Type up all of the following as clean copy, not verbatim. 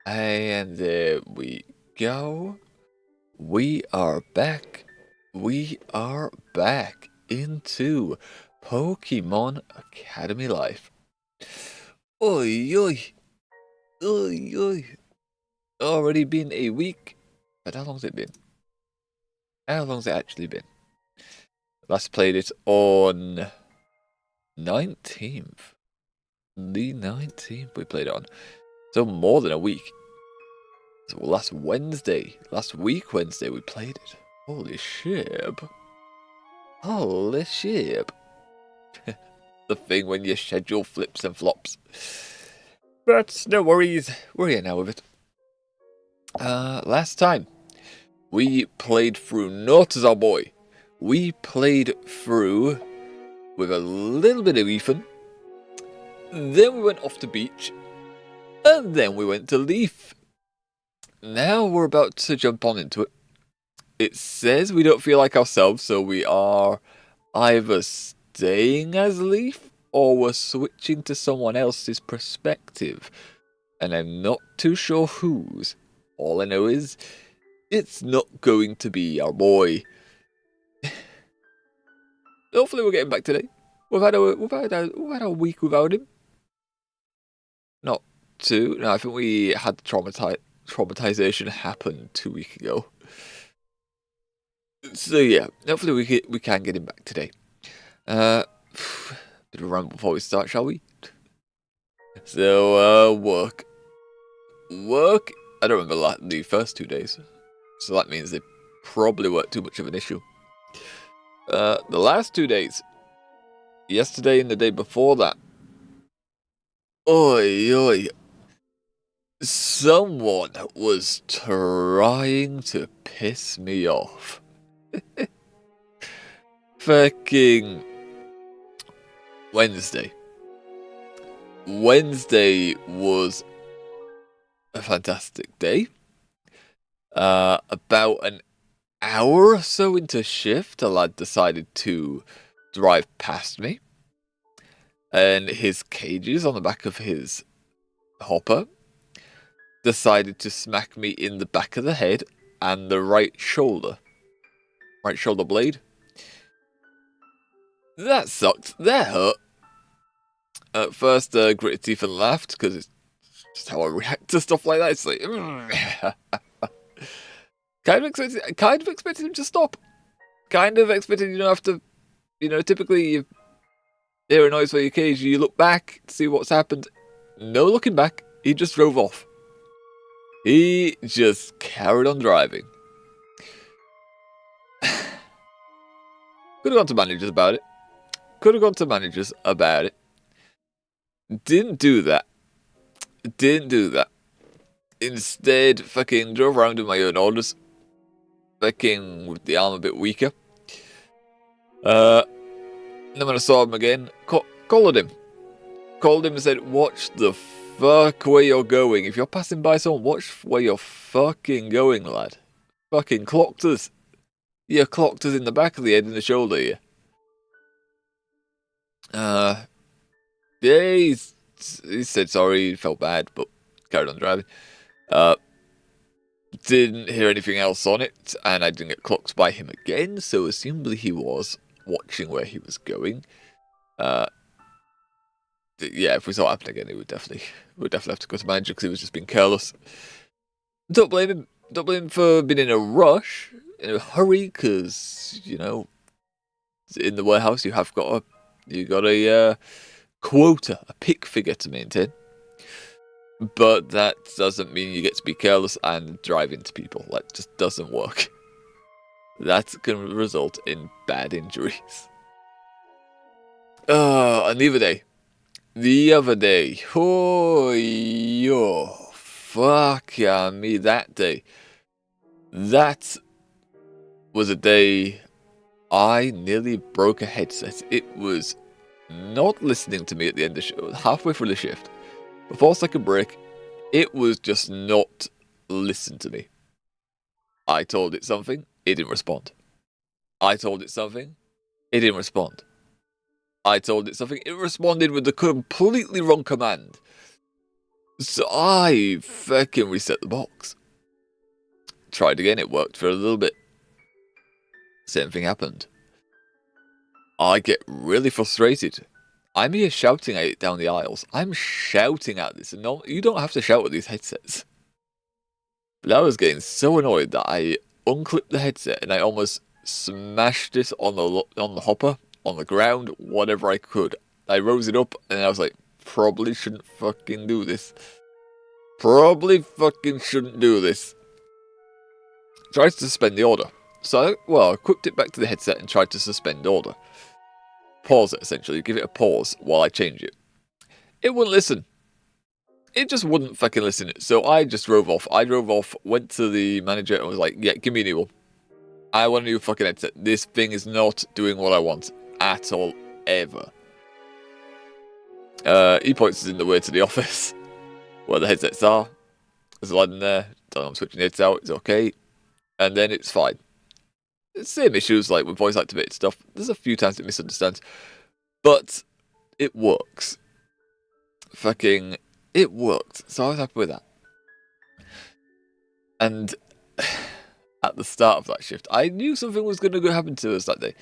And there we go. We are back. We are back into Pokemon Academy Life. Oi, oi, oi, oi. Already been a week. But how long's it been? How long's it actually been? Last played it on 19th. The 19th we played it on. So more than a week. So last week Wednesday we played it. Holy shit. Holy shit. The thing when your schedule flips and flops. But no worries, we're here now with it. Last time we played through Not As Our Boy. We played through with a little bit of Ethan. Then we went off the beach. And then we went to Leaf. Now we're about to jump on into it. It says we don't feel like ourselves, so we are either staying as Leaf or we're switching to someone else's perspective. And I'm not too sure whose. All I know is it's not going to be our boy. Hopefully we're getting back today. We've had a week without him. Not two. No, I think we had traumatization happen 2 weeks ago. So yeah, hopefully we can get him back today. Bit of a ramble before we start, shall we? So work. I don't remember the first 2 days, so that means they probably weren't too much of an issue. The last 2 days, yesterday and the day before that. Oi, oi. Someone was trying to piss me off. Fucking Wednesday. Wednesday was a fantastic day. About an hour or so into shift, a lad decided to drive past me. And his cages on the back of his hopper decided to smack me in the back of the head and the right shoulder blade. That sucked. That hurt. At first, gritted teeth and laughed, because it's just how I react to stuff like that. It's like, kind of expected him to stop. Kind of expected you don't have to, typically you hear a noise for your cage, you look back to see what's happened. No looking back, he just drove off. He just carried on driving. Could have gone to managers about it. Didn't do that. Instead, fucking drove around with my own orders. Fucking with the arm a bit weaker. Then when I saw him again, called him. Called him and said, watch the fuck where you're going. If you're passing by someone, watch where you're fucking going, lad. Fucking clocked us. You clocked us in the back of the head and the shoulder, yeah. Yeah, he said sorry, he felt bad, but carried on driving. Didn't hear anything else on it, and I didn't get clocked by him again, so assumably he was watching where he was going. Yeah, if we saw it happen again, it would definitely have to go to manager because he was just being careless. Don't blame him. Don't blame him for being in a rush, in a hurry, because in the warehouse you got a quota, a pick figure to maintain. But that doesn't mean you get to be careless and drive into people. That just doesn't work. That can result in bad injuries. And the other day, oh, yo, fuck me, that day. That was a day I nearly broke a headset. It was not listening to me at the end of the show, halfway through the shift. Before a second break, it was just not listen to me. I told it something, it didn't respond. I told it something, it didn't respond. I told it something, it responded with the completely wrong command. So I fucking reset the box. Tried again, it worked for a little bit. Same thing happened. I get really frustrated. I'm here shouting at it down the aisles. I'm shouting at this, and no, you don't have to shout at these headsets. But I was getting so annoyed that I unclipped the headset and I almost smashed it on the hopper, on the ground, whatever I could. I rose it up and I was like, probably shouldn't fucking do this. Probably fucking shouldn't do this. Tried to suspend the order. So, I equipped it back to the headset and tried to suspend order. Pause it, essentially. Give it a pause while I change it. It wouldn't listen. It just wouldn't fucking listen. So I just drove off. I drove off, went to the manager and was like, yeah, give me a new one. I want a new fucking headset. This thing is not doing what I want at all, ever. He points us in the way to the office where the headsets are. There's a lad in there. Tell him I'm switching heads out. It's okay. And then it's fine. It's the same issues like with voice activated stuff. There's a few times it misunderstands. But it works. Fucking, it worked. So I was happy with that. And at the start of that shift, I knew something was going to happen to us that day.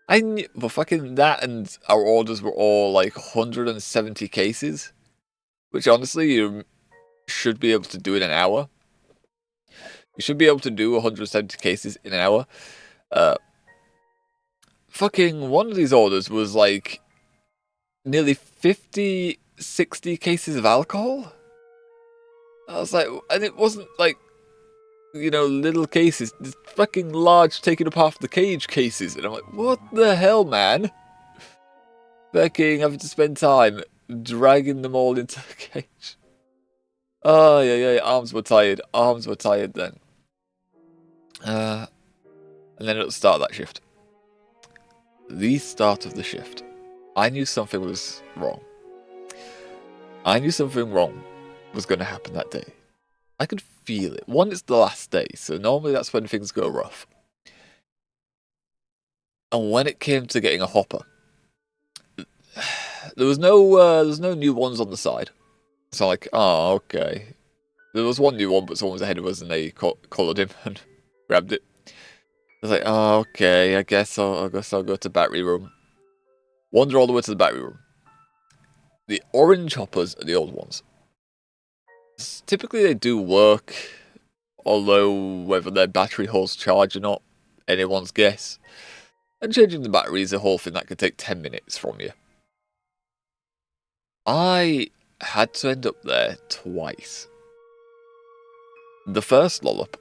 I knew, but fucking that and our orders were all like 170 cases, which honestly you should be able to do in an hour. You should be able to do 170 cases in an hour. Fucking one of these orders was like nearly 50, 60 cases of alcohol. I was like, and it wasn't like, you know, little cases, this fucking large taking up half the cage cases. And I'm like, what the hell, man? Fucking having to spend time dragging them all into the cage. Oh, yeah, arms were tired then. And then at the start of that shift. The start of the shift. I knew something was wrong. I knew something wrong was going to happen that day. I could feel it. One, it's the last day, so normally that's when things go rough. And when it came to getting a hopper, there was no new ones on the side. So like, oh, okay. There was one new one, but someone was ahead of us and they collared him and grabbed it. I was like, oh, okay, I guess I'll go to battery room. Wander all the way to the battery room. The orange hoppers are the old ones. Typically they do work, although whether their battery holds charge or not, anyone's guess. And changing the battery is a whole thing that could take 10 minutes from you. I had to end up there twice. The first lollop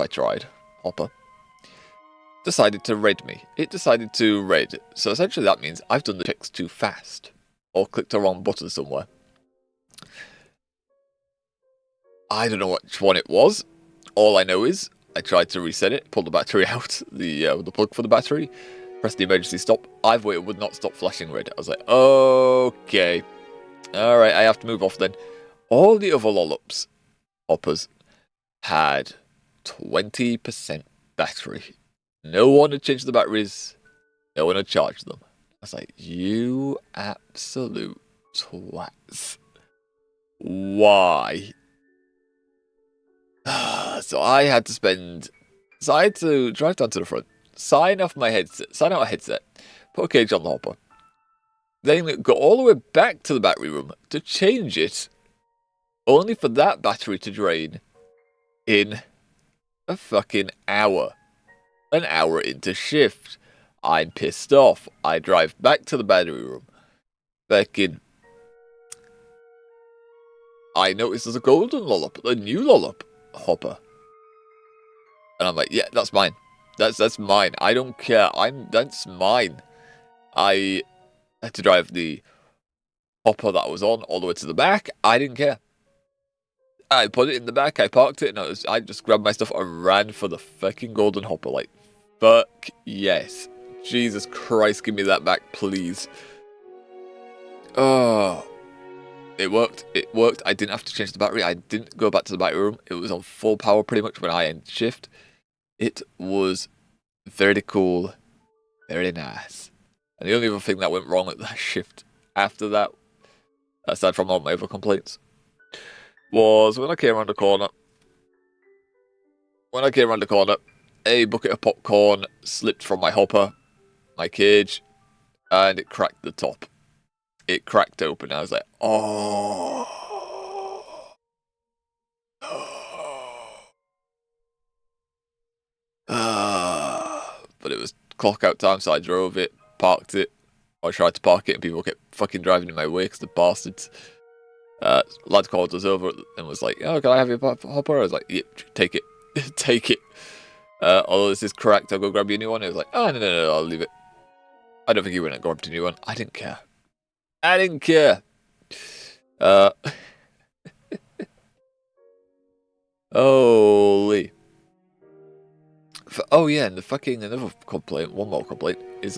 I tried, hopper, decided to raid me. It decided to raid. So essentially that means I've done the checks too fast. Or clicked the wrong button somewhere. I don't know which one it was. All I know is I tried to reset it, pull the battery out, the plug for the battery, press the emergency stop. Either way, it would not stop flashing red. I was like, okay. Alright, I have to move off then. All the other lollops, hoppers, had 20% battery. No one had changed the batteries. No one had charged them. I was like, you absolute twats. Why? So I had to drive down to the front, sign out a headset, put a cage on the hopper, then go all the way back to the battery room to change it, only for that battery to drain in a fucking hour. An hour into shift. I'm pissed off. I drive back to the battery room. I noticed there's a golden lollop, a new lollop hopper. And I'm like, yeah, that's mine. That's mine. I don't care. That's mine. I had to drive the hopper that I was on all the way to the back. I didn't care. I put it in the back, I parked it, and I just grabbed my stuff and ran for the fucking golden hopper. Like, fuck yes. Jesus Christ, give me that back, please. Oh. It worked. It worked. I didn't have to change the battery. I didn't go back to the battery room. It was on full power pretty much when I ended shift. It was very cool. Very nice. And the only other thing that went wrong at that shift after that aside from all my other complaints, was when I came around the corner. When I came around the corner, a bucket of popcorn slipped from my hopper, my cage, and it cracked the top. It cracked open. I was like, oh. But it was clock out time, so I drove it, parked it. I tried to park it, and people kept fucking driving in my way because the bastards. Lad called us over and was like, "Oh, can I have your hopper?" I was like, "Yep, take it, take it." Although this is correct, I'll go grab you a new one. He was like, "Oh, no, I'll leave it." I don't think he went and grabbed a new one. I didn't care. I didn't care. Holy. Oh yeah, and the fucking another complaint, one more complaint, is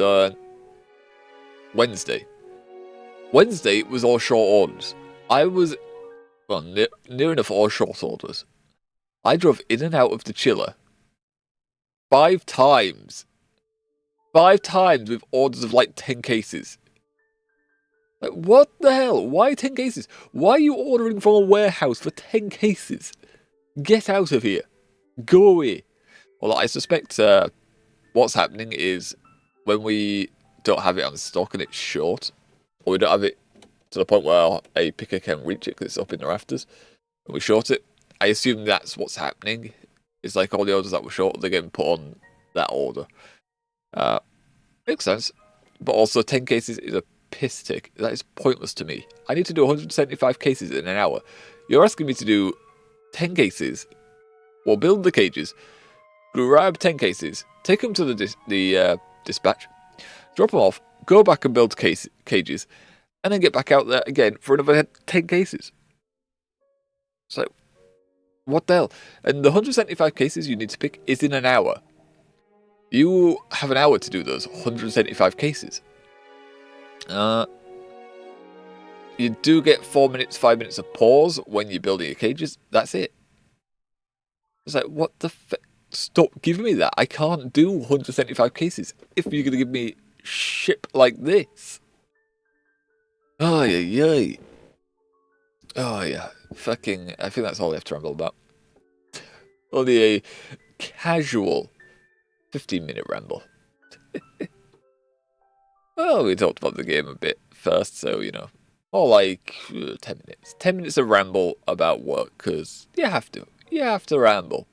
Wednesday. Wednesday was all short orders. I was, well, near enough all short orders. I drove in and out of the chiller 5 times. 5 times with orders of like 10 cases. Like, what the hell? Why 10 cases? Why are you ordering from a warehouse for 10 cases? Get out of here. Go away. Well, I suspect what's happening is when we don't have it on stock and it's short, or we don't have it to the point where a picker can reach it because it's up in the rafters, and we short it, I assume that's what's happening. It's like all the orders that were short, they're getting put on that order. Makes sense. But also, 10 cases is a piss take. That is pointless to me. I need to do 175 cases in an hour. You're asking me to do 10 cases, or build the cages, grab 10 cases, take them to the dispatch, drop them off, go back and build cages, and then get back out there again for another 10 cases. So, what the hell? And the 175 cases you need to pick is in an hour. You have an hour to do those 175 cases. You do get 4 minutes, 5 minutes of pause when you're building your cages. That's it. It's like, what the fuck? Stop giving me that. I can't do 175 cases if you're going to give me shit like this. Oh, yeah. Oh, yeah. Fucking, I think that's all I have to ramble about. Only a casual 15-minute ramble. Well, we talked about the game a bit first, so, you know, more like 10 minutes. 10 minutes of ramble about work, because you have to. You have to ramble.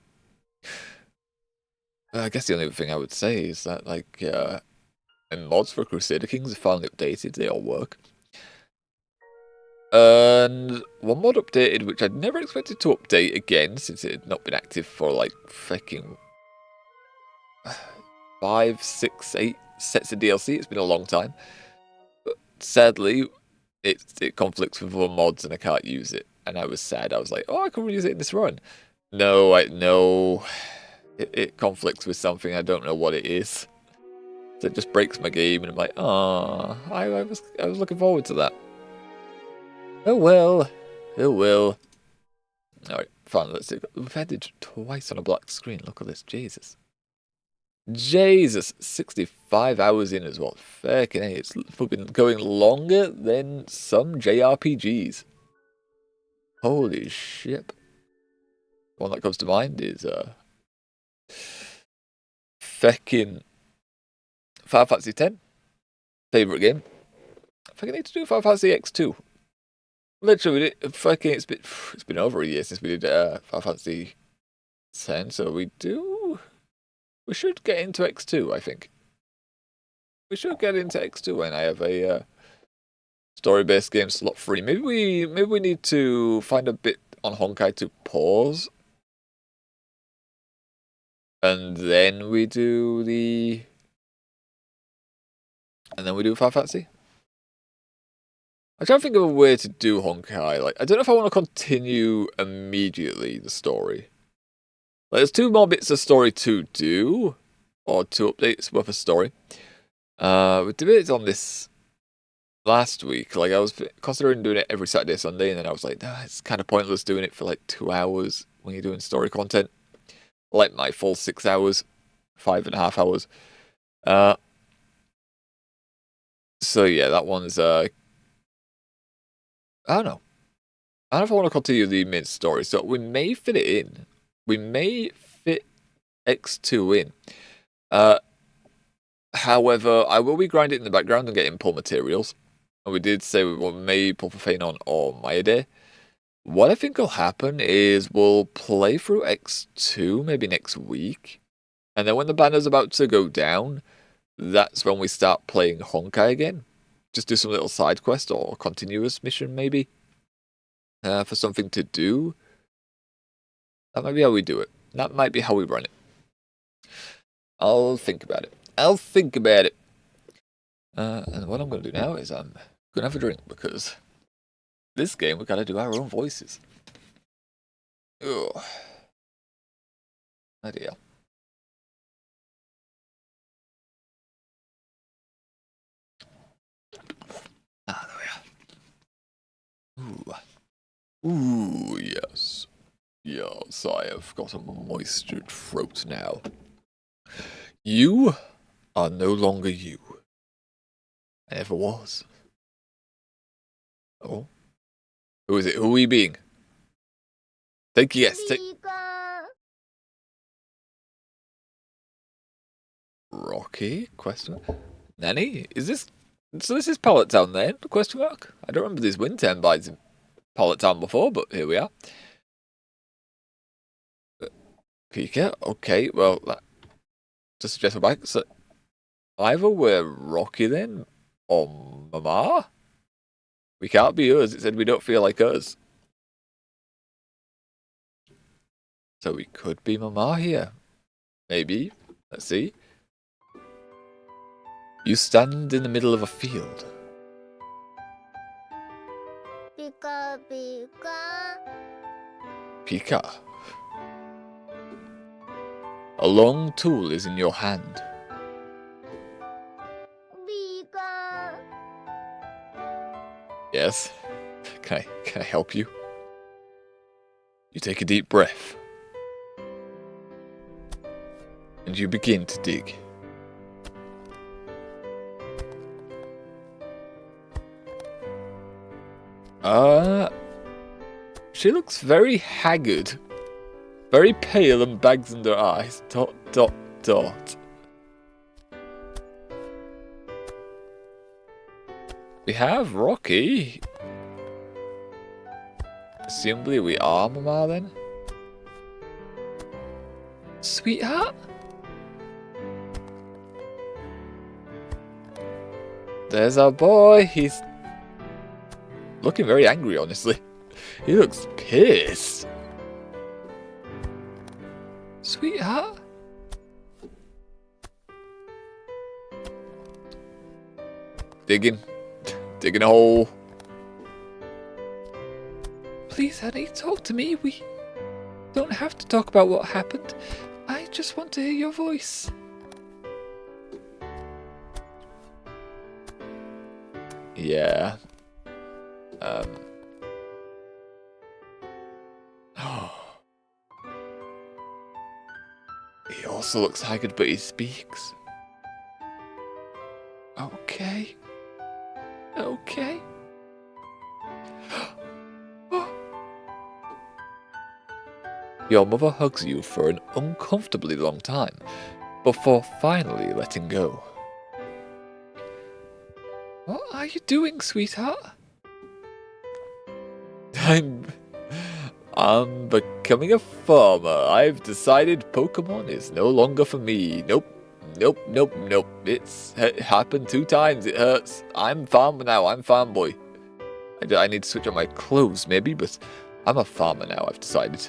I guess the only other thing I would say is that, like, and mods for Crusader Kings are finally updated. They all work. And one mod updated, which I'd never expected to update again, since it had not been active for, like, fucking 5, 6, 8 sets of DLC. It's been a long time. But sadly, it conflicts with other mods and I can't use it. And I was sad. I was like, oh, I can use it in this run. No, it conflicts with something. I don't know what it is. So it just breaks my game, and I'm like, oh, I was looking forward to that. Oh well. Alright, fine, let's see. We've ended twice on a black screen. Look at this, Jesus. 65 hours in as well. Fucking hey, it's been going longer than some JRPGs. Holy shit. One that comes to mind is fucking Final Fantasy X. Favorite game. I think I need to do Final Fantasy X2. Literally, fucking, it's been over a year since we did Final Fantasy X, so we should get into X2, I think. We should get into X2 when I have a story-based game slot free. Maybe we need to find a bit on Honkai to pause. And then we do Final Fantasy. I try to think of a way to do Honkai. Like, I don't know if I want to continue immediately the story. Like, there's 2 more bits of story to do, or 2 updates worth of story. We debated on this last week. Like, I was considering doing it every Saturday, Sunday, and then I was like, nah, it's kind of pointless doing it for like 2 hours when you're doing story content. Like my full 6 hours, 5.5 hours. So yeah, that one's I don't know. I don't know if I want to continue the main story, so we may fit it in. We may fit X2 in. However, I will be grinding it in the background and getting pull materials. And we did say we may pull for Phanon or Maya Day. What I think will happen is we'll play through X2 maybe next week. And then when the banner's about to go down, that's when we start playing Honkai again. Just do some little side quest or continuous mission maybe. For something to do. That might be how we do it. That might be how we run it. I'll think about it. And what I'm going to do now is I'm going to have a drink because this game we got to do our own voices. Ugh. Idea. Ah, there we are. Ooh, yes. Yes, I have got a moistured throat now. You are no longer you. I never was. Oh? Who is it? Who are we being? Take a guess. Rocky? Question mark? Nanny? Is this... So this is Pallet Town then? Question mark? I don't remember these wind turbines in Pallet Town before, but here we are. Pika? Okay, well, that just suggest we're back. So either we're Rocky then, or Mama? We can't be us. It said we don't feel like us. So we could be Mama here. Maybe. Let's see. You stand in the middle of a field. Pika, pika. Pika. A long tool is in your hand. Pika. Yes. Can I help you? You take a deep breath. And you begin to dig. She looks very haggard. Very pale and bags under eyes. ... We have Rocky. Assumably we are Mama then? Sweetheart? There's our boy. He's looking very angry, honestly. He looks pissed. Sweetheart? Digging a hole. Please, honey, talk to me. We don't have to talk about what happened. I just want to hear your voice. Yeah. He also looks haggard, but he speaks. Okay. Okay. Your mother hugs you for an uncomfortably long time, before finally letting go. What are you doing, sweetheart? I'm becoming a farmer. I've decided Pokemon is no longer for me. Nope. It's happened 2 times. It hurts. I'm farmer now. I'm farm boy. I need to switch up my clothes maybe, but I'm a farmer now, I've decided.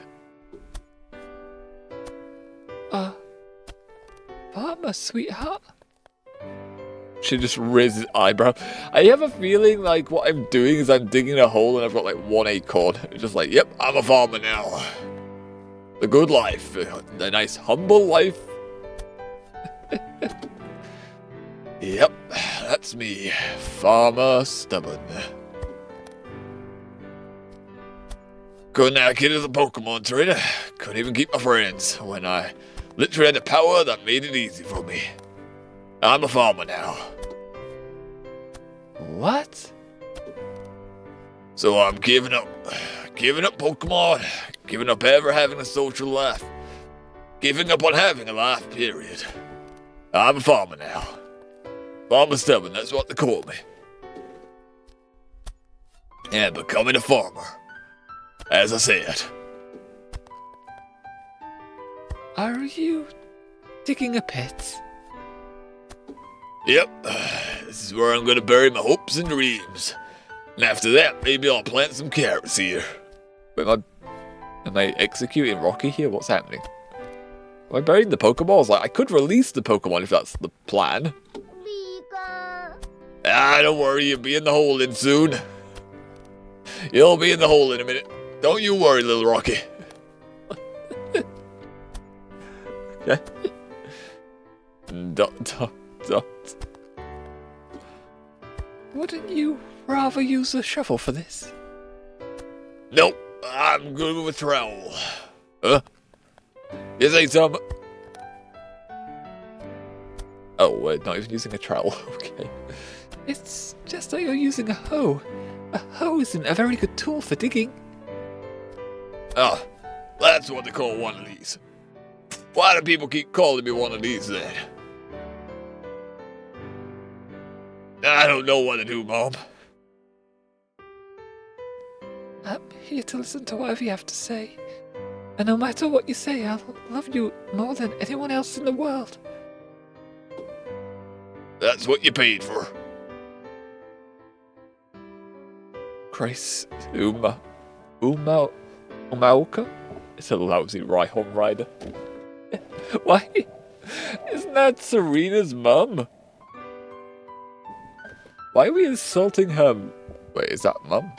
Farmer, sweetheart? She just raises eyebrow. I have a feeling like what I'm doing is I'm digging a hole and I've got like 1 acorn. It's just like, yep, I'm a farmer now. The good life. The nice humble life. Yep, that's me. Farmer Stubborn. Couldn't hack into the Pokemon trainer. Couldn't even keep my friends when I literally had the power that made it easy for me. I'm a farmer now. What? So I'm giving up. Giving up Pokemon. Giving up ever having a social life. Giving up on having a life, period. I'm a farmer now. Farmer Stubborn, that's what they call me. And becoming a farmer. As I said. Are you digging a pit? Yep. This is where I'm gonna bury my hopes and dreams. And after that, maybe I'll plant some carrots here. Wait, am I executing Rocky here? What's happening? Am I burying the Pokeballs? Like, I could release the Pokemon if that's the plan. Don't worry, you'll be in the hole in soon. You'll be in the hole in a minute. Don't you worry, little Rocky. Okay. Dot. Wouldn't you rather use a shovel for this? Nope, I'm good with a trowel. You say some? Oh, we're not even using a trowel. Okay. It's just that you're using a hoe. A hoe isn't a very good tool for digging. Oh, that's what they call one of these. Why do people keep calling me one of these then? I don't know what to do, Mom. I'm here to listen to whatever you have to say. And no matter what you say, I'll love you more than anyone else in the world. That's what you paid for. Grace Umaoka? It's a lousy Rhyhorn rider. Why? Isn't that Serena's mum? Why are we insulting her? Wait, is that mum?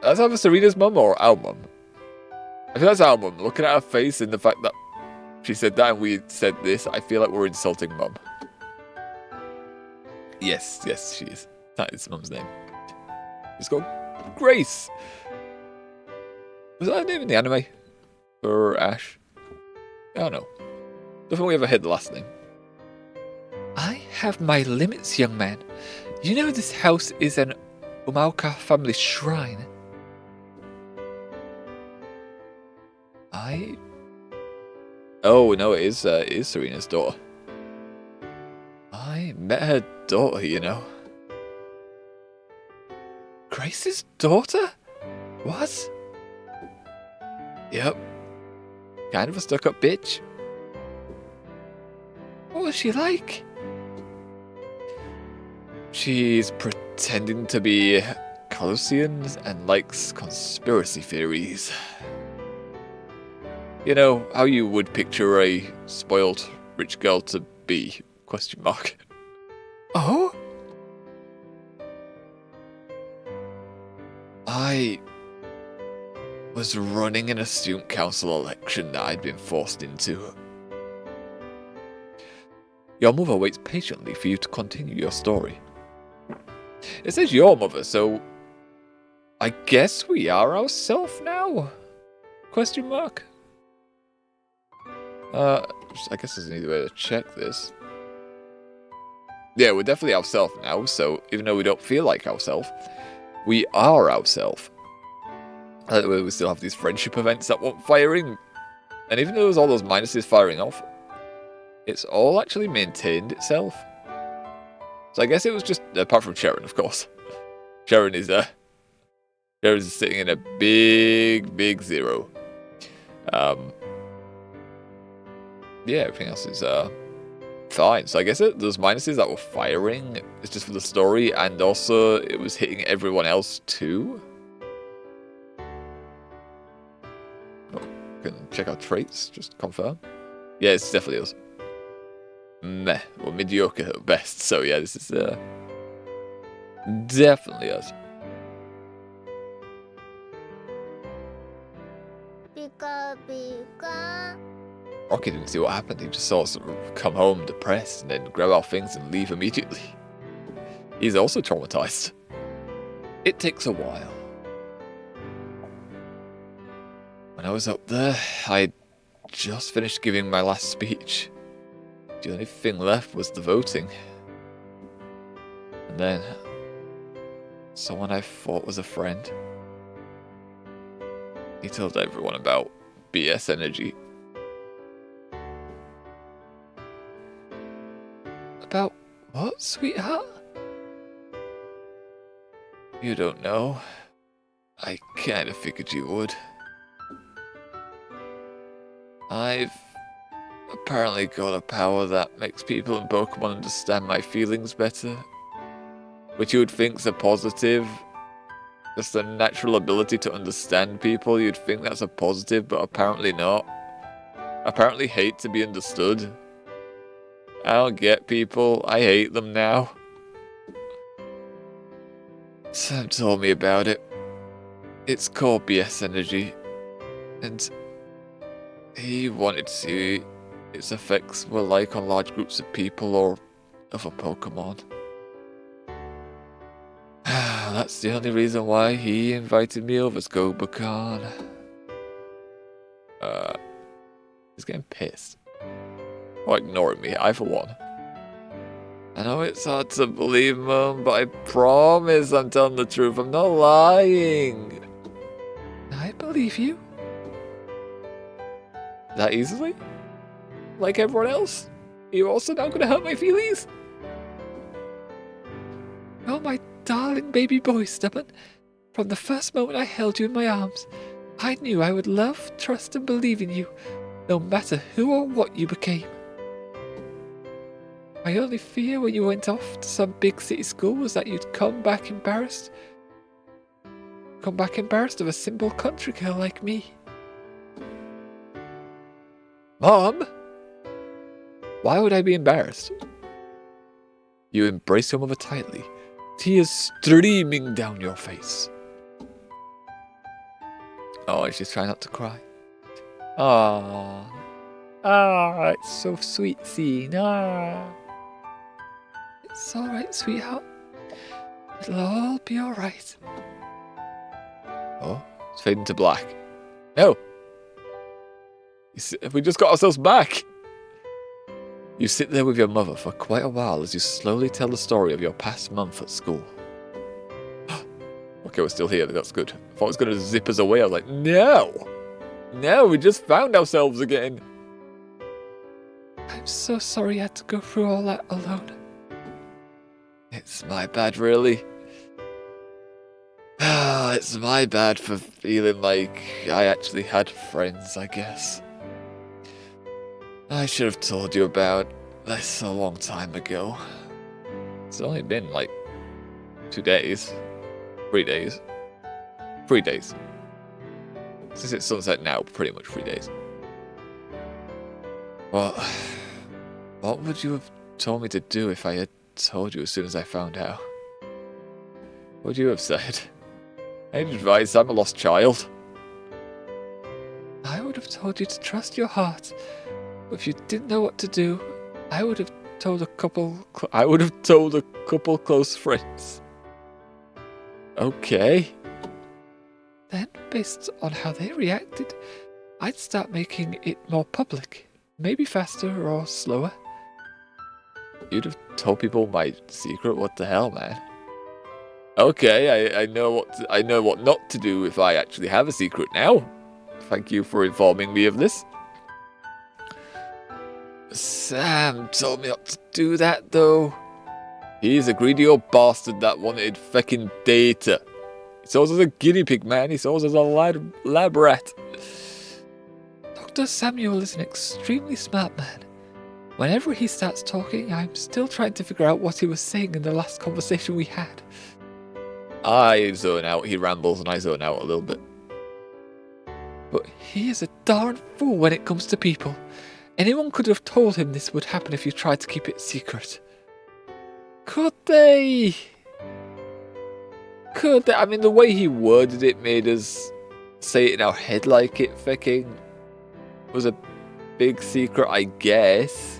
That's either Serena's mum or our mum. I feel that's our mum. Looking at her face and the fact that she said that and we said this, I feel like we're insulting mum. Yes, she is. That is mum's name. It's called Grace. Was that her name in the anime? Or Ash? I don't know. Don't think we ever heard the last name. I have my limits, young man. You know this house is an Umaoka family shrine. Oh, no, it is Serena's daughter. I met her daughter, you know. Grace's daughter? What? Yep. Kind of a stuck-up bitch. What was she like? She's pretending to be Colossian and likes conspiracy theories. You know, how you would picture a spoiled rich girl to be, ? Oh? I was running an student council election that I'd been forced into. Your mother waits patiently for you to continue your story. It says your mother, so I guess we are ourselves now? ? I guess there's another way to check this. Yeah, we're definitely ourselves now, so even though we don't feel like ourselves, we are ourselves. We still have these friendship events that won't firing, and even though there's all those minuses firing off, it's all actually maintained itself. So I guess it was just, apart from Sharon, of course. Sharon is sitting in a big 0. Yeah, everything else is fine. So I guess those minuses that were firing is just for the story, and also it was hitting everyone else too. Oh, can check our traits, just to confirm. Yeah, it's definitely us. Meh, or mediocre at best. So yeah, this is definitely us. Pika. Rocky didn't see what happened. He just saw us come home depressed and then grab our things and leave immediately. He's also traumatized. It takes a while. When I was up there, I'd just finished giving my last speech. The only thing left was the voting. And then Someone I thought was a friend. He told everyone about BS energy. About what, sweetheart? You don't know. I kinda figured you would. I've apparently got a power that makes people in Pokemon understand my feelings better. Which you would think's a positive. Just a natural ability to understand people, you'd think that's a positive, but apparently not. Apparently hate to be understood. I don't get people, I hate them now. Sam told me about it. It's called BS energy. And he wanted to see its effects were like on large groups of people or other Pokemon. That's the only reason why he invited me over, Scobacan. He's getting pissed. Or ignoring me, I for one. I know it's hard to believe, Mum, but I promise I'm telling the truth. I'm not lying. I believe you. That easily? Like everyone else? You're also now gonna hurt my feelings? Oh, my darling baby boy, Stubborn. From the first moment I held you in my arms, I knew I would love, trust, and believe in you, no matter who or what you became. My only fear when you went off to some big city school was that you'd come back embarrassed. Come back embarrassed of a simple country girl like me. Mom? Why would I be embarrassed? You embrace your mother tightly, tears streaming down your face. Oh, she's trying not to cry. Ah, it's so sweet seeing. It's alright, sweetheart. It'll all be alright. Oh, it's fading to black. No! We just got ourselves back! You sit there with your mother for quite a while as you slowly tell the story of your past month at school. Okay, we're still here, that's good. I thought it was going to zip us away. I was like, no! No, we just found ourselves again. I'm so sorry I had to go through all that alone. It's my bad, really. It's my bad for feeling like I actually had friends, I guess. I should have told you about this a long time ago. It's only been like 2 days. 3 days. 3 days. Since it's sunset now, pretty much 3 days. Well, what would you have told me to do if I had told you as soon as I found out? What would you have said? Any advice? I'm a lost child. I would have told you to trust your heart. But if you didn't know what to do, I would have told a couple close friends. Okay. Then, based on how they reacted, I'd start making it more public. Maybe faster or slower. You'd have told people my secret? What the hell, man? Okay, I know what not to do if I actually have a secret now. Thank you for informing me of this. Sam told me not to do that, though. He's a greedy old bastard that wanted feckin' data. He saw us as a guinea pig, man. He saw us as a lab rat. Dr. Samuel is an extremely smart man. Whenever he starts talking, I'm still trying to figure out what he was saying in the last conversation we had. I zone out. He rambles and I zone out a little bit. But he is a darn fool when it comes to people. Anyone could have told him this would happen if you tried to keep it secret. Could they? I mean, the way he worded it made us say it in our head like it fecking was a big secret, I guess.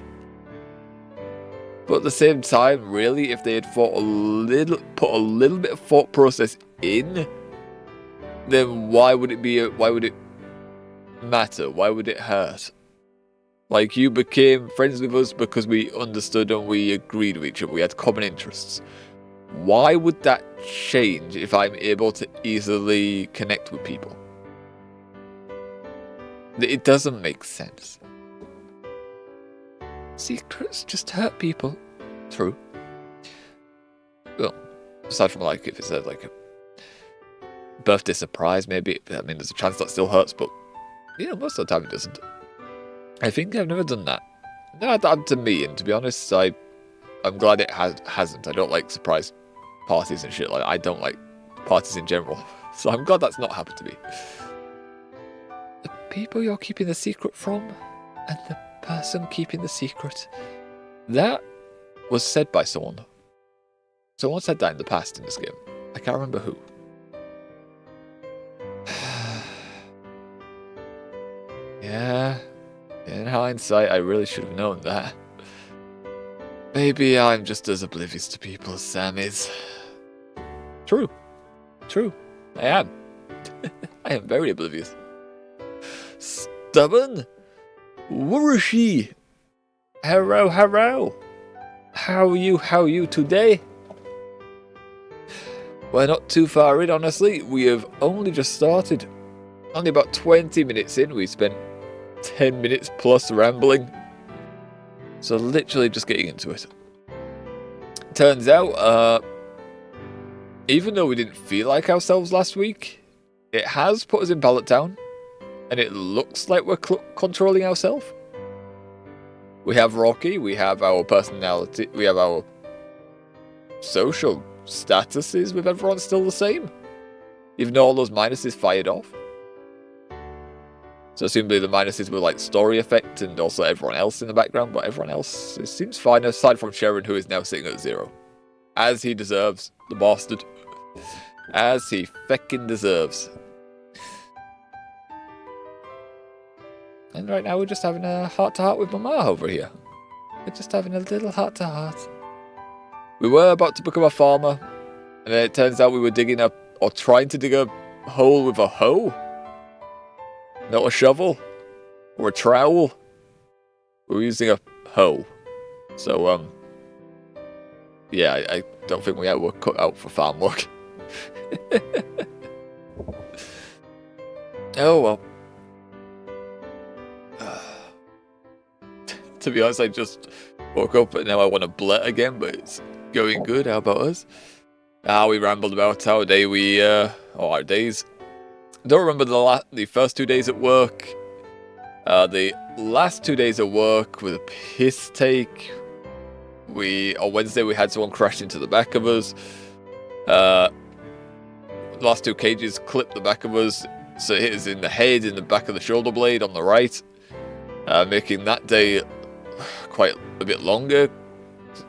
But at the same time, really, if they had put a little bit of thought process in, then why would it matter? Why would it hurt? Like, you became friends with us because we understood and we agreed with each other. We had common interests. Why would that change if I'm able to easily connect with people? It doesn't make sense. Secrets just hurt people. True. Well, aside from like if it's like a birthday surprise, maybe. I mean, there's a chance that still hurts, but most of the time it doesn't. I think I've never done that. No, that to me, and to be honest, I'm glad it hasn't. I don't like surprise parties and shit like that. I don't like parties in general, so I'm glad that's not happened to me. The people you're keeping the secret from, and the person keeping the secret. That was said by someone. Someone said that in the past in this game. I can't remember who. Yeah, in hindsight, I really should have known that. Maybe I'm just as oblivious to people as Sam is. True. I am. I am very oblivious. Stubborn? Woorishy. Hello. How are you today? We're not too far in, honestly. We have only just started. Only about 20 minutes in, we spent 10 minutes plus rambling. So literally just getting into it. Turns out, even though we didn't feel like ourselves last week, it has put us in Pallet Town. And it looks like we're controlling ourselves. We have Rocky, we have our personality, we have our social statuses with everyone still the same. Even though all those minuses fired off. So assumably the minuses were like story effect and also everyone else in the background, but everyone else it seems fine aside from Sharon, who is now sitting at 0. As he deserves, the bastard. As he feckin' deserves. And right now we're just having a heart-to-heart with Mama over here. We're just having a little heart-to-heart. We were about to become a farmer, and then it turns out we were digging up, or trying to dig a hole with a hoe. Not a shovel, or a trowel. We were using a hoe. So, yeah, I don't think we were cut out for farm work. Oh well. To be honest, I just woke up and now I want to blet again, but it's going good. How about us? We rambled about our day or our days. Don't remember the first 2 days at work. The last 2 days at work with a piss take. On Wednesday we had someone crash into the back of us. The last 2 cages clipped the back of us, so it hit us in the head, in the back of the shoulder blade on the right, making that day quite a bit longer.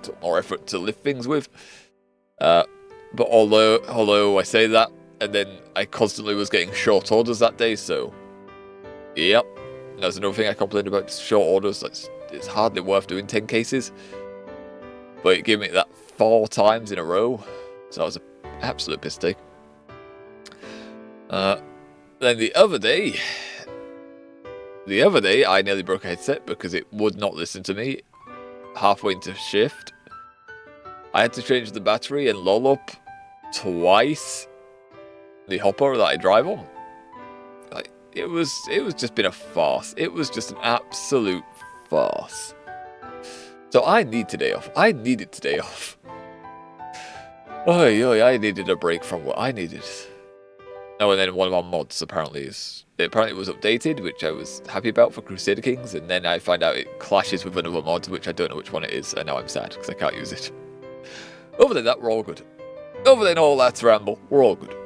Took more effort to lift things with. But although I say that, and then I constantly was getting short orders that day, so yep. That's another thing I complained about, short orders. It's hardly worth doing 10 cases. But it gave me that 4 times in a row, so that was an absolute mistake. Then the other day I nearly broke a headset because it would not listen to me halfway into shift. I had to change the battery and lull up twice the hopper that I drive on. It was just been a farce. It was just an absolute farce. So I need today off. I needed today off. I needed a break from what I needed. Oh, and then one of our mods apparently was updated, which I was happy about for Crusader Kings, and then I find out it clashes with another mod, which I don't know which one it is, and now I'm sad because I can't use it. Other than that, we're all good. Other than all that ramble, we're all good.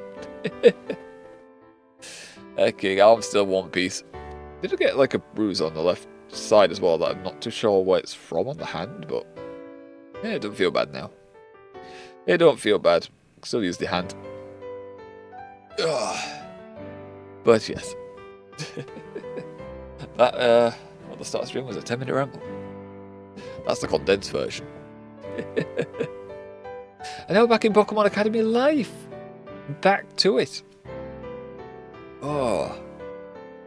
Okay, I'm still one piece. Did I get like a bruise on the left side as well that I'm not too sure where it's from on the hand, but yeah, it don't feel bad now. It don't feel bad. Still use the hand. Ugh. But yes. That, at the start of the stream was a 10-minute ramble. That's the condensed version. And now we're back in Pokemon Academy Life. Back to it. Oh,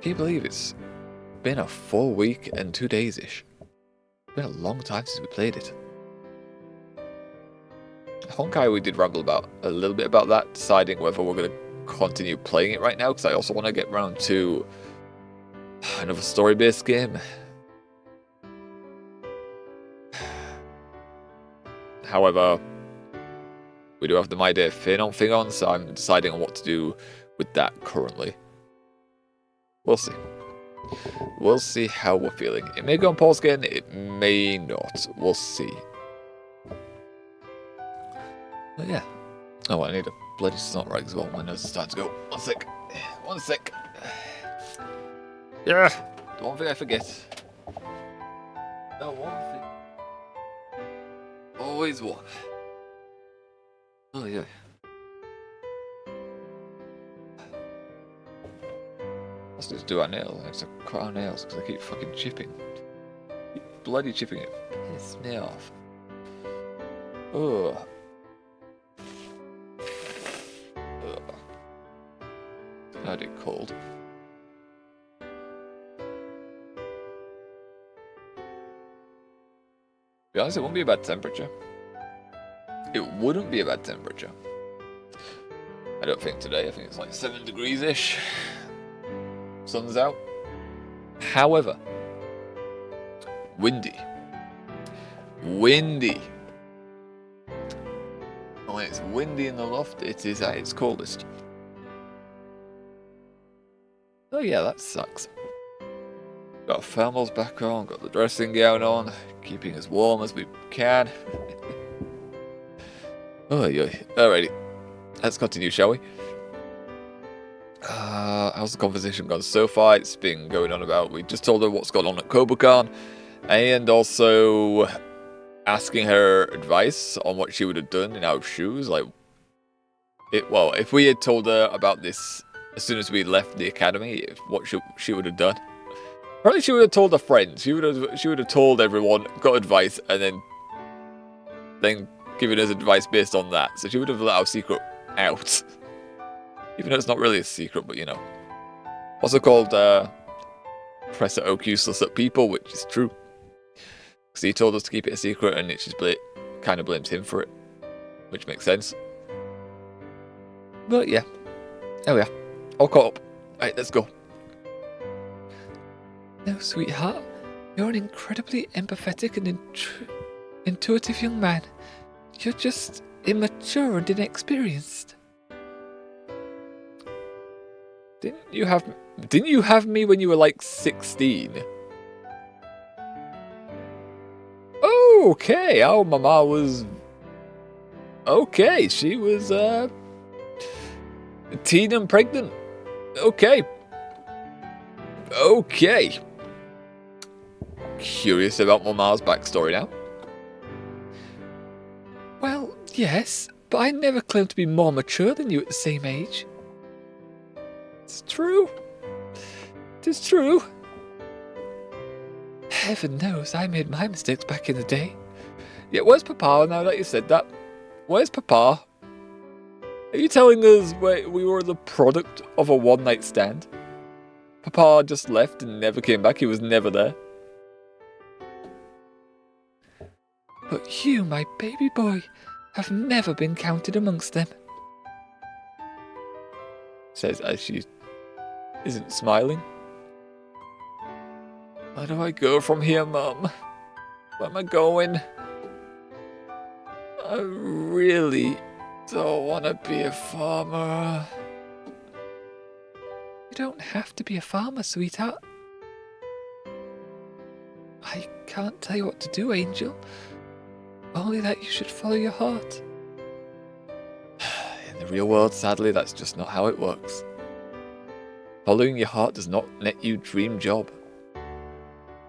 can you believe it's been a full week and 2 days-ish? It's been a long time since we played it. Honkai, we did ramble about a little bit about that, deciding whether we're going to continue playing it right now, because I also want to get round to another story-based game. However, we do have the My Day Phenom thing on, so I'm deciding on what to do with that currently. We'll see. We'll see how we're feeling. It may go on pause again, it may not. We'll see. But yeah. Oh, I need a bloody snot rag as well. My nose is starting to go. One sec. One sec. Yeah. The one thing I forget. The one thing. Always one. Oh, yeah. Let's just do our nails. I have to cut our nails because I keep fucking chipping. Keep bloody chipping it. Piss me off. Ugh. Ugh. Had it cold. To be honest, it won't be a bad temperature. It wouldn't be a bad temperature. I don't think today. I think it's like 7 degrees-ish. Sun's out. However, windy. Windy. When it's windy in the loft, it is at its coldest. Oh yeah, that sucks. Got thermals back on, got the dressing gown on, keeping as warm as we can. Oh yeah. Alrighty. Let's continue, shall we? How's the conversation gone so far? It's been going on about, we just told her what's gone on at Kobukan, and also asking her advice on what she would have done in our shoes. Like, well, if we had told her about this as soon as we left the academy, what she would have done. Probably she would have told her friends. She would have told everyone, got advice, and then given us advice based on that. So she would have let our secret out. Even though it's not really a secret, but you know. Also called Professor Oak useless at people, which is true. Because he told us to keep it a secret, and it just kind of blames him for it. Which makes sense. But yeah. There we are. All caught up. Right, let's go. No, sweetheart. You're an incredibly empathetic and intuitive young man. You're just immature and inexperienced. Didn't you have me when you were like 16? Okay, our mama was... Okay, she was, teen and pregnant. Okay. Okay. Curious about Mama's backstory now. Well, yes, but I never claimed to be more mature than you at the same age. It's true. It is true. Heaven knows I made my mistakes back in the day. Yeah, where's Papa now that you said that? Where's Papa? Are you telling us we were the product of a one-night stand? Papa just left and never came back. He was never there. But you, my baby boy, have never been counted amongst them. Says as she isn't smiling. Where do I go from here, Mum? Where am I going? I really don't want to be a farmer. You don't have to be a farmer, sweetheart. I can't tell you what to do, Angel. Only that you should follow your heart. In the real world, sadly, that's just not how it works. Following your heart does not net you dream job.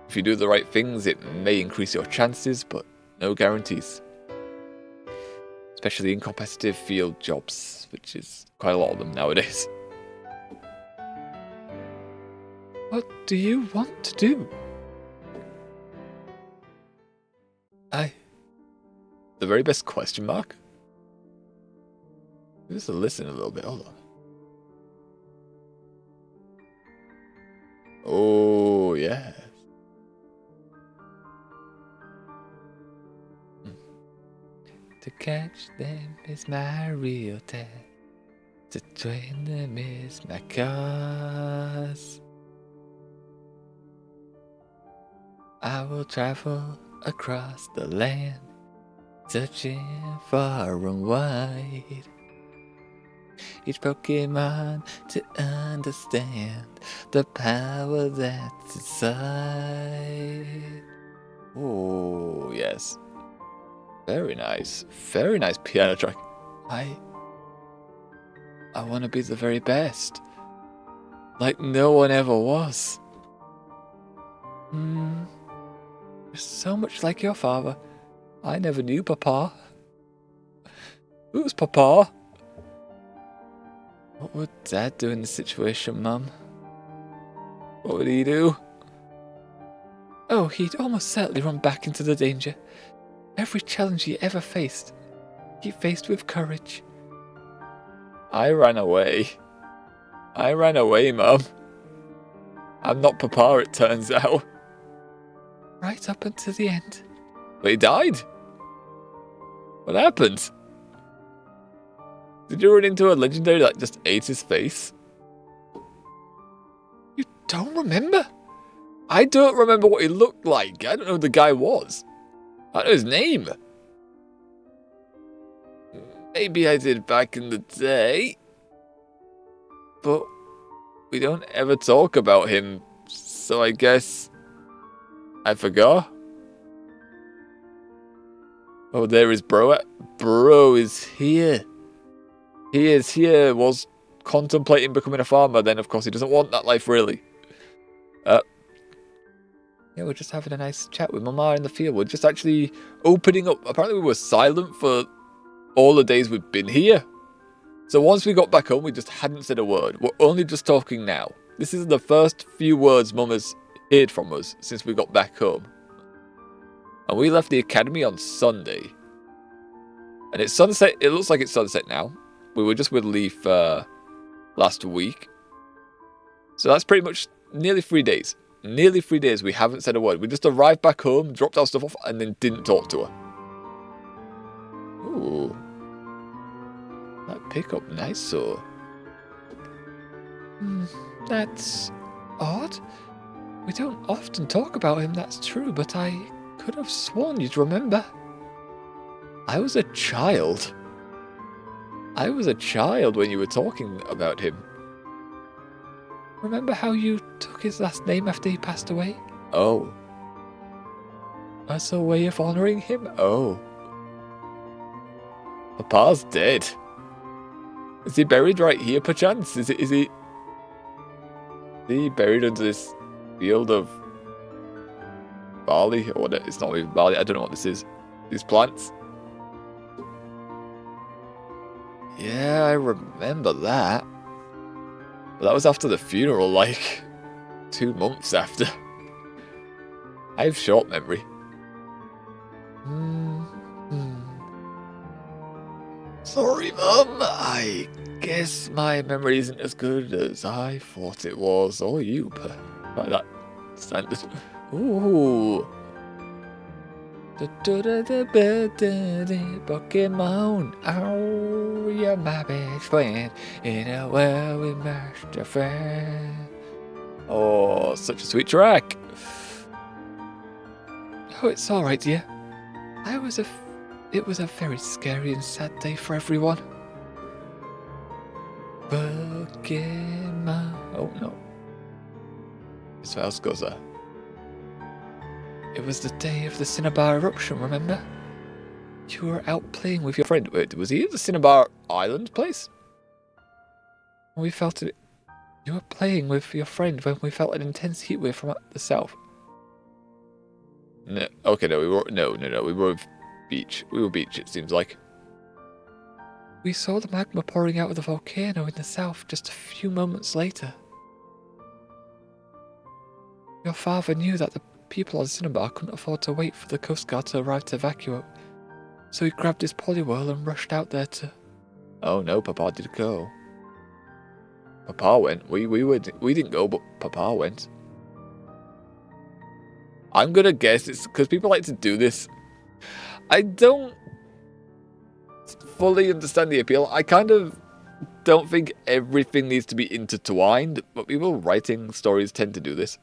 If you do the right things, it may increase your chances, but no guarantees. Especially in competitive field jobs, which is quite a lot of them nowadays. What do you want to do? The very best question mark? Just listen a little bit, hold on. Oh, yeah. To catch them is my real test. To train them is my cause. I will travel across the land, searching far and wide. Each Pokemon to understand the power that's inside. Oh, yes. Very nice. Very nice piano track. I want to be the very best. Like no one ever was. You're so much like your father. I never knew Papa. Who's Papa? What would Dad do in this situation, Mum? What would he do? Oh, he'd almost certainly run back into the danger. Every challenge he ever faced, he faced with courage. I ran away. I ran away, Mum. I'm not Papa, it turns out. Right up until the end. But he died? What happened? Did you run into a legendary that just ate his face? You don't remember? I don't remember what he looked like. I don't know who the guy was. I know his name. Maybe I did back in the day. But we don't ever talk about him, so I guess I forgot. Oh, there is Bro. Bro is here. He is here, was contemplating becoming a farmer, then of course he doesn't want that life really. Yeah, we're just having a nice chat with Mama in the field. We're just actually opening up. Apparently we were silent for all the days we've been here. So once we got back home, we just hadn't said a word. We're only just talking now. This is the first few words Mum has heard from us since we got back home. And we left the academy on Sunday. And it's sunset. It looks like it's sunset now. We were just with Leaf last week. So that's pretty much nearly 3 days. Nearly 3 days we haven't said a word. We just arrived back home, dropped our stuff off, and then didn't talk to her. Ooh. That pickup, nice so. That's odd. We don't often talk about him, that's true, but I could have sworn you'd remember. I was a child. I was a child when you were talking about him. Remember how you took his last name after he passed away? Oh. As a way of honouring him? Oh. Papa's dead. Is he buried right here, perchance? Is he buried under this field of barley? Or what? It's not even barley. I don't know what this is. These plants? Yeah, I remember that. But that was after the funeral, like 2 months after. I have short memory. Sorry, Mum. I guess my memory isn't as good as I thought it was, or you, by that standard. Ooh. Pokemon, oh, you're my best friend. In a world we must a friend. Oh, such a sweet track. Oh, it's all right, dear. It was a very scary and sad day for everyone. Pokemon. Oh no. This house goes there. It was the day of the Cinnabar eruption, remember? You were out playing with your friend. Wait, was he at the Cinnabar Island place? We felt it. You were playing with your friend when we felt an intense heat wave from the south. No, okay, no, we were we were beach. We were beach, it seems like. We saw the magma pouring out of the volcano in the south just a few moments later. Your father knew that the people on Cinnabar couldn't afford to wait for the Coast Guard to arrive to evacuate, so he grabbed his Poliwhirl and rushed out there to... Oh no, Papa did go. Papa went. We didn't go, but Papa went. I'm gonna guess it's because people like to do this. I don't fully understand the appeal. I kind of don't think everything needs to be intertwined, but people writing stories tend to do this.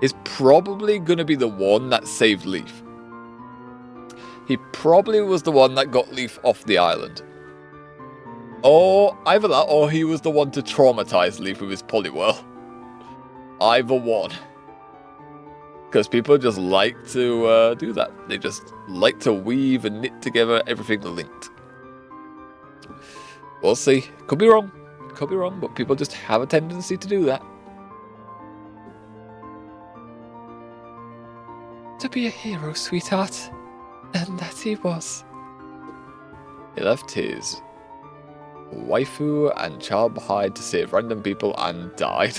Is probably going to be the one that saved Leaf. He probably was the one that got Leaf off the island. Or either that, or he was the one to traumatize Leaf with his polywhirl. Either one. Because people just like to do that. They just like to weave and knit together everything linked. We'll see. Could be wrong. Could be wrong, but people just have a tendency to do that. To be a hero, sweetheart. And that he was. He left his waifu and child behind to save random people and died.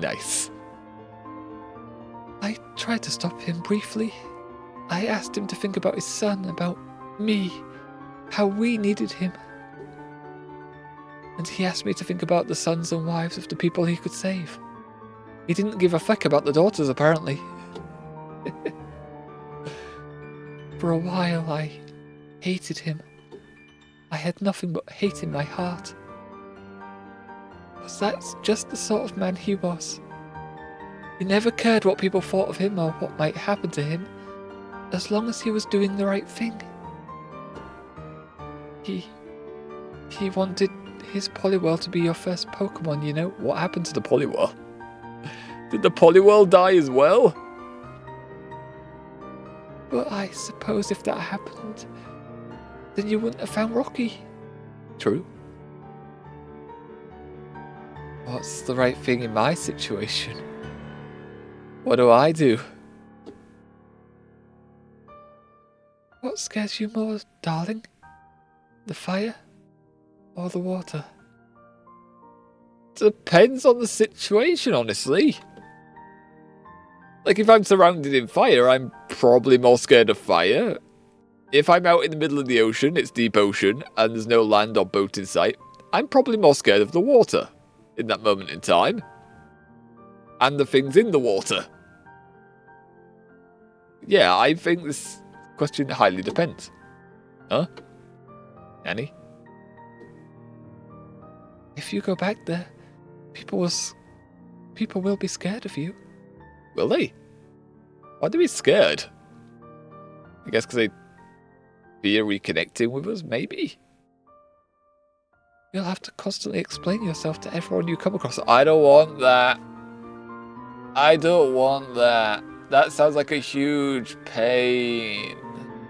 Nice. I tried to stop him briefly. I asked him to think about his son, about me, how we needed him. And he asked me to think about the sons and wives of the people he could save. He didn't give a fuck about the daughters, apparently. For a while, I hated him. I had nothing but hate in my heart. But that's just the sort of man he was. He never cared what people thought of him or what might happen to him, as long as he was doing the right thing. He wanted his polywhirl to be your first Pokemon, you know? What happened to the polywhirl? Did the polywhirl die as well? But I suppose if that happened, then you wouldn't have found Rocky. True. What's the right thing in my situation? What do I do? What scares you more, darling? The fire or the water? Depends on the situation, honestly. Like, if I'm surrounded in fire, I'm probably more scared of fire. If I'm out in the middle of the ocean, it's deep ocean, and there's no land or boat in sight, I'm probably more scared of the water in that moment in time. And the things in the water. Yeah, I think this question highly depends. Huh? Annie? If you go back there, people will be scared of you. Will they? Why'd they be scared? I guess because they fear reconnecting with us, maybe? You'll have to constantly explain yourself to everyone you come across. I don't want that. I don't want that. That sounds like a huge pain.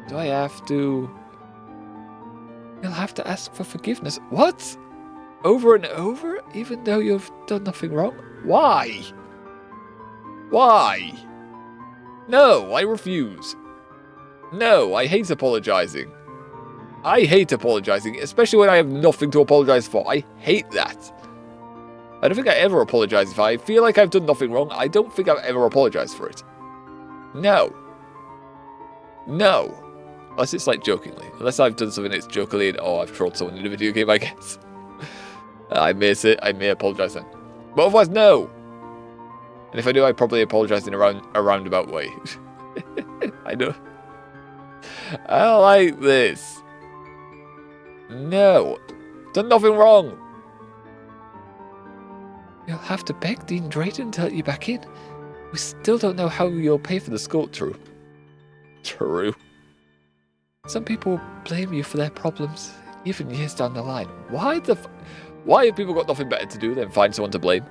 Do I have to? You'll have to ask for forgiveness. What? Over and over, even though you've done nothing wrong? Why? Why? No, I refuse. No, I hate apologizing. I hate apologizing, especially when I have nothing to apologize for. I hate that. I don't think I ever apologize if I feel like I've done nothing wrong. I don't think I've ever apologized for it. No. No. Unless it's like jokingly. Unless I've done something that's jokingly and, oh, I've trolled someone in a video game, I guess. I may apologize then. But otherwise, no. And if I do, I probably apologize in a roundabout way. I know. I don't like this. No. Done nothing wrong. You'll have to beg Dean Drayton to let you back in. We still don't know how you'll pay for the school. True. Some people will blame you for their problems, even years down the line. Why have people got nothing better to do than find someone to blame?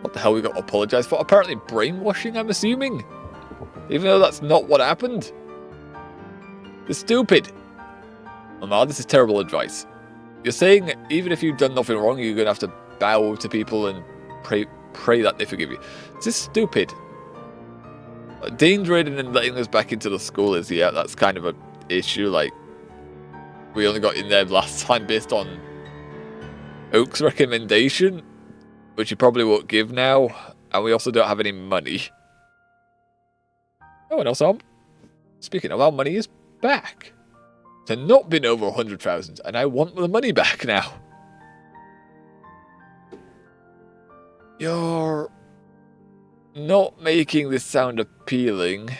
What the hell we got to apologise for? Apparently brainwashing, I'm assuming. Even though that's not what happened. It's stupid. Mama, this is terrible advice. You're saying even if you've done nothing wrong, you're going to have to bow to people and pray that they forgive you. This is stupid. Dean Drayton and letting us back into the school is, yeah, that's kind of an issue. Like, we only got in there last time based on Oak's recommendation, which he probably won't give now, and we also don't have any money. Oh, and also, speaking of, our money is back. It's not been over 100,000, and I want the money back now. You're not making this sound appealing.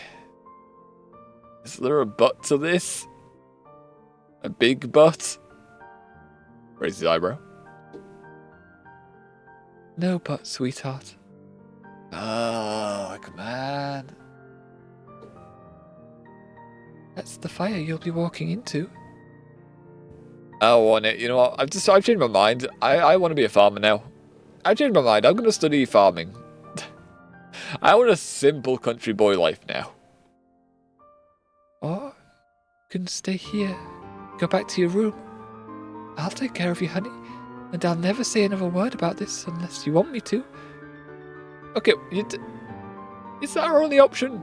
Is there a but to this? A big but? Raise his eyebrow. No but, sweetheart. Oh, come on. That's the fire you'll be walking into. I want it. You know what? I've changed my mind. I want to be a farmer now. I've changed my mind. I'm going to study farming. I want a simple country boy life now. Or you can stay here. Go back to your room. I'll take care of you, honey. And I'll never say another word about this unless you want me to. Okay, is that our only option?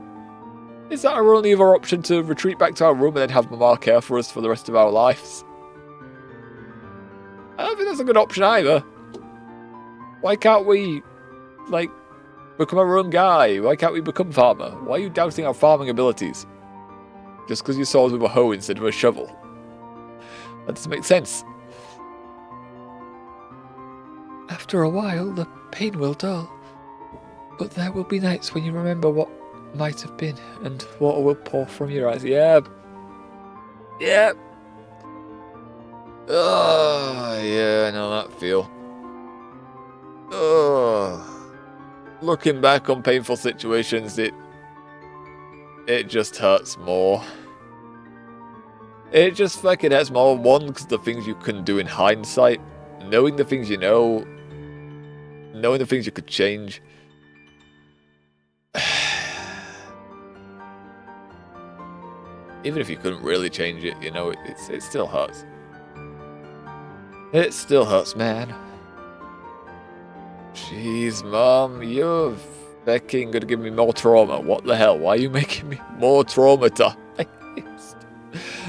Is that our only other option, to retreat back to our room and then have Mama care for us for the rest of our lives? I don't think that's a good option either. Why can't we, like, become our own guy? Why can't we become farmer? Why are you doubting our farming abilities? Just because you saw us with a hoe instead of a shovel? That doesn't make sense. After a while, the pain will dull. But there will be nights when you remember what might have been, and water will pour from your eyes. Yeah. Yeah. Oh, yeah, I know that feel. Oh. Looking back on painful situations, it just hurts more. It just fucking hurts more. One, because the things you couldn't do in hindsight, knowing the things you know, knowing the things you could change. Even if you couldn't really change it, you know, it still hurts. It still hurts, man. Jeez, Mom, you're fucking gonna give me more trauma. What the hell? Why are you making me more traumatized?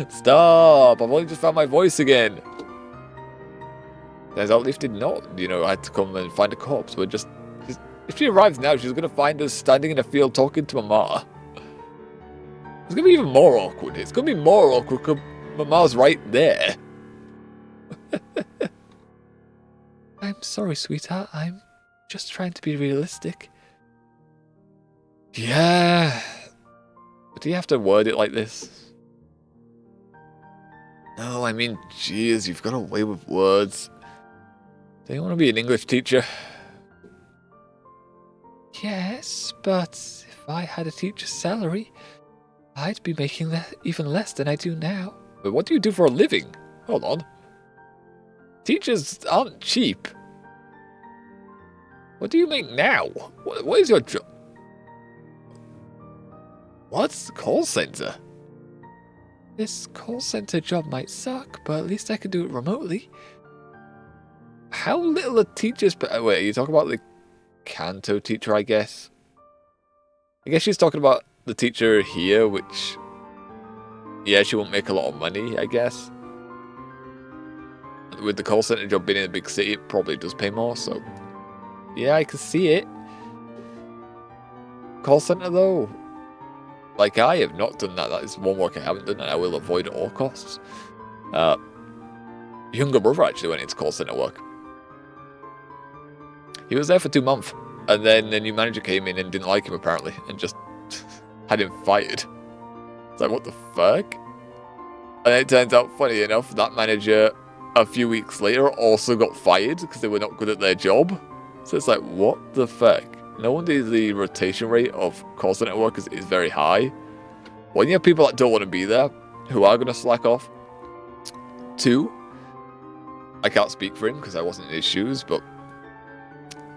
Stop! I've only just found my voice again. Turns out Leaf did not, you know, I had to come and find a corpse. We're just if she arrives now, she's gonna find us standing in a field talking to Mama. It's gonna be even more awkward. It's gonna be more awkward because Mama's right there. I'm sorry, sweetheart. I'm just trying to be realistic. Yeah. But do you have to word it like this? No, I mean, jeez, you've got a way with words. Do you want to be an English teacher? Yes, but if I had a teacher's salary, I'd be making even less than I do now. But what do you do for a living? Hold on. Teachers aren't cheap. What do you make now? What is your job? What's call center? This call center job might suck, but at least I can do it remotely. How little a teacher's... Wait, are you talking about the Kanto teacher, I guess? I guess she's talking about the teacher here, which... Yeah, she won't make a lot of money, I guess. With the call center job being in a big city, it probably does pay more, so... Yeah, I can see it. Call center, though. Like, I have not done that. That is one work I haven't done, and I will avoid at all costs. Younger brother actually went into call center work. He was there for 2 months, and then a new manager came in and didn't like him, apparently, and just had him fired. It's like, what the fuck? And it turns out, funny enough, that manager, a few weeks later, also got fired because they were not good at their job. So it's like, what the fuck? No wonder the rotation rate of call center workers is very high. When you have people that don't want to be there, who are going to slack off. 2, I can't speak for him because I wasn't in his shoes, but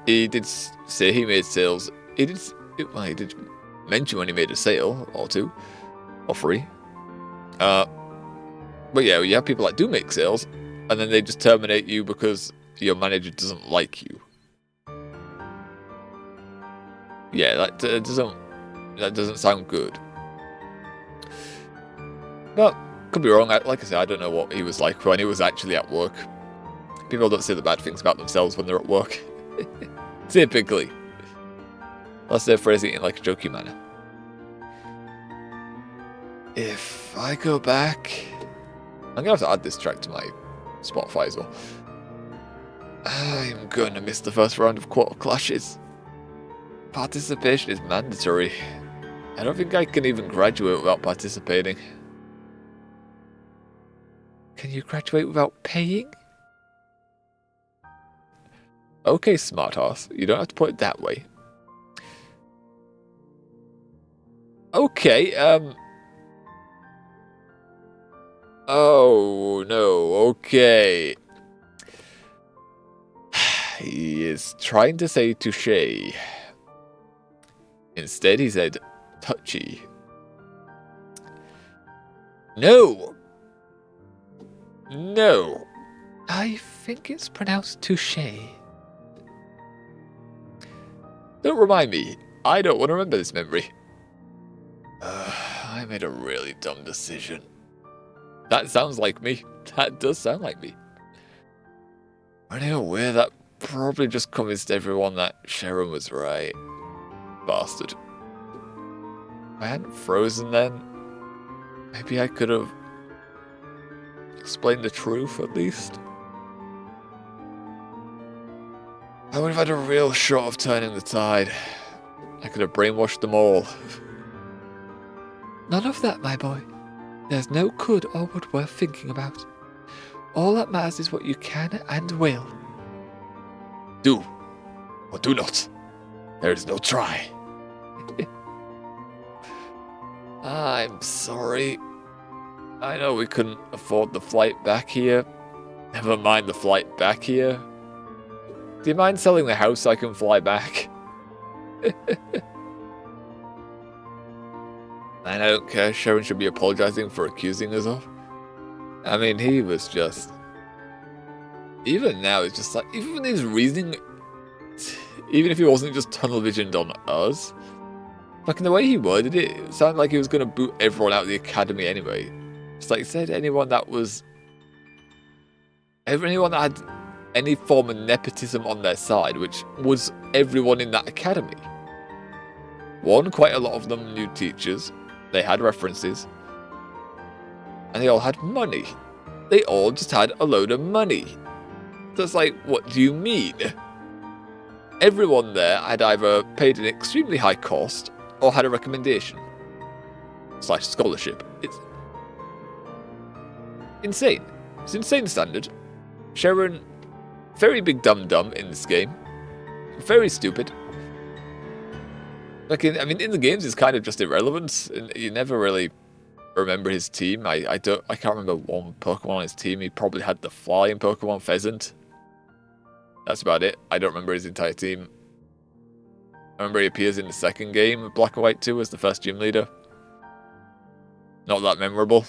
he did say he made sales. He did mention when he made a sale or 2 or 3. But yeah, you have people that do make sales, and then they just terminate you because your manager doesn't like you. Yeah, that doesn't sound good. But could be wrong. Like I said, I don't know what he was like when he was actually at work. People don't say the bad things about themselves when they're at work. Typically. Unless they're phrasing it in like a jokey manner. If I go back... I'm going to have to add this track to my Spotify as well. I'm going to miss the first round of quarter clashes. Participation is mandatory. I don't think I can even graduate without participating. Can you graduate without paying? Okay, smartass. You don't have to put it that way. Okay, Oh, no, okay. He is trying to say touche. Instead, he said touchy. No! No! I think it's pronounced touche. Don't remind me. I don't want to remember this memory. I made a really dumb decision. That sounds like me. That does sound like me. Running away, that probably just convinced everyone that Sharon was right. Bastard. If I hadn't frozen then, maybe I could have explained the truth at least. I would have had a real shot of turning the tide. I could have brainwashed them all. None of that, my boy. There's no could or would worth thinking about. All that matters is what you can and will. Do or do not. There is no try. I'm sorry. I know we couldn't afford the flight back here. Never mind the flight back here. Do you mind selling the house so I can fly back? And I don't care. Sharon should be apologizing for accusing us of. I mean, he was just... Even now, it's just like... Even his reasoning... Even if he wasn't just tunnel visioned on us... Like, in the way he worded it, it sounded like he was going to boot everyone out of the academy anyway. Just like he said, anyone that was... Anyone that had any form of nepotism on their side, which was everyone in that academy. One, quite a lot of them knew teachers. They had references. And they all had money. They all just had a load of money. So it's like, what do you mean? Everyone there had either paid an extremely high cost or had a recommendation. / scholarship. It's insane. It's insane standard. Sharon, very big dum-dum in this game. Very stupid. Like, in the games, it's kind of just irrelevant. And you never really remember his team. I can't remember one Pokemon on his team. He probably had the flying Pokemon Pheasant. That's about it. I don't remember his entire team. I remember he appears in the second game of Black and White 2 as the first gym leader. Not that memorable.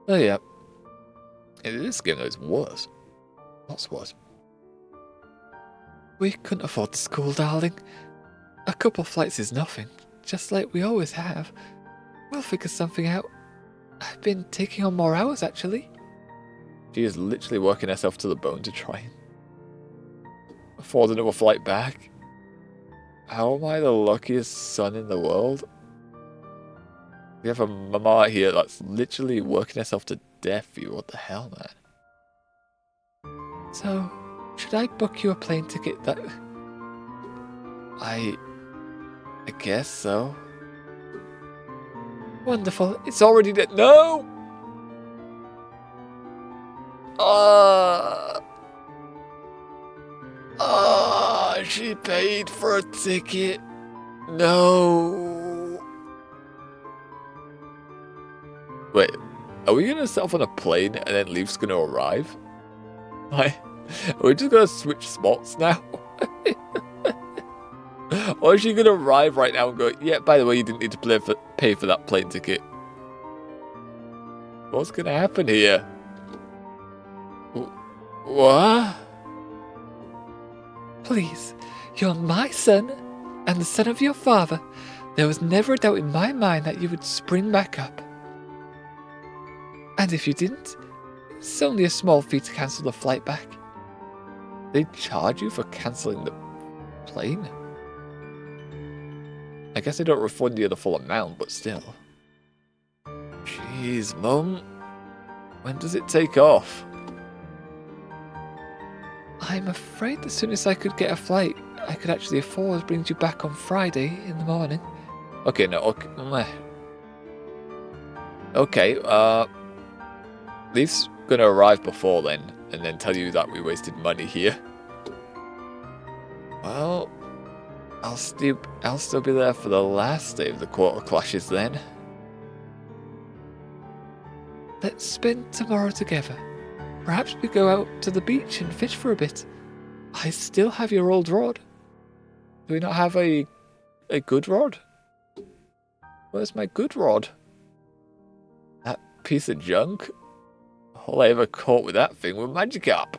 Oh yeah. In this game, though, it's worse. Lots worse. We couldn't afford the school, darling. A couple flights is nothing, just like we always have. We'll figure something out. I've been taking on more hours, actually. She is literally working herself to the bone to try and afford another flight back. How am I the luckiest son in the world? We have a mama here that's literally working herself to death for you. What the hell, man? So, should I book you a plane ticket that... I guess so. Wonderful. It's already dead. No! She paid for a ticket. No. Wait, are we gonna set off on a plane and then Leaf's gonna arrive? Like, are we just gonna switch spots now? Or is she gonna arrive right now and go, yeah, by the way, you didn't need to pay for that plane ticket? What's gonna happen here? What? Please, you're my son, and the son of your father. There was never a doubt in my mind that you would spring back up. And if you didn't, it's only a small fee to cancel the flight back. They charge you for cancelling the plane? I guess they don't refund you the full amount, but still. Jeez, Mum. When does it take off? I'm afraid as soon as I could get a flight, I could actually afford brings you back on Friday in the morning. Okay, no, okay. Meh. Okay, Leaf's gonna arrive before then, and then tell you that we wasted money here. Well, I'll still be there for the last day of the quarter clashes then. Let's spend tomorrow together. Perhaps we go out to the beach and fish for a bit. I still have your old rod. Do we not have a good rod? Where's my good rod? That piece of junk? All I ever caught with that thing was Magikarp.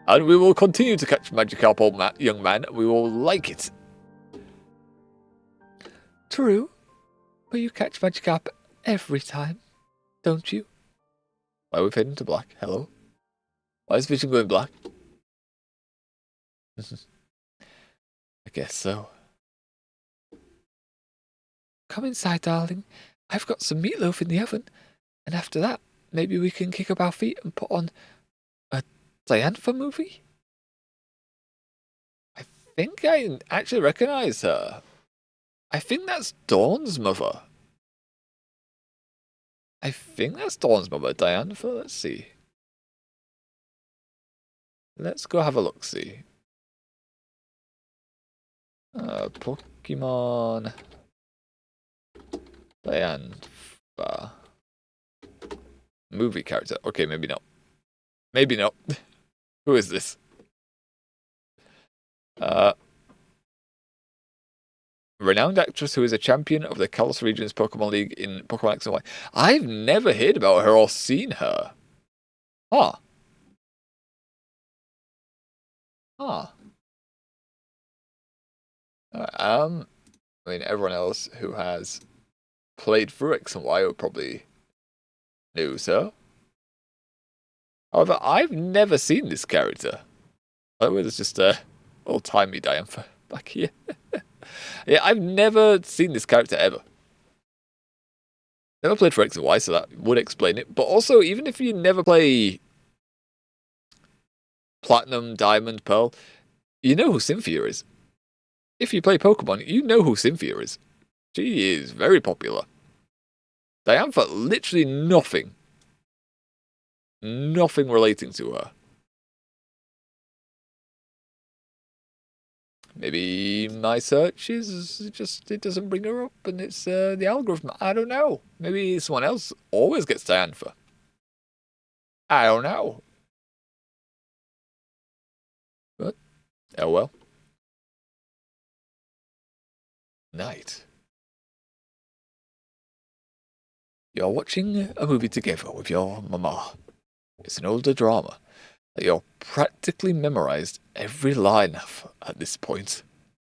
And we will continue to catch Magikarp, young man. We will like it. True, but you catch Magikarp every time, don't you? Why are we fading to black? Hello? Why is vision going black? I guess so. Come inside, darling. I've got some meatloaf in the oven, and after that, maybe we can kick up our feet and put on a Diantha movie? I think I actually recognise her. I think that's Dawn's mother. Diantha, let's see. Let's go have a look-see. Pokemon Diantha. Movie character. Okay, maybe not. Maybe not. Who is this? Renowned actress who is a champion of the Kalos region's Pokemon League in Pokemon X and Y. I've never heard about her or seen her. Huh. Huh. I mean, everyone else who has played through X and Y would probably know her. However, I've never seen this character. Oh, there's just a old-timey Diantha back here. Yeah, I've never seen this character ever. Never played for X and Y, so that would explain it. But also, even if you never play Platinum, Diamond, Pearl, you know who Cynthia is. If you play Pokemon, you know who Cynthia is. She is very popular. Diantha, literally nothing. Nothing relating to her. Maybe my search is just, it doesn't bring her up and it's the algorithm. I don't know. Maybe someone else always gets Diantha. I don't know. But, oh well. Night. You're watching a movie together with your mama. It's an older drama that you're practically memorized every line of at this point.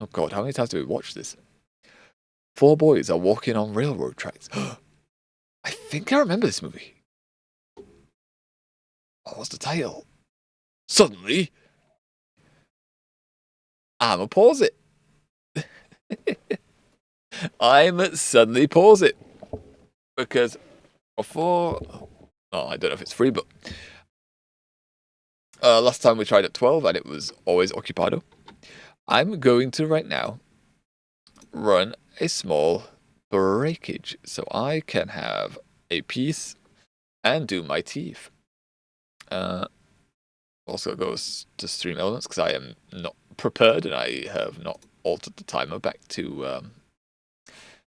Oh god, how many times do we watch this? 4 boys are walking on railroad tracks. I think I remember this movie. What was the title? Suddenly, I'ma pause it. I'm suddenly pause it. Because before... Oh, I don't know if it's free, but... last time we tried at 12 and it was always occupado. I'm going to, right now, run a small breakage so I can have a piece and do my teeth. Also goes to stream elements because I am not prepared and I have not altered the timer back to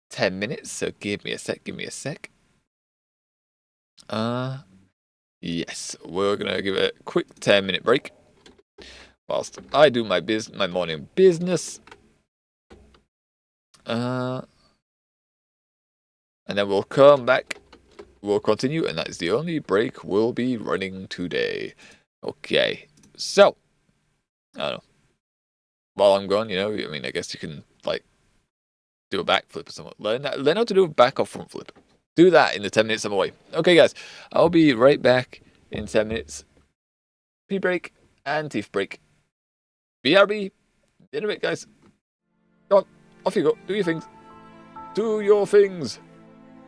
10 minutes. So give me a sec. Yes, we're gonna give it a quick 10-minute break whilst I do my morning business. And then we'll come back. We'll continue, and that is the only break we'll be running today. Okay, so I don't know. While I'm gone, I mean, I guess you can like do a backflip or something. Learn how to do a back or front flip. Do that in the 10 minutes I'm away. Okay, guys, I'll be right back in 10 minutes. Pee break and teeth break. BRB. In a bit, guys. Go on, off you go. Do your things. Do your things.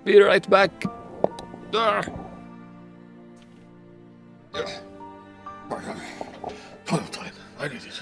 Be right back. Toilet time. I need it.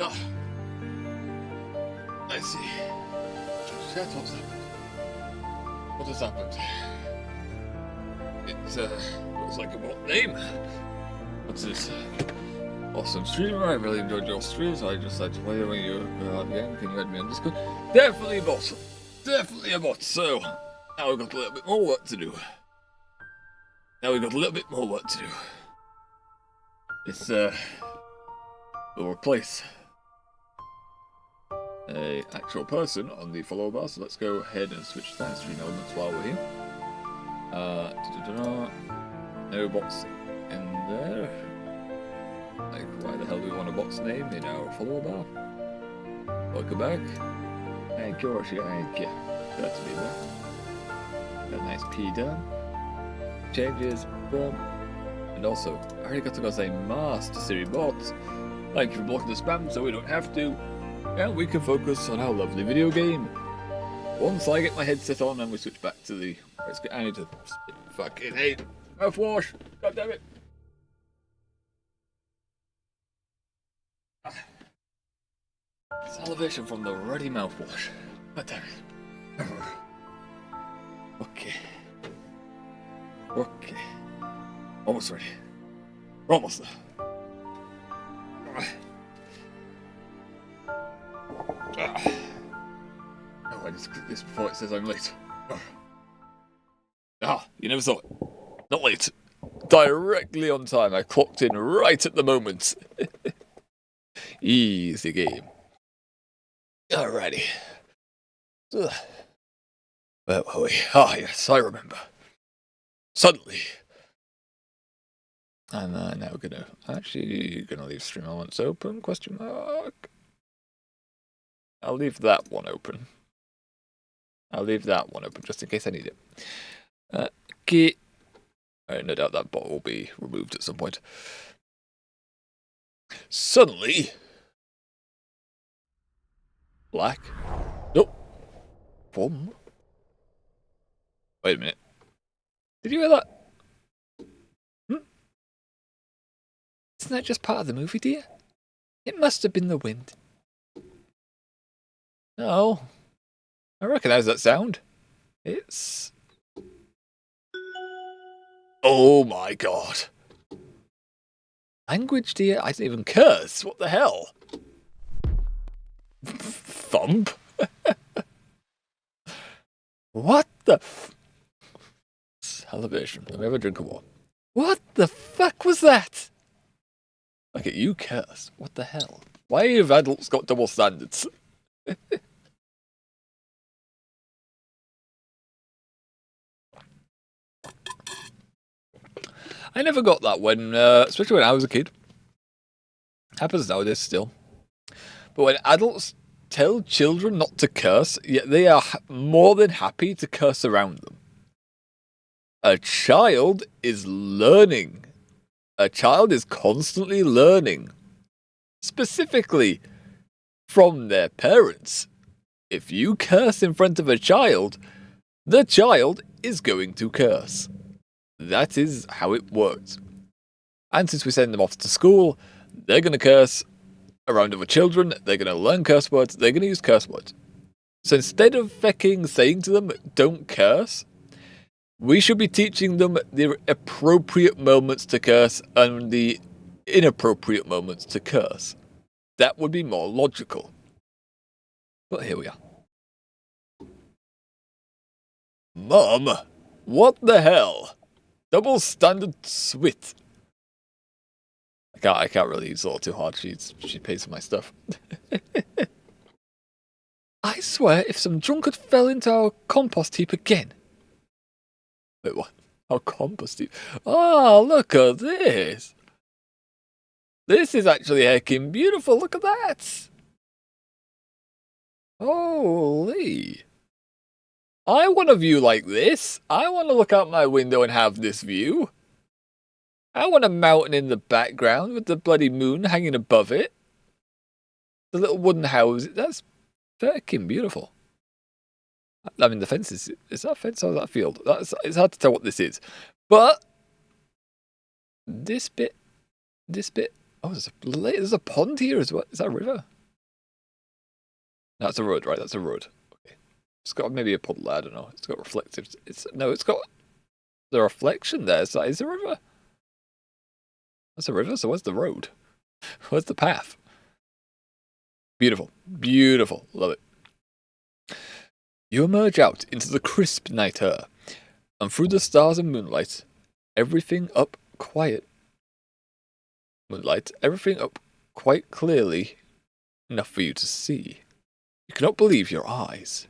Oh, I see. Shut what's happened. What has happened? It looks like a bot name. What's this? Awesome streamer, I really enjoyed your streams. I just had to play when you were out again. Can you add me on Discord? Definitely a bot. Definitely a bot. So, now we've got a little bit more work to do. It's, we'll replace a actual person on the follow bar, so let's go ahead and switch to stream elements while we're here. No bots in there. Like, why the hell do we want a bot's name in our follow bar? Welcome back. Thank you, thank you. Glad to be back. Got a nice P down. Changes, boom. And also, I already got to go say Master Siri bots. Thank you for blocking the spam so we don't have to. And we can focus on our lovely video game. Once I get my headset on and we switch back to the... I need to fucking hate mouthwash. God damn it. Salivation from the ruddy mouthwash. God damn it. Okay. Okay. Almost ready. We're almost there. Oh, I just click this before it says I'm late. Ah, you never saw it. Not late. directly on time. I clocked in right at the moment. Easy game. Alrighty. Ugh. Where were we? Ah, yes, I remember. Suddenly. And now we're gonna leave stream elements open, question mark. I'll leave that one open. I'll leave that one open just in case I need it. Okay. No doubt that bot will be removed at some point. Suddenly. Black. Nope. Form. Wait a minute. Did you hear that? Isn't that just part of the movie, dear? It must have been the wind. No. I recognise that sound. It's... Oh my god. Language, dear? I didn't even curse. What the hell? Thump? What the... Salivation. Let me have a drink of water. What the fuck was that? Look at you curse. What the hell? Why have adults got double standards? I never got that when, especially when I was a kid. Happens nowadays still. But when adults tell children not to curse, yet they are more than happy to curse around them. A child is learning. A child is constantly learning. Specifically from their parents. If you curse in front of a child, the child is going to curse. That is how it works. And since we send them off to school, they're going to curse around other children, they're going to learn curse words, they're going to use curse words. So instead of fucking saying to them, don't curse, we should be teaching them the appropriate moments to curse and the inappropriate moments to curse. That would be more logical. But here we are. Mum, what the hell? Double standard swit. I can't really use it too hard. She pays for my stuff. I swear, if some drunkard fell into our compost heap again. Wait, what? Our compost heap? Oh, look at this. This is actually heckin' beautiful. Look at that. Holy. I want a view like this. I want to look out my window and have this view. I want a mountain in the background with the bloody moon hanging above it. The little wooden house. That's fucking beautiful. I mean, the fence is that a fence or is that a field? It's hard to tell what this is. But this bit. Oh, there's a pond here as well. Is that a river? No, that's a road, right? That's a road. Okay. It's got maybe a puddle there, I don't know. It's got reflective. It's got the reflection there. So is a river? That's a river, so where's the road? Where's the path? Beautiful. Beautiful. Love it. You emerge out into the crisp night air, and through the stars and moonlight, everything up quiet. Moonlight, everything up quite clearly, enough for you to see. You cannot believe your eyes.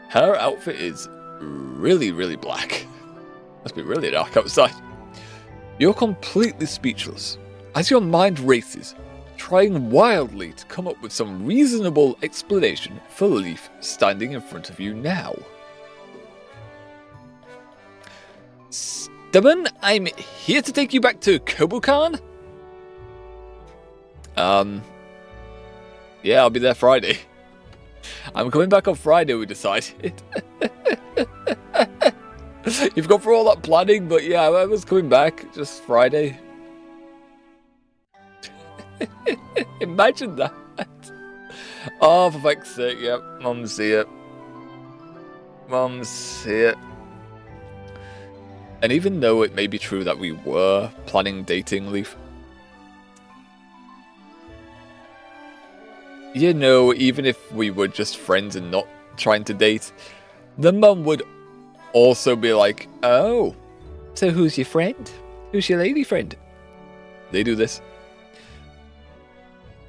Her outfit is really, really black. Must be really dark outside. You're completely speechless as your mind races, trying wildly to come up with some reasonable explanation for Leaf standing in front of you now. Stubborn, I'm here to take you back to Kobukan. Yeah, I'll be there Friday. I'm coming back on Friday, we decided. You've gone through all that planning, but yeah, I was coming back just Friday. Imagine that. Oh, for fuck's sake, yeah. Mum's here. Mum's here. And even though it may be true that we were planning dating, Leaf, you know, even if we were just friends and not trying to date, the mum would also be like, oh, So who's your friend? Who's your lady friend? they do this.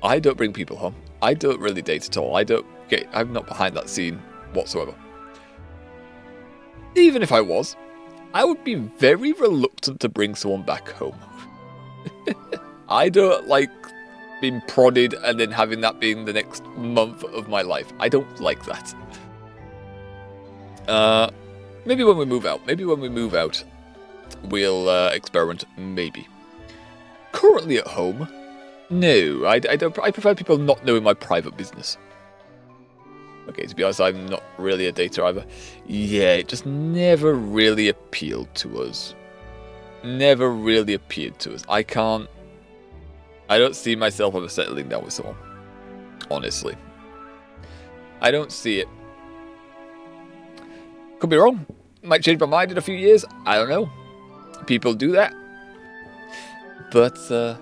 I don't bring people home. I don't really date at all. I'm not behind that scene whatsoever. Even if I was, I would be very reluctant to bring someone back home. I don't like being prodded and then having that being the next month of my life. I don't like that. Maybe when we move out. We'll experiment. Maybe. Currently at home, no. I don't. I prefer people not knowing my private business. Okay, to be honest, I'm not really a dater either. Yeah, it just never really appealed to us. Never really appealed to us. I don't see myself ever settling down with someone. Honestly. I don't see it. Could be wrong. Might change my mind in a few years. I don't know. People do that. But,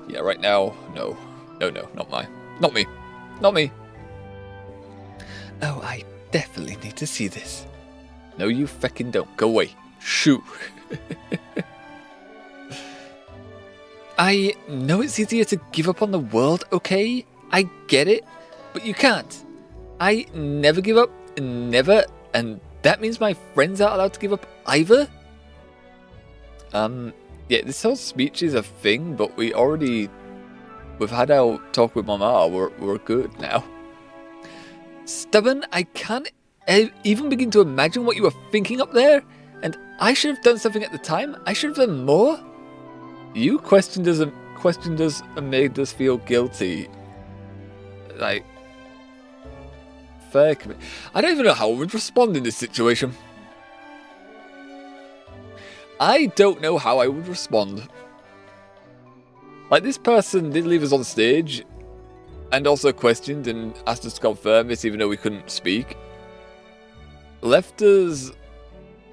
yeah, right now, no. No, not me. Not me. Oh, I definitely need to see this. No, you feckin' don't. Go away. Shoo. I know it's easier to give up on the world, okay? I get it, but you can't. I never give up, never, and that means my friends aren't allowed to give up either? Yeah, this whole speech is a thing, but we've had our talk with Mama. We're good now. Stubborn, I can't even begin to imagine what you were thinking up there, and I should have done something at the time. I should have done more. You questioned us and made us feel guilty. Like, fair commitment. I don't even know how I would respond in this situation. I don't know how I would respond. Like, this person did leave us on stage and also questioned and asked us to confirm this even though we couldn't speak. Left us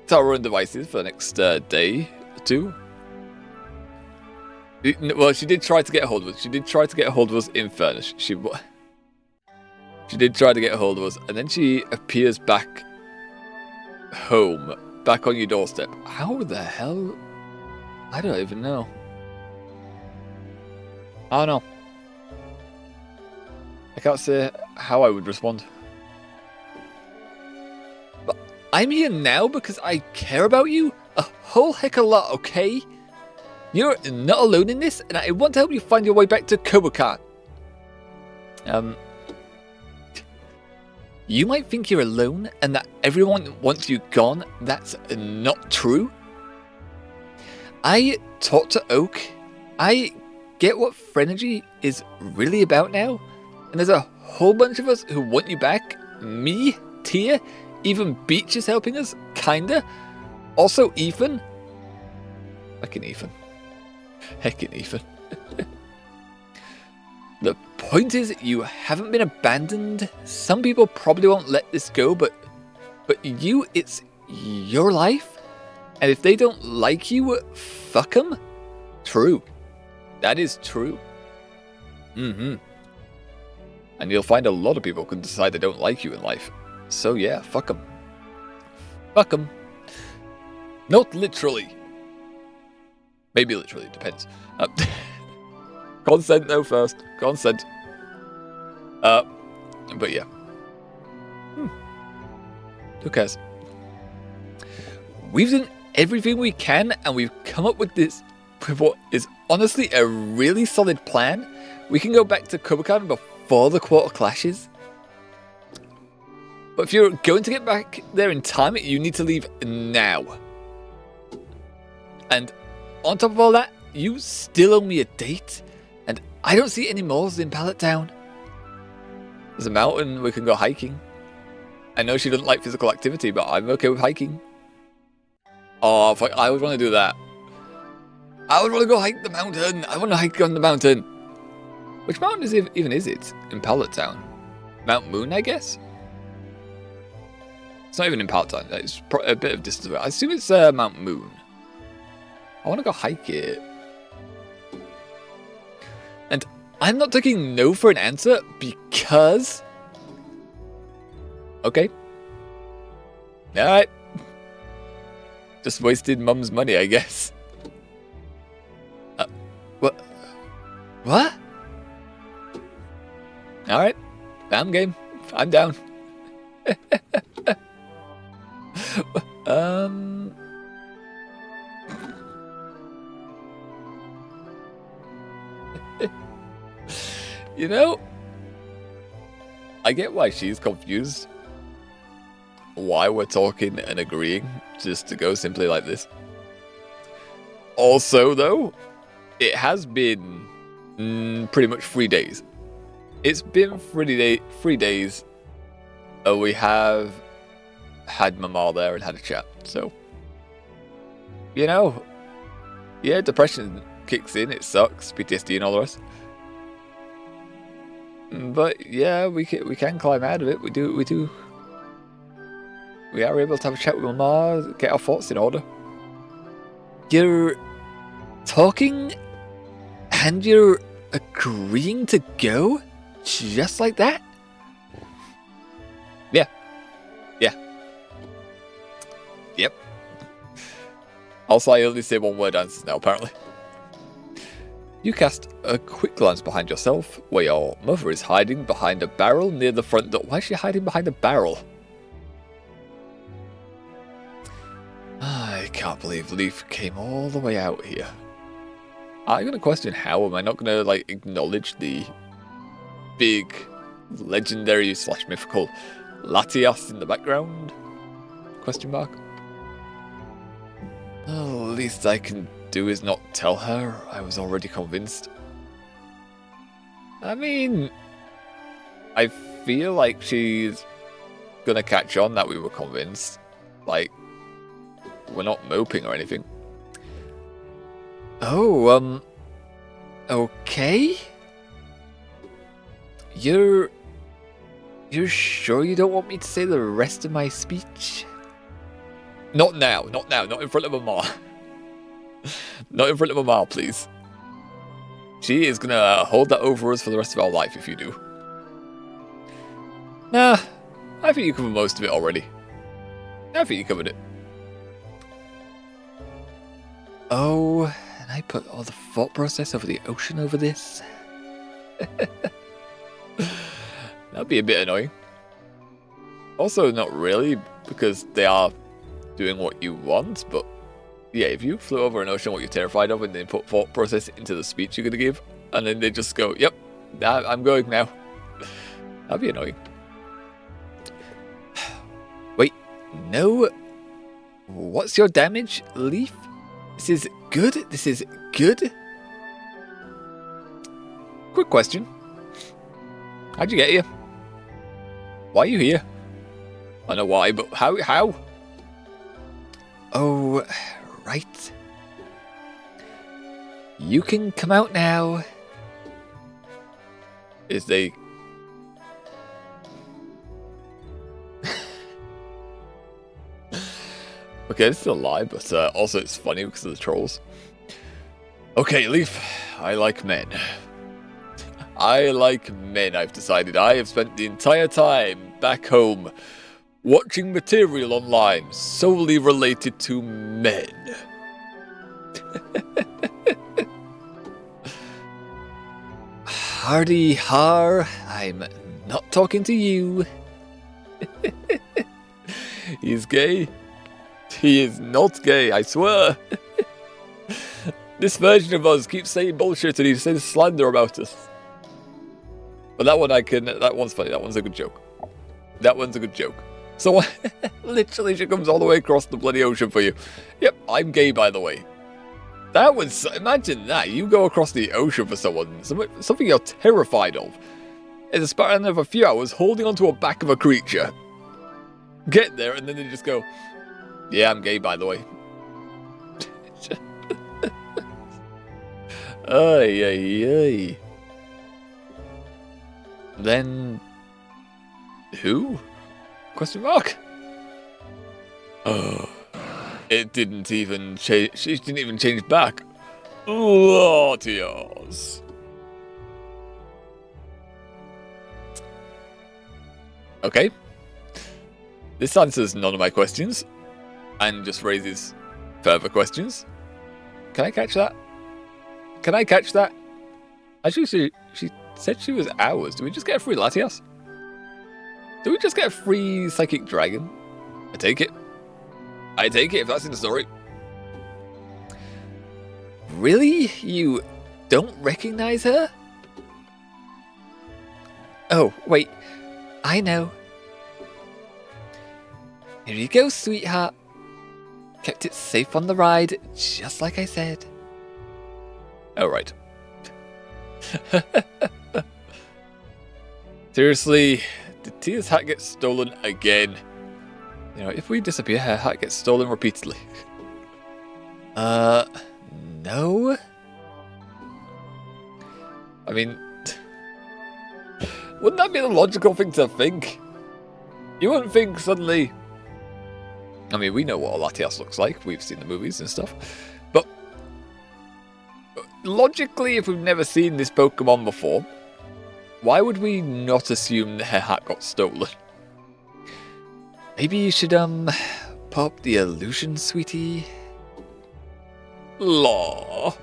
to our own devices for the next day or two. Well, she did try to get a hold of us. She did try to get a hold of us, in fairness. She did try to get a hold of us, and then she appears back home, back on your doorstep. How the hell? I don't even know. I don't know. I can't say how I would respond. But I'm here now because I care about you a whole heck of a lot, okay? You're not alone in this, and I want to help you find your way back to Kobokan. You might think you're alone and that everyone wants you gone. That's not true. I talked to Oak. I get what Phrenergy is really about now. And there's a whole bunch of us who want you back. Me, Tia, even Beach is helping us, kinda. Also Ethan. Fucking Ethan. Heckin' Ethan. The point is, you haven't been abandoned. Some people probably won't let this go, but you, it's your life. And if they don't like you, fuck them. True. That is true. And you'll find a lot of people can decide they don't like you in life. So yeah, fuck them. Fuck them. Not literally. Maybe literally, depends. Consent though first. Consent. But yeah. Who cares? We've done everything we can, and we've come up with what is honestly a really solid plan. We can go back to Kobokan before the quarter clashes. But if you're going to get back there in time, you need to leave now. And on top of all that, you still owe me a date, and I don't see any malls in Pallet Town. There's a mountain we can go hiking. I know she doesn't like physical activity, but I'm okay with hiking. Oh, fuck, I would want to do that. I would want to go hike the mountain. I want to hike on the mountain. Which mountain is even is it in Pallet Town? Mount Moon, I guess? It's not even in Pallet Town. It's a bit of distance away. I assume it's Mount Moon. I want to go hike it. And I'm not taking no for an answer because... Okay. Alright. Just wasted Mum's money, I guess. What? What? Alright. I'm game. I'm down. You know, I get why she's confused. Why we're talking and agreeing just to go simply like this. Also, though, it has been pretty much 3 days. It's been 3 days. We have had Mama there and had a chat. So, you know, yeah, depression kicks in. It sucks. PTSD and all the rest. But yeah, we can climb out of it. We do. We are able to have a chat with Mama, get our thoughts in order. You're talking and you're agreeing to go just like that? Yeah. Yep. Also, I only say one word answers now, apparently. You cast a quick glance behind yourself, where your mother is hiding behind a barrel near the front door. Why is she hiding behind a barrel? I can't believe Leaf came all the way out here. I'm going to question how. Am I not going to, like, acknowledge the big, legendary / mythical Latias in the background? Question mark. Oh, least I can do is not tell her I was already convinced. I mean, I feel like she's gonna catch on that we were convinced. Like, we're not moping or anything. Oh, okay? You're sure you don't want me to say the rest of my speech? Not now, not in front of Mama. Not in front of Mama, please. She is gonna hold that over us for the rest of our life if you do. Nah, I think you covered most of it already. I think you covered it. Oh, and I put all the thought process over the ocean over this? That'd be a bit annoying. Also, not really, because they are doing what you want, but yeah, if you flew over an ocean what you're terrified of and then put thought process into the speech you're going to give, and then they just go, yep, I'm going now. That'd be annoying. Wait, no. What's your damage, Leaf? This is good? This is good? Quick question. How'd you get here? Why are you here? I know why, but how? Oh, right. You can come out now. Is they... Okay, it's still a lie, but also it's funny because of the trolls. Okay, Leaf, I like men. I like men, I've decided. I have spent the entire time back home watching material online solely related to men. Hardy har, I'm not talking to you. He's gay. He is not gay, I swear. This version of us keeps saying bullshit and he says slander about us. But that one's funny, that one's a good joke. That one's a good joke. So, literally she comes all the way across the bloody ocean for you. Yep, I'm gay by the way. That was, imagine that, you go across the ocean for someone, something you're terrified of. In the span of a few hours, holding onto a back of a creature. Get there and then they just go, yeah, I'm gay by the way. Ay, ay, ay. Then, who? Question mark. Oh, it didn't even change. She didn't even change back. Latias. Okay. This answers none of my questions, and just raises Further questions? Can I catch that? Can I catch that? Actually, she said she was ours. Do we just get a free Latias? Do we just get a free Psychic Dragon? I take it. I take it if that's in the story. Really? You don't recognize her? Oh, wait. I know. Here you go, sweetheart. Kept it safe on the ride, just like I said. Oh, right. Seriously, did Tia's hat get stolen again? You know, if we disappear, her hat gets stolen repeatedly. No? I mean, wouldn't that be the logical thing to think? You wouldn't think suddenly... I mean, we know what a Latias looks like. We've seen the movies and stuff. But logically, if we've never seen this Pokemon before, why would we not assume that her hat got stolen? Maybe you should, pop the illusion, sweetie. Law.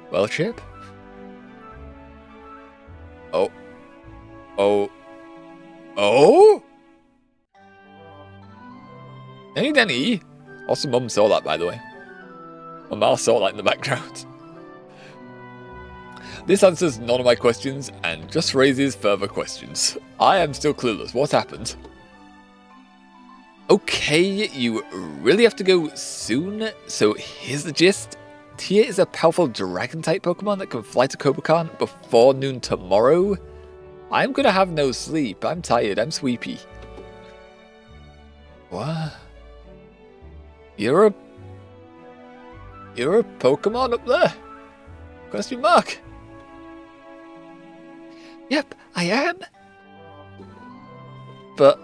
Well, Chip? Oh. Hey, Denny. Also, Mum saw that, by the way. Mama saw that in the background. This answers none of my questions and just raises further questions. I am still clueless. What happened? Okay, you really have to go soon. So here's the gist. Tia is a powerful dragon-type Pokemon that can fly to Kobokan before noon tomorrow. I'm gonna have no sleep. I'm tired. I'm sleepy. What? You're a Pokemon up there? Question mark. Yep, I am. But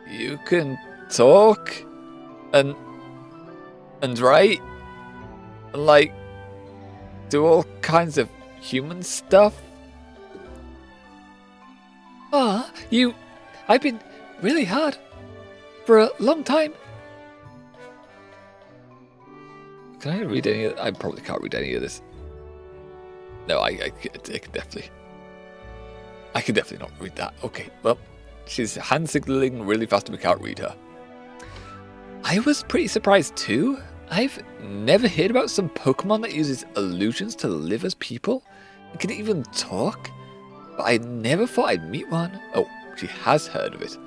you can talk and write and like do all kinds of human stuff. I've been really hard for a long time. Can I read any of I probably can't read any of this. No, I can definitely not read that. Okay, well, she's hand signaling really fast and we can't read her. I was pretty surprised too. I've never heard about some Pokemon that uses illusions to live as people and can even talk, but I never thought I'd meet one. Oh, she has heard of it.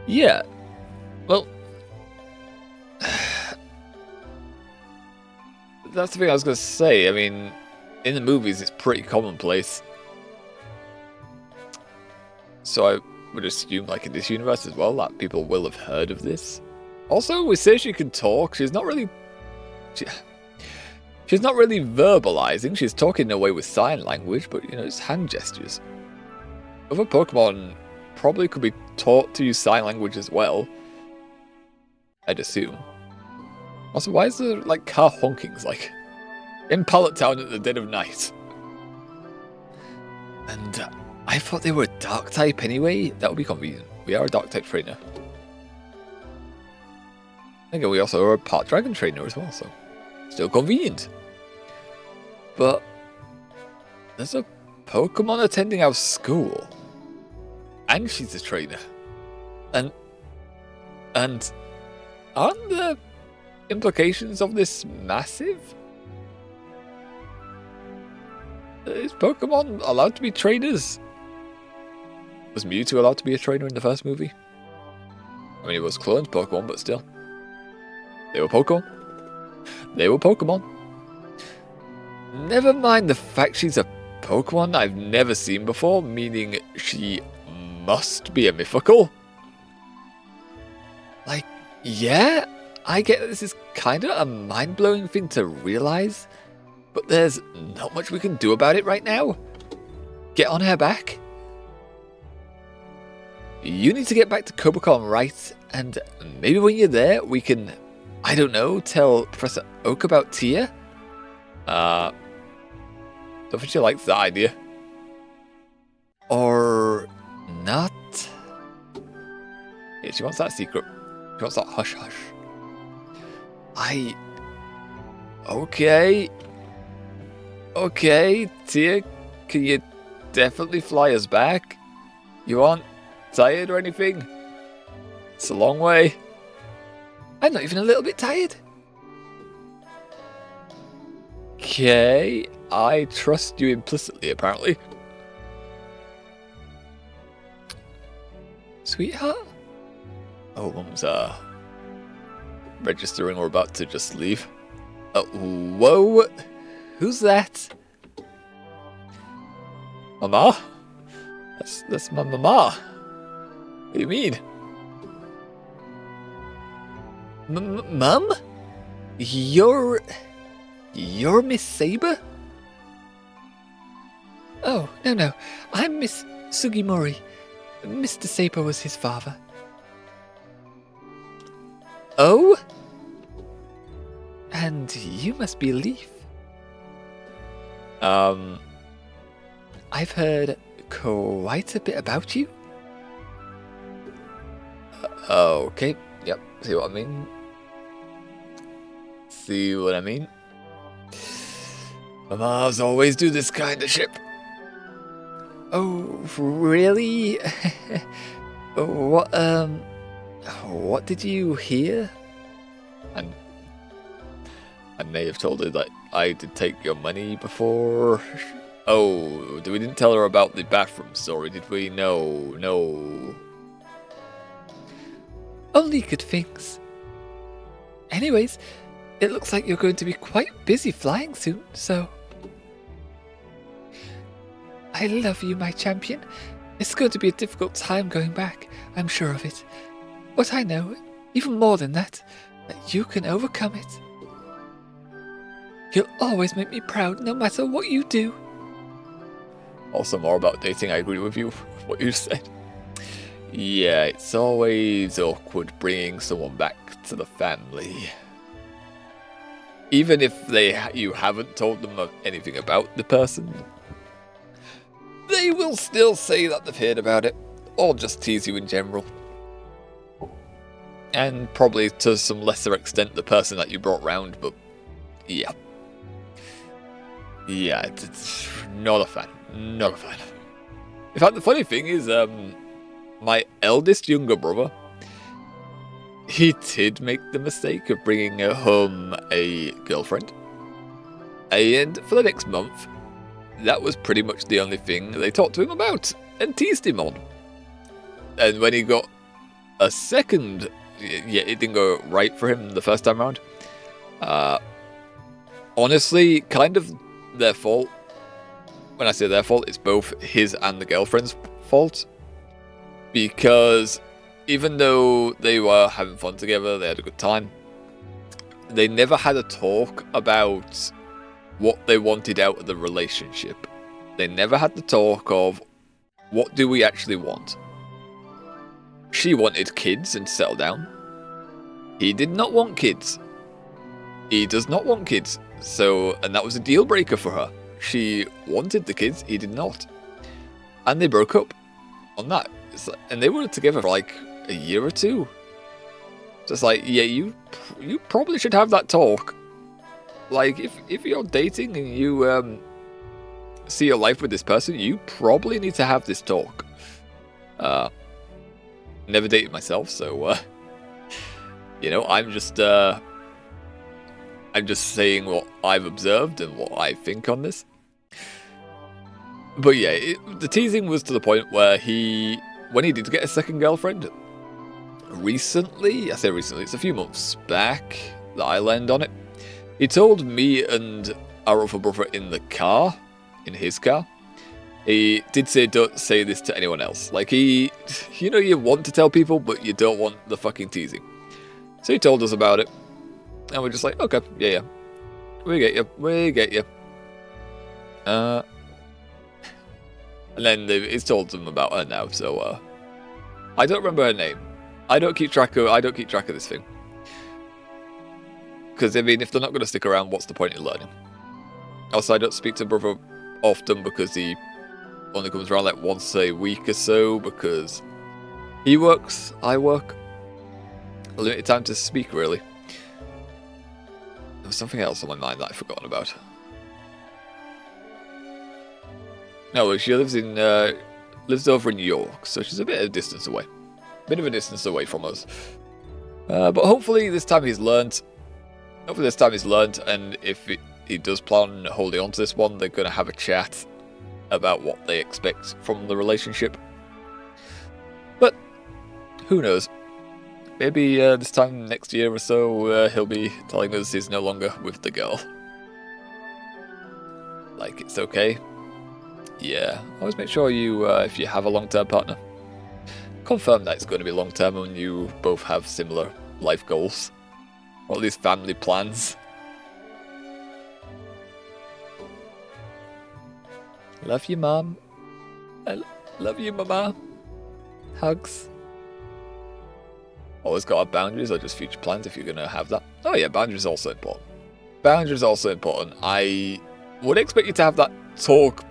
Yeah, well, that's the thing I was going to say. I mean, in the movies, it's pretty commonplace. So I would assume, like in this universe as well, that people will have heard of this. Also, we say she can talk. She's not really verbalizing. She's talking in a way with sign language, but you know, it's hand gestures. Other Pokemon probably could be taught to use sign language as well, I'd assume. Also, why is there like car honkings like in Pallet Town at the dead of night? And I thought they were a dark type anyway. That would be convenient. We are a dark type trainer. Again, we also are a part dragon trainer as well, so still convenient. But there's a Pokemon attending our school, and she's a trainer. And aren't the implications of this massive? Is Pokemon allowed to be trainers? Was Mewtwo allowed to be a trainer in the first movie? I mean, it was cloned Pokemon, but still. They were Pokemon. They were Pokemon. Never mind the fact she's a Pokemon I've never seen before, meaning she must be a mythical. Like, yeah, I get that this is kind of a mind-blowing thing to realize, but there's not much we can do about it right now. Get on her back. You need to get back to Kobokan, right? And maybe when you're there, we can, I don't know, tell Professor Oak about Tia? Don't think she likes that idea. Or Yeah, she wants that secret. She wants that hush hush. Okay. Okay, Tia, can you definitely fly us back? You aren't tired or anything? It's a long way. I'm not even a little bit tired. Okay, I trust you implicitly, apparently. Sweetheart? Oh, Mum's registering we're about to just leave. Whoa! Who's that? Mama? That's my mama. What do you mean? Mum? You're Miss Saber? Oh, no. I'm Miss Sugimori. Mr. Saber was his father. Oh? And you must be Leaf. I've heard quite a bit about you. Okay. Yep. See what I mean? See what I mean? Mamas always do this kind of shit. Oh, really? What did you hear? And I may have told her that I did take your money before. Oh, we didn't tell her about the bathroom story, did we? No. Only good things. Anyways, it looks like you're going to be quite busy flying soon, so... I love you, my champion. It's going to be a difficult time going back, I'm sure of it. But I know, even more than that you can overcome it. You'll always make me proud, no matter what you do. Also, more about dating, I agree with you, what you said. Yeah, it's always awkward bringing someone back to the family. Even if you haven't told them anything about the person, they will still say that they've heard about it, or just tease you in general. And probably to some lesser extent the person that you brought round, but yeah. Yeah, it's not a fan. Not a fan. In fact, the funny thing is, my eldest younger brother, he did make the mistake of bringing home a girlfriend. And for the next month, that was pretty much the only thing they talked to him about and teased him on. And when he got a second, yeah, it didn't go right for him the first time round. Honestly, kind of their fault. When I say their fault, it's both his and the girlfriend's fault. Because even though they were having fun together, they had a good time, they never had a talk about what they wanted out of the relationship. They never had the talk of, what do we actually want? She wanted kids and settle down. He did not want kids. He does not want kids. So, and that was a deal breaker for her. She wanted the kids, he did not. And they broke up on that. And they were together for like a year or two. Just like, yeah, you probably should have that talk. Like, if you're dating and you see your life with this person, you probably need to have this talk. Never dated myself, so I'm just saying what I've observed and what I think on this. But yeah, the teasing was to the point where when he did get a second girlfriend, recently, I say recently, it's a few months back that I landed on it, he told me and our other brother in his car, he did say, don't say this to anyone else. Like, you want to tell people, but you don't want the fucking teasing. So he told us about it, and we're just like, okay, yeah, we get you. And then he's told them about her now, so, I don't remember her name. I don't keep track of this thing. Because, I mean, if they're not going to stick around, what's the point in learning? Also, I don't speak to brother often because he only comes around like once a week or so, because he works, I work, a limited time to speak, really. There was something else on my mind that I've forgotten about. No, well, she lives in lives over in New York, so she's a bit of a distance away. Bit of a distance away from us. But hopefully this time he's learned. Hopefully this time he's learned, and if he does plan on holding on to this one, they're going to have a chat about what they expect from the relationship. But who knows? Maybe this time next year or so, he'll be telling us he's no longer with the girl. Like, it's okay. Yeah, always make sure you, if you have a long-term partner, confirm that it's going to be long-term and you both have similar life goals. Or at least family plans. Love you, Mom. I love you, Mama. Hugs. Always got to have boundaries or just future plans if you're going to have that. Oh yeah, boundaries are also important. Boundaries are also important. I would expect you to have that talk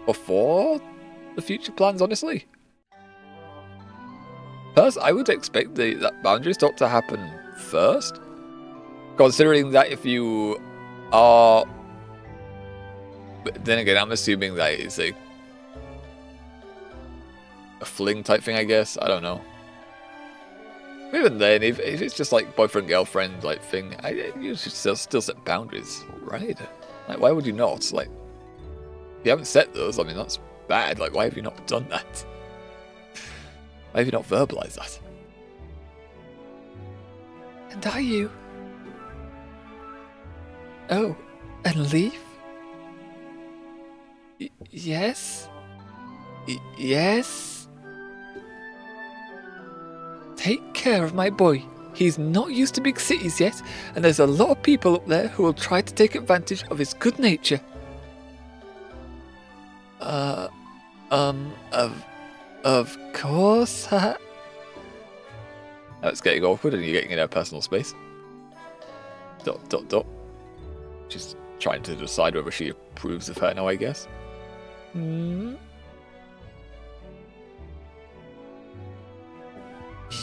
before the future plans, honestly. First, I would expect that boundaries talk to happen first. Considering that if you are... But then again, I'm assuming that it's a fling type thing, I guess. I don't know. Even then, if it's just like boyfriend-girlfriend like thing, you should still set boundaries, right? Like, why would you not? Like, if you haven't set those, I mean, that's bad. Like, why have you not done that? Why have you not verbalized that? And are you? Oh, and leave? Yes? Yes? Take care of my boy. He's not used to big cities yet, and there's a lot of people up there who will try to take advantage of his good nature. Of course. It's getting awkward and you're getting in her personal space. ... She's trying to decide whether she approves of her now, I guess. Hmm?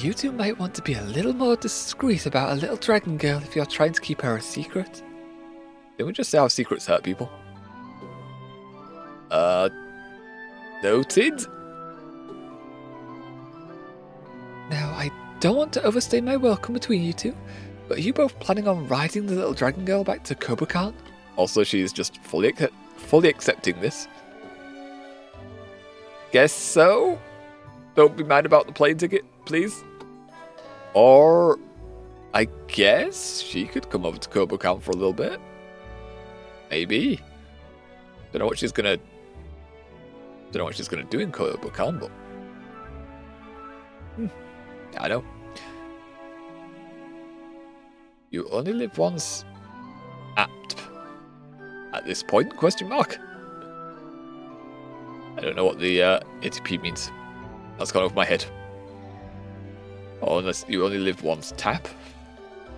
You two might want to be a little more discreet about a little dragon girl if you're trying to keep her a secret. Didn't we just say how secrets hurt people? Noted? Now, I don't want to overstay my welcome between you two, but are you both planning on riding the little dragon girl back to Kobukan? Also, she's just fully accepting this. Guess so? Don't be mad about the plane ticket, please. Or, I guess she could come over to Kobukan for a little bit. Maybe. Don't know what she's gonna do in Kobukan, but I know. You only live once. Apt. At this point? Question mark. I don't know what the ATP means. That's gone over my head. Oh, unless you only live once. Tap?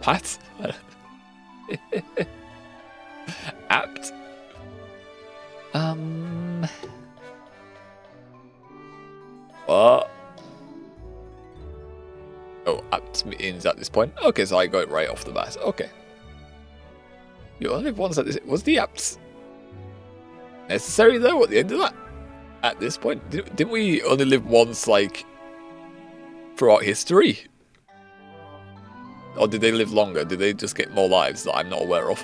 Pat? Apt? What? Oh, apt means at this point. Okay, so I got it right off the bat. Okay. You only live once at this. Was the apt necessary though at the end of that? At this point, didn't we only live once, like, throughout history? Or did they live longer? Did they just get more lives that I'm not aware of?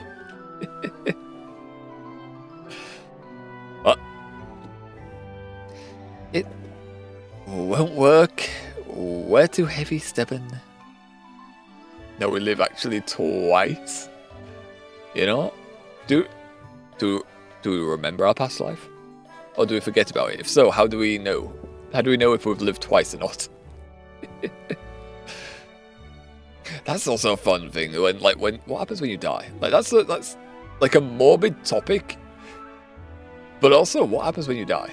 What? It won't work. We're too heavy, stubborn. No, we live actually twice. You know? Do we remember our past life? Or do we forget about it? If so, how do we know? How do we know if we've lived twice or not? That's also a fun thing. What happens when you die? Like that's like a morbid topic. But also, what happens when you die?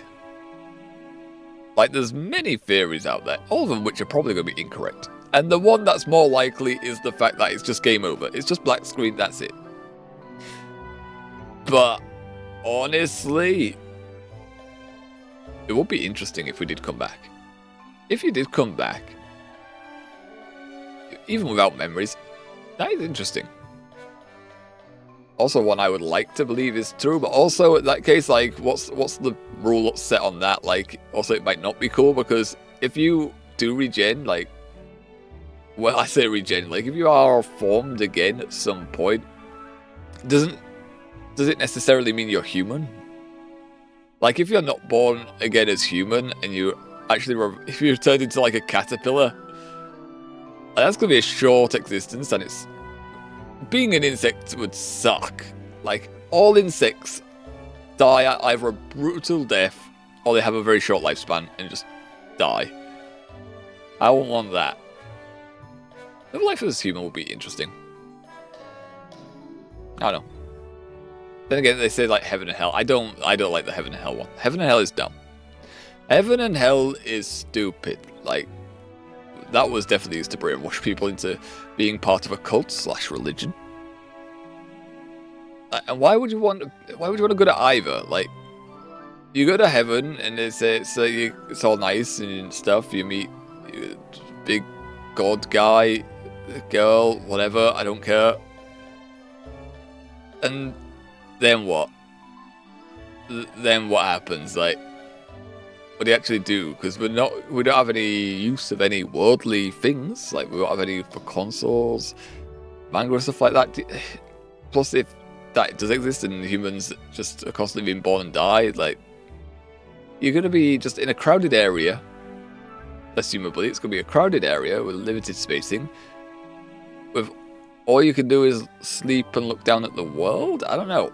Like, there's many theories out there, all of them which are probably going to be incorrect. And the one that's more likely is the fact that it's just game over. It's just black screen, that's it. But honestly, it would be interesting if we did come back. If you did come back, even without memories. That is interesting. Also, one I would like to believe is true, but also in that case, like, what's the rule set on that? Like, also it might not be cool, because if you do regen, like, well, I say regen, like, if you are formed again at some point, does it necessarily mean you're human? Like, if you're not born again as human, and you actually, if you're turned into, like, a caterpillar, that's going to be a short existence, and it's... Being an insect would suck. Like, all insects die at either a brutal death, or they have a very short lifespan and just die. I wouldn't want that. The life as a human would be interesting. I don't know. Then again, they say, like, heaven and hell. I don't like the heaven and hell one. Heaven and hell is dumb. Heaven and hell is stupid. Like, that was definitely used to brainwash people into being part of a cult/religion. And why would you want to go to either? Like, you go to heaven and it's all nice and stuff. You meet a big god guy, girl, whatever. I don't care. And then what? Then what happens? Like, what do you actually do? Because we don't have any use of any worldly things. Like, we don't have any for consoles, manga and stuff like that. Plus, if that does exist and humans just are constantly being born and die, like, you're going to be just in a crowded area. Assumably, it's going to be a crowded area with limited spacing. With all you can do is sleep and look down at the world? I don't know.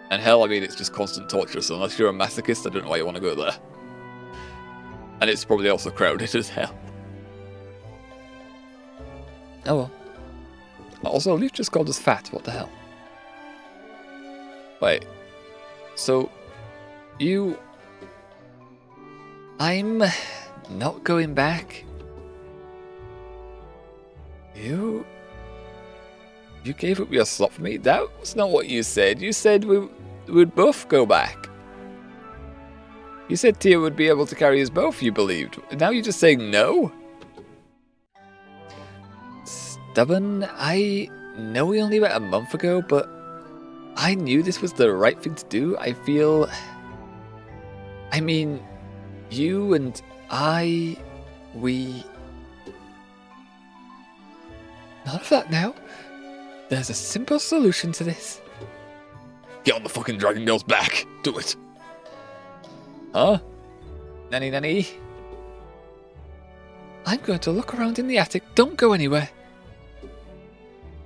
And hell, I mean, it's just constant torture, so unless you're a masochist, I don't know why you want to go there. And it's probably also crowded as hell. Oh well. Also, Leaf just called us fat, what the hell? Wait. So, you... I'm not going back. You gave up your slot for me? That was not what you said. You said we'd both go back. You said Tia would be able to carry us both, you believed. Now you're just saying no? Stubborn? I know we only met a month ago, but I knew this was the right thing to do. I feel... I mean, you and I... we... None of that now. There's a simple solution to this. Get on the fucking Dragon Girl's back. Do it. Huh? Nanny? I'm going to look around in the attic. Don't go anywhere.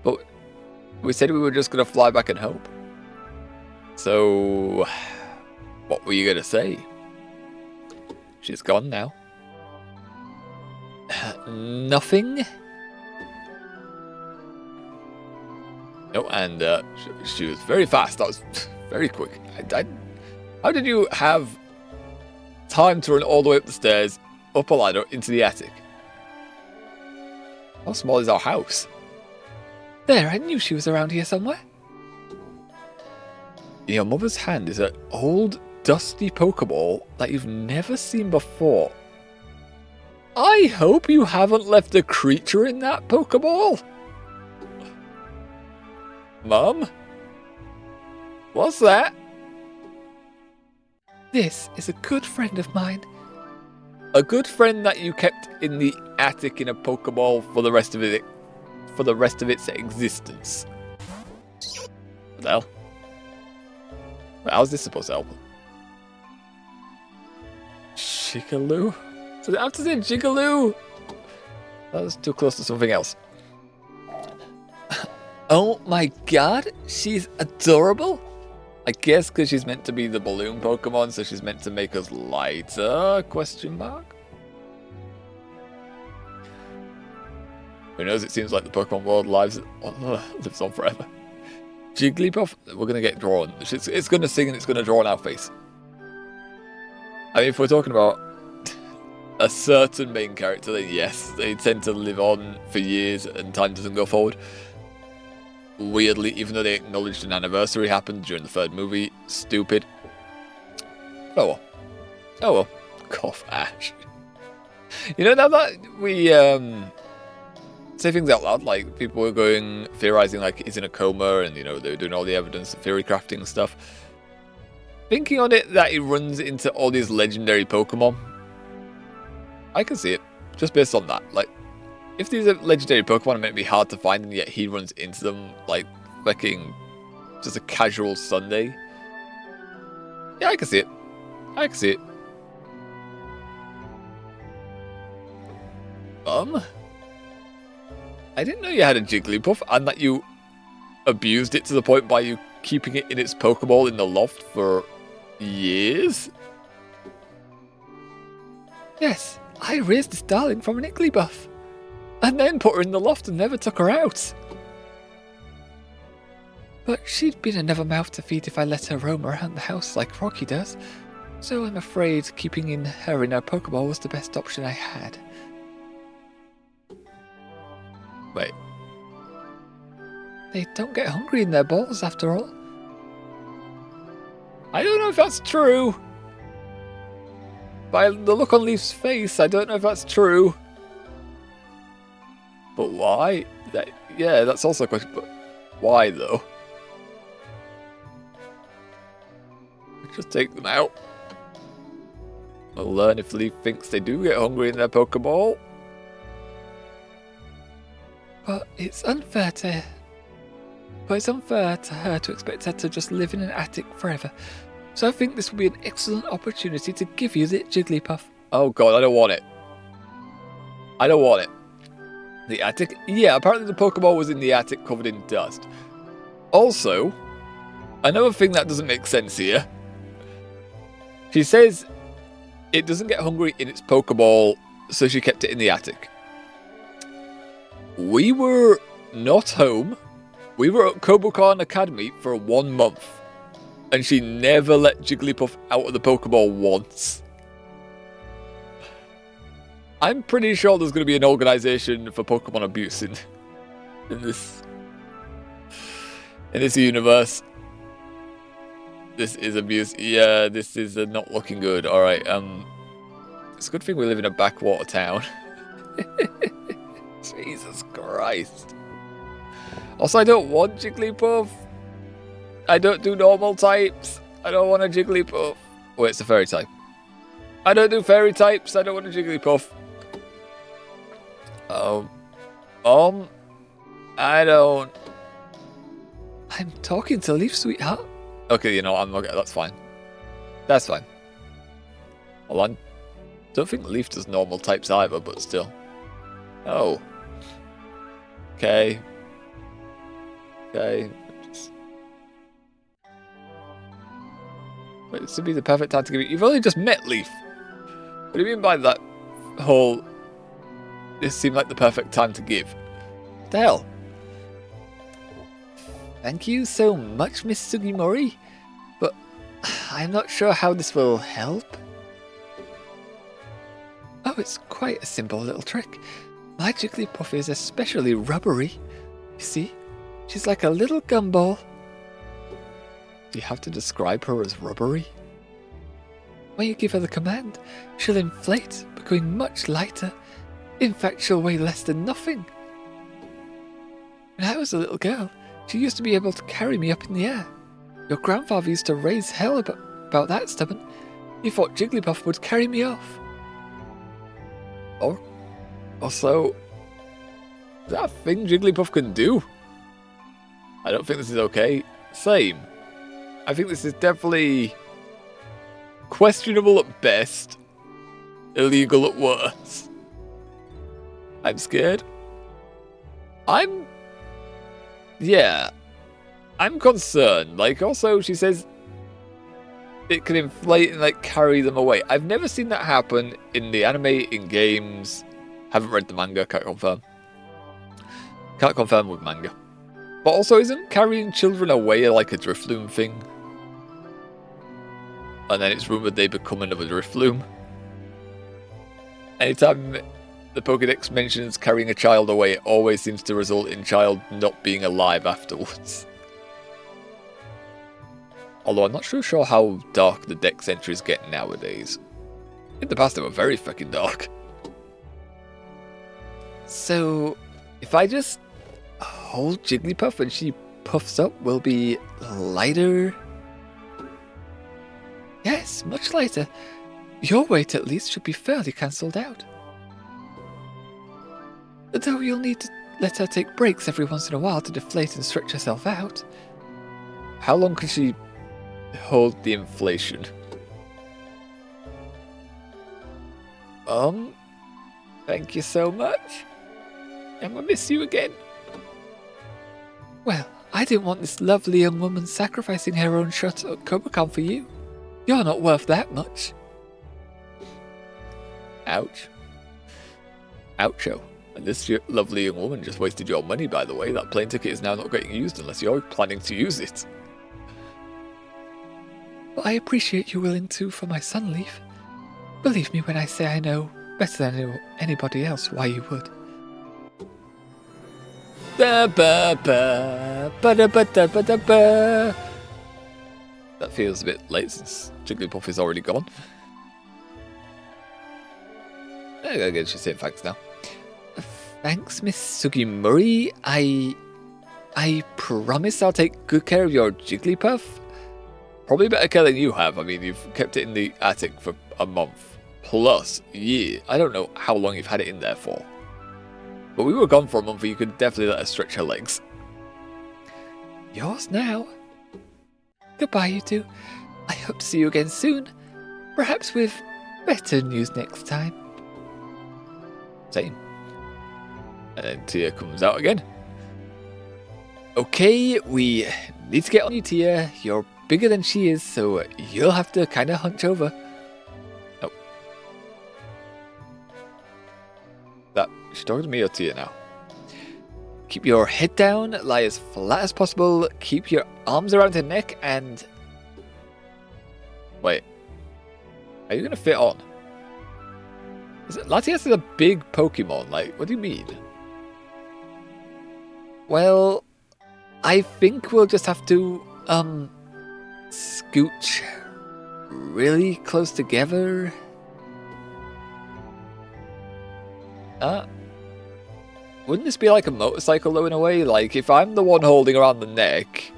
But we said we were just going to fly back and hope. So, what were you going to say? She's gone now. Nothing? No, and she was very fast. That was very quick. How did you have time to run all the way up the stairs, up a ladder, into the attic? How small is our house? There, I knew she was around here somewhere. In your mother's hand is an old, dusty Pokeball that you've never seen before. I hope you haven't left a creature in that Pokeball. Mum? What's that? This is a good friend of mine. A good friend that you kept in the attic in a Pokeball for the rest of its existence. What the hell? How's this supposed to help? Jigaloo? Does it have to say Jigaloo? That was too close to something else. Oh my god, she's adorable. I guess because she's meant to be the balloon Pokemon, so she's meant to make us lighter? Question mark. Who knows? It seems like the Pokemon world lives on forever. Jigglypuff, we're gonna get drawn. It's gonna sing and it's gonna draw on our face. I mean, if we're talking about a certain main character, then yes, they tend to live on for years and time doesn't go forward. Weirdly, even though they acknowledged an anniversary happened during the third movie. Stupid. Oh well. Cough Ash. You know, now that we say things out loud. Like, people were theorizing like he's in a coma, and, you know, they were doing all the evidence and theory crafting and stuff. Thinking on it that he runs into all these legendary Pokemon, I can see it, just based on that. Like, if these are legendary Pokemon, it might be hard to find, and yet he runs into them, like, fucking just a casual Sunday. Yeah, I can see it. I can see it. I didn't know you had a Jigglypuff, and that you abused it to the point by you keeping it in its Pokeball in the loft for years? Yes, I raised this darling from an Igglybuff, and then put her in the loft and never took her out. But she'd been another mouth to feed if I let her roam around the house like Rocky does, so I'm afraid keeping her in her Pokeball was the best option I had. Wait. They don't get hungry in their balls, after all. I don't know if that's true. By the look on Leaf's face, I don't know if that's true. But why? Yeah, that's also a question. But why, though? Just take them out. We'll learn if Leaf thinks they do get hungry in their Pokeball. But it's unfair to her to expect her to just live in an attic forever. So I think this will be an excellent opportunity to give you the Jigglypuff. Oh god, I don't want it. I don't want it. The attic? Yeah, apparently the Pokeball was in the attic covered in dust. Also, another thing that doesn't make sense here. She says it doesn't get hungry in its Pokeball, so she kept it in the attic. We were not home. We were at Kobukan Academy for 1 month. And she never let Jigglypuff out of the Pokeball once. I'm pretty sure there's going to be an organization for Pokemon abuse in this universe. This is abuse. Yeah, this is not looking good. All right. It's a good thing we live in a backwater town. Jesus Christ. Also, I don't want Jigglypuff. I don't do normal types. I don't want a Jigglypuff. Wait, it's a fairy type. I don't do fairy types. I don't want a Jigglypuff. I don't. I'm talking to Leaf, sweetheart. Okay, you know, I'm okay. That's fine. That's fine. Hold on. Don't think Leaf does normal types either, but still. Oh. Okay. Okay. Wait, this would be the perfect time to give it. You've only just met Leaf. What do you mean by that whole... This seemed like the perfect time to give? What the hell? Thank you so much, Miss Sugimori. But I'm not sure how this will help. Oh, it's quite a simple little trick. My Jigglypuff is especially rubbery. You see, she's like a little gumball. Do you have to describe her as rubbery? When you give her the command, she'll inflate, becoming much lighter. In fact, she'll weigh less than nothing. When I was a little girl, she used to be able to carry me up in the air. Your grandfather used to raise hell about that stubborn. He thought Jigglypuff would carry me off. Or also, is that a thing Jigglypuff can do? I don't think this is okay. Same. I think this is definitely questionable at best, illegal at worst. I'm scared. Yeah. I'm concerned. Like, also, she says it can inflate and, like, carry them away. I've never seen that happen in the anime, in games. Haven't read the manga, can't confirm. Can't confirm with manga. But also, isn't carrying children away like a Drifloon thing? And then it's rumoured they become another Drifloon. Anytime the Pokédex mentions carrying a child away, it always seems to result in child not being alive afterwards. Although I'm not sure how dark the Dex entries get nowadays. In the past they were very fucking dark. So, If I just hold Jigglypuff and she puffs up, we'll be lighter. Yes, much lighter. Your weight at least should be fairly cancelled out. Though you'll need to let her take breaks every once in a while to deflate and stretch herself out. How long can she hold the inflation? Thank you so much. I'm gonna miss you again. Well, I didn't want this lovely young woman sacrificing her own shot at Cobacon for you. You're not worth that much. Ouch. Oucho. And this lovely young woman just wasted your money, by the way. That plane ticket is now not getting used unless you're planning to use it. Well, I appreciate you willing to for my son, Leaf. Believe me when I say I know better than anybody else why you would. Ba ba ba ba da ba da ba da ba. That feels a bit late since Jigglypuff is already gone. I guess she's saying thanks now. Thanks, Miss Sugimori. I promise I'll take good care of your Jigglypuff. Probably better care than you have. I mean, you've kept it in the attic for a month. Plus, yeah, I don't know how long you've had it in there for. But we were gone for a month, and you could definitely let her stretch her legs. Yours now. Goodbye, you two. I hope to see you again soon. Perhaps with better news next time. Same. And then Tia comes out again. Okay, we need to get on you, Tia. You're bigger than she is, so you'll have to kind of hunch over. Oh. She's talking to me or Tia now? Keep your head down, lie as flat as possible, keep your arms around her neck, and... Wait. Are you going to fit on? Latias is a big Pokemon, like, what do you mean? Well, I think we'll just have to, scooch really close together. Wouldn't this be like a motorcycle though in a way? Like, if I'm the one holding around the neck,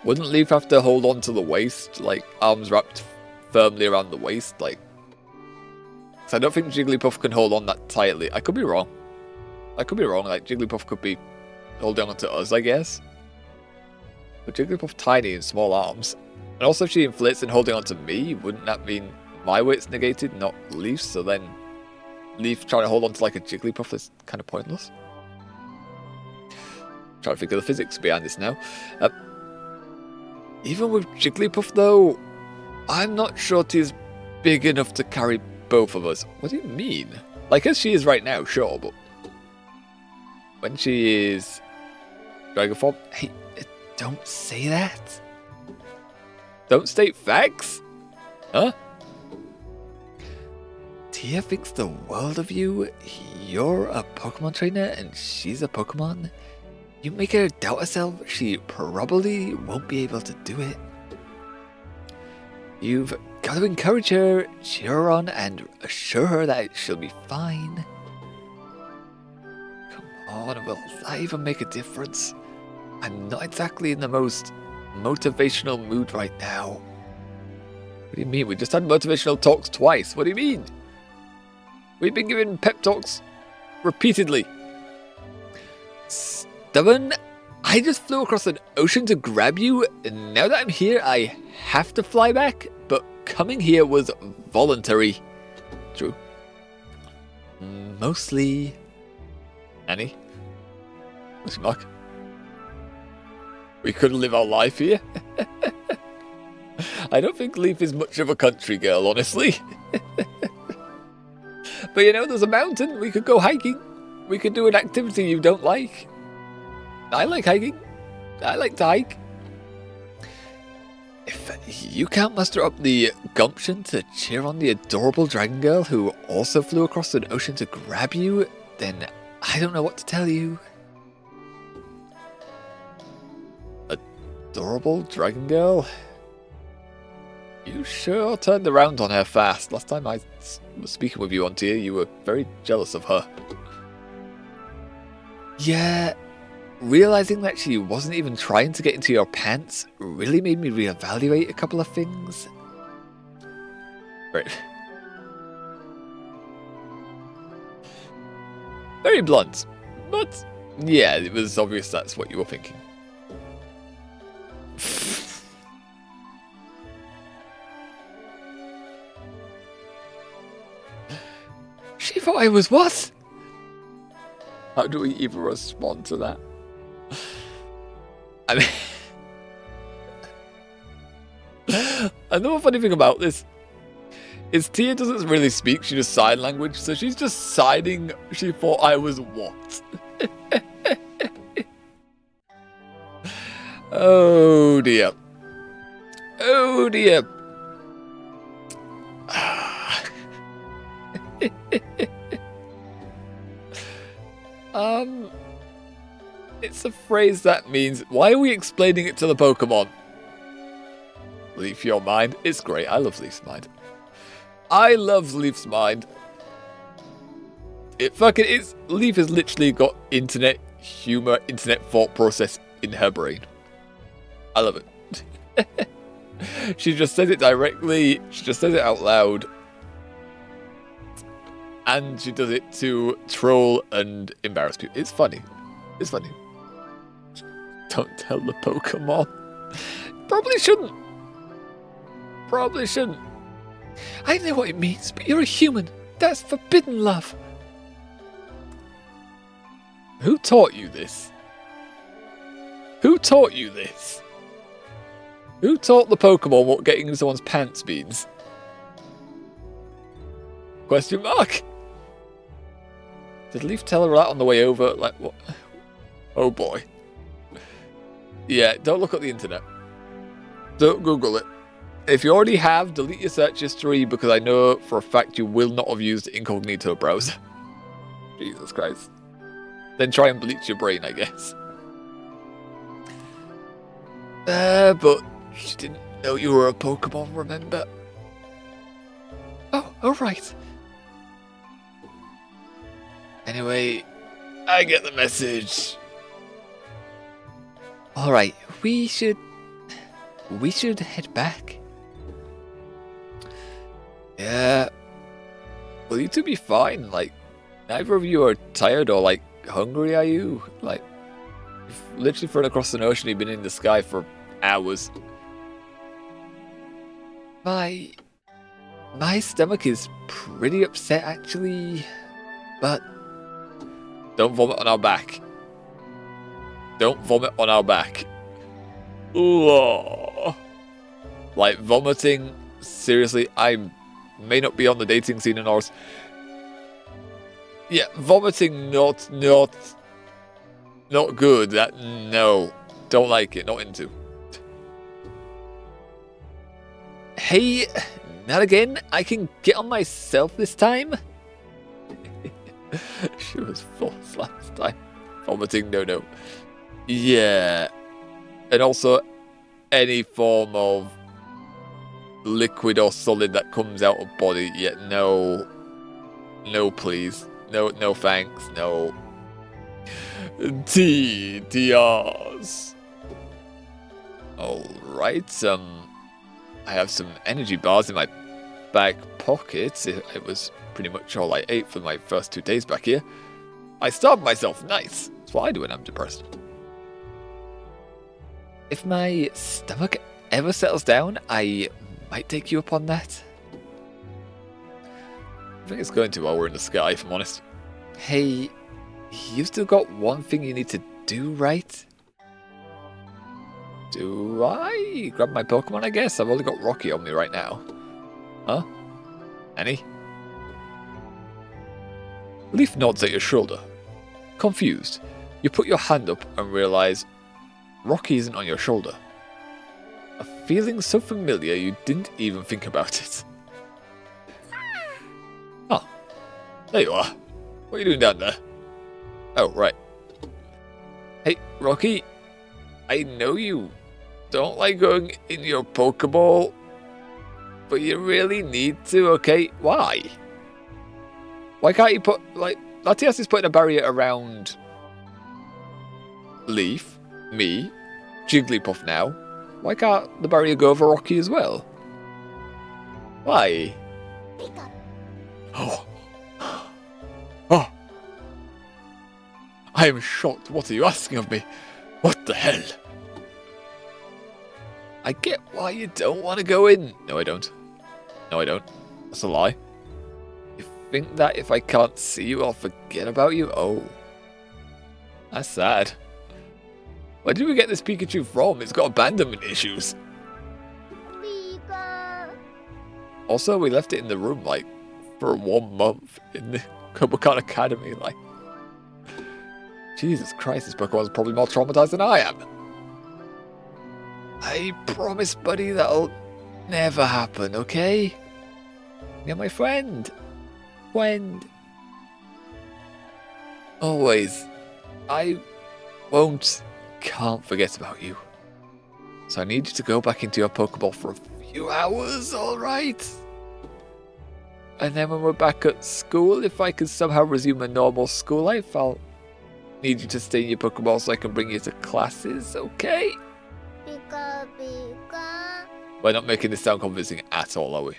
wouldn't Leaf have to hold on to the waist? Like, arms wrapped firmly around the waist? Like, so I don't think Jigglypuff can hold on that tightly. I could be wrong. Like, Jigglypuff could be holding on to us, I guess. But Jigglypuff tiny and small arms. And also if she inflates and holding on to me, wouldn't that mean my weight's negated, not Leaf's? So then Leaf trying to hold on to like a Jigglypuff is kind of pointless. Trying to figure the physics behind this now. Even with Jigglypuff though, I'm not sure she's big enough to carry both of us. What do you mean? Like as she is right now, sure, but when she is Dragon Form, hey, don't say that. Don't state facts? Huh? Tia thinks the world of you. You're a Pokemon trainer and she's a Pokemon. You make her doubt herself, she probably won't be able to do it. You've got to encourage her, cheer her on, and assure her that she'll be fine. Come on, will that even make a difference? I'm not exactly in the most motivational mood right now. What do you mean? We just had motivational talks twice. What do you mean? We've been given pep talks repeatedly. Stubborn, I just flew across an ocean to grab you, and now that I'm here, I have to fly back, but coming here was voluntary. True. Mostly. Annie? Question mark. We could live our life here. I don't think Leaf is much of a country girl, honestly. But you know, there's a mountain. We could go hiking. We could do an activity you don't like. I like hiking. I like to hike. If you can't muster up the gumption to cheer on the adorable dragon girl who also flew across an ocean to grab you, then I don't know what to tell you. Adorable dragon girl? You sure turned around on her fast. Last time I was speaking with you on Tia, you were very jealous of her. Yeah, realizing that she wasn't even trying to get into your pants really made me reevaluate a couple of things. Right. Very blunt, but yeah, it was obvious that's what you were thinking. She thought I was what? How do we even respond to that? I mean, another funny thing about this is Tia doesn't really speak, she just sign language, so she's just signing she thought I was what? Oh dear. Oh dear. It's a phrase that means, why are we explaining it to the Pokemon? Leaf your mind. It's great. I love Leaf's mind. I love Leaf's mind. It fucking is. Leaf has literally got internet humor, internet thought process in her brain. I love it. She just says it directly. She just says it out loud. And she does it to troll and embarrass people. It's funny. It's funny. Don't tell the Pokemon. Probably shouldn't. Probably shouldn't. I know what it means, but you're a human. That's forbidden love. Who taught you this? Who taught you this? Who taught the Pokemon what getting in someone's pants means? Question mark? Did Leaf tell her that on the way over? Like, what? Oh boy. Yeah, don't look at the internet. Don't Google it. If you already have, delete your search history because I know for a fact you will not have used the incognito browser. Jesus Christ. Then try and bleach your brain, I guess. But she didn't know you were a Pokemon, remember? Oh, alright. Anyway, I get the message. Alright, we should head back. Yeah. Well, you two be fine. Like, neither of you are tired or, like, hungry, are you? Like, you've literally thrown across an ocean, you've been in the sky for hours. My stomach is pretty upset, actually. But don't vomit on our back. Don't vomit on our back. Ooh. Like, vomiting, seriously, I may not be on the dating scene in ours. Yeah, vomiting not good. That, no. Don't like it, not into. hey, not again. I can get on myself this time. She was false last time. Vomiting, no. Yeah. And also, any form of liquid or solid that comes out of body, yeah, no. No, please. No thanks, no. TRs. Alright, I have some energy bars in my back pocket. It was pretty much all I ate for my first 2 days back here. I starved myself, nice. That's what I do when I'm depressed. If my stomach ever settles down, I might take you up on that. I think it's going to while we're in the sky, if I'm honest. Hey, you've still got one thing you need to do, right? Do I? Grab my Pokemon, I guess? I've only got Rocky on me right now. Huh? Any? Leaf nods at your shoulder. Confused, you put your hand up and realise Rocky isn't on your shoulder. A feeling so familiar you didn't even think about it. Oh, there you are. What are you doing down there? Oh, right. Hey, Rocky. I know you don't like going in your Pokeball, but you really need to, okay? Why? Why can't you put, like, Latias is putting a barrier around Leaf, me, Jigglypuff now. Why can't the barrier go over Rocky as well? Why? Pika. Oh. Oh. I am shocked. What are you asking of me? What the hell? I get why you don't want to go in. No, I don't. No, I don't. That's a lie. You think that if I can't see you, I'll forget about you? Oh. That's sad. Where did we get this Pikachu from? It's got abandonment issues. Pika. Also, we left it in the room, like, for 1 month in the Kobokan Academy. Like, Jesus Christ, this Pokemon's probably more traumatized than I am. I promise, buddy, that'll never happen, okay? You're my friend. Friend. Always. I can't forget about you. So I need you to go back into your Pokeball for a few hours, alright? And then when we're back at school, if I can somehow resume a normal school life, I'll need you to stay in your Pokeball so I can bring you to classes, okay? Pika, pika. We're not making this sound convincing at all, are we?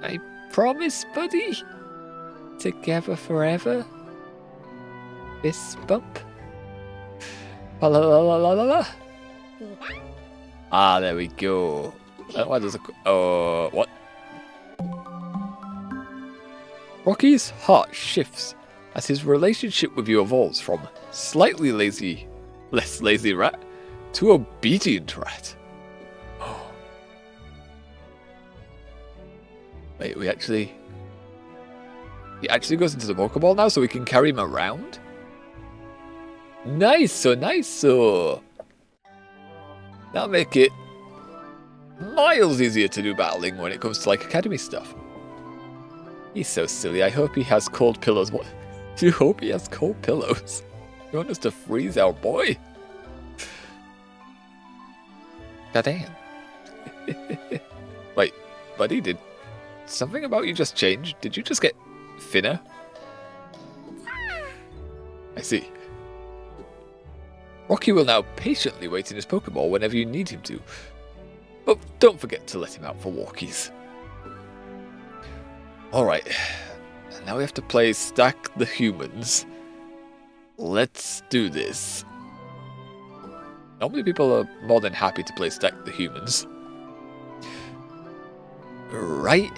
I promise, buddy. Together forever. Fist bump. La la la la la la. Ah, there we go. Why does it? Oh, what? Rocky's heart shifts as his relationship with you evolves from slightly lazy, less lazy rat to obedient rat. Oh. Wait, he actually goes into the Pokeball now so we can carry him around? Nice, so nice, so. That'll make it miles easier to do battling when it comes to like academy stuff. He's so silly. I hope he has cold pillows. What? Do you hope he has cold pillows? You want us to freeze our boy? Goddamn. Wait, buddy, did something about you just change? Did you just get thinner? I see. Rocky will now patiently wait in his Pokeball whenever you need him to. But don't forget to let him out for walkies. Alright, now we have to play Stack the Humans. Let's do this. Normally people are more than happy to play Stack the Humans. Right,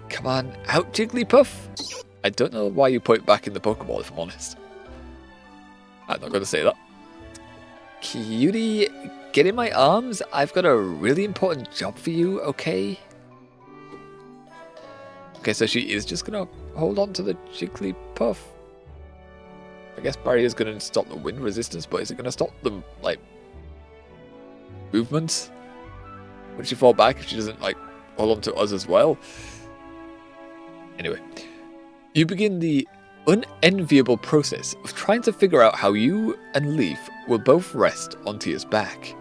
come on out, Jigglypuff. I don't know why you put it back in the Pokeball, if I'm honest. I'm not going to say that. Cutie, get in my arms. I've got a really important job for you, okay? Okay, so she is just going to hold on to the Jigglypuff. I guess Barrier's going to stop the wind resistance, but is it going to stop the, like, movement? Would she fall back if she doesn't, like, hold on to us as well? Anyway, you begin the unenviable process of trying to figure out how you and Leaf will both rest on Tia's back.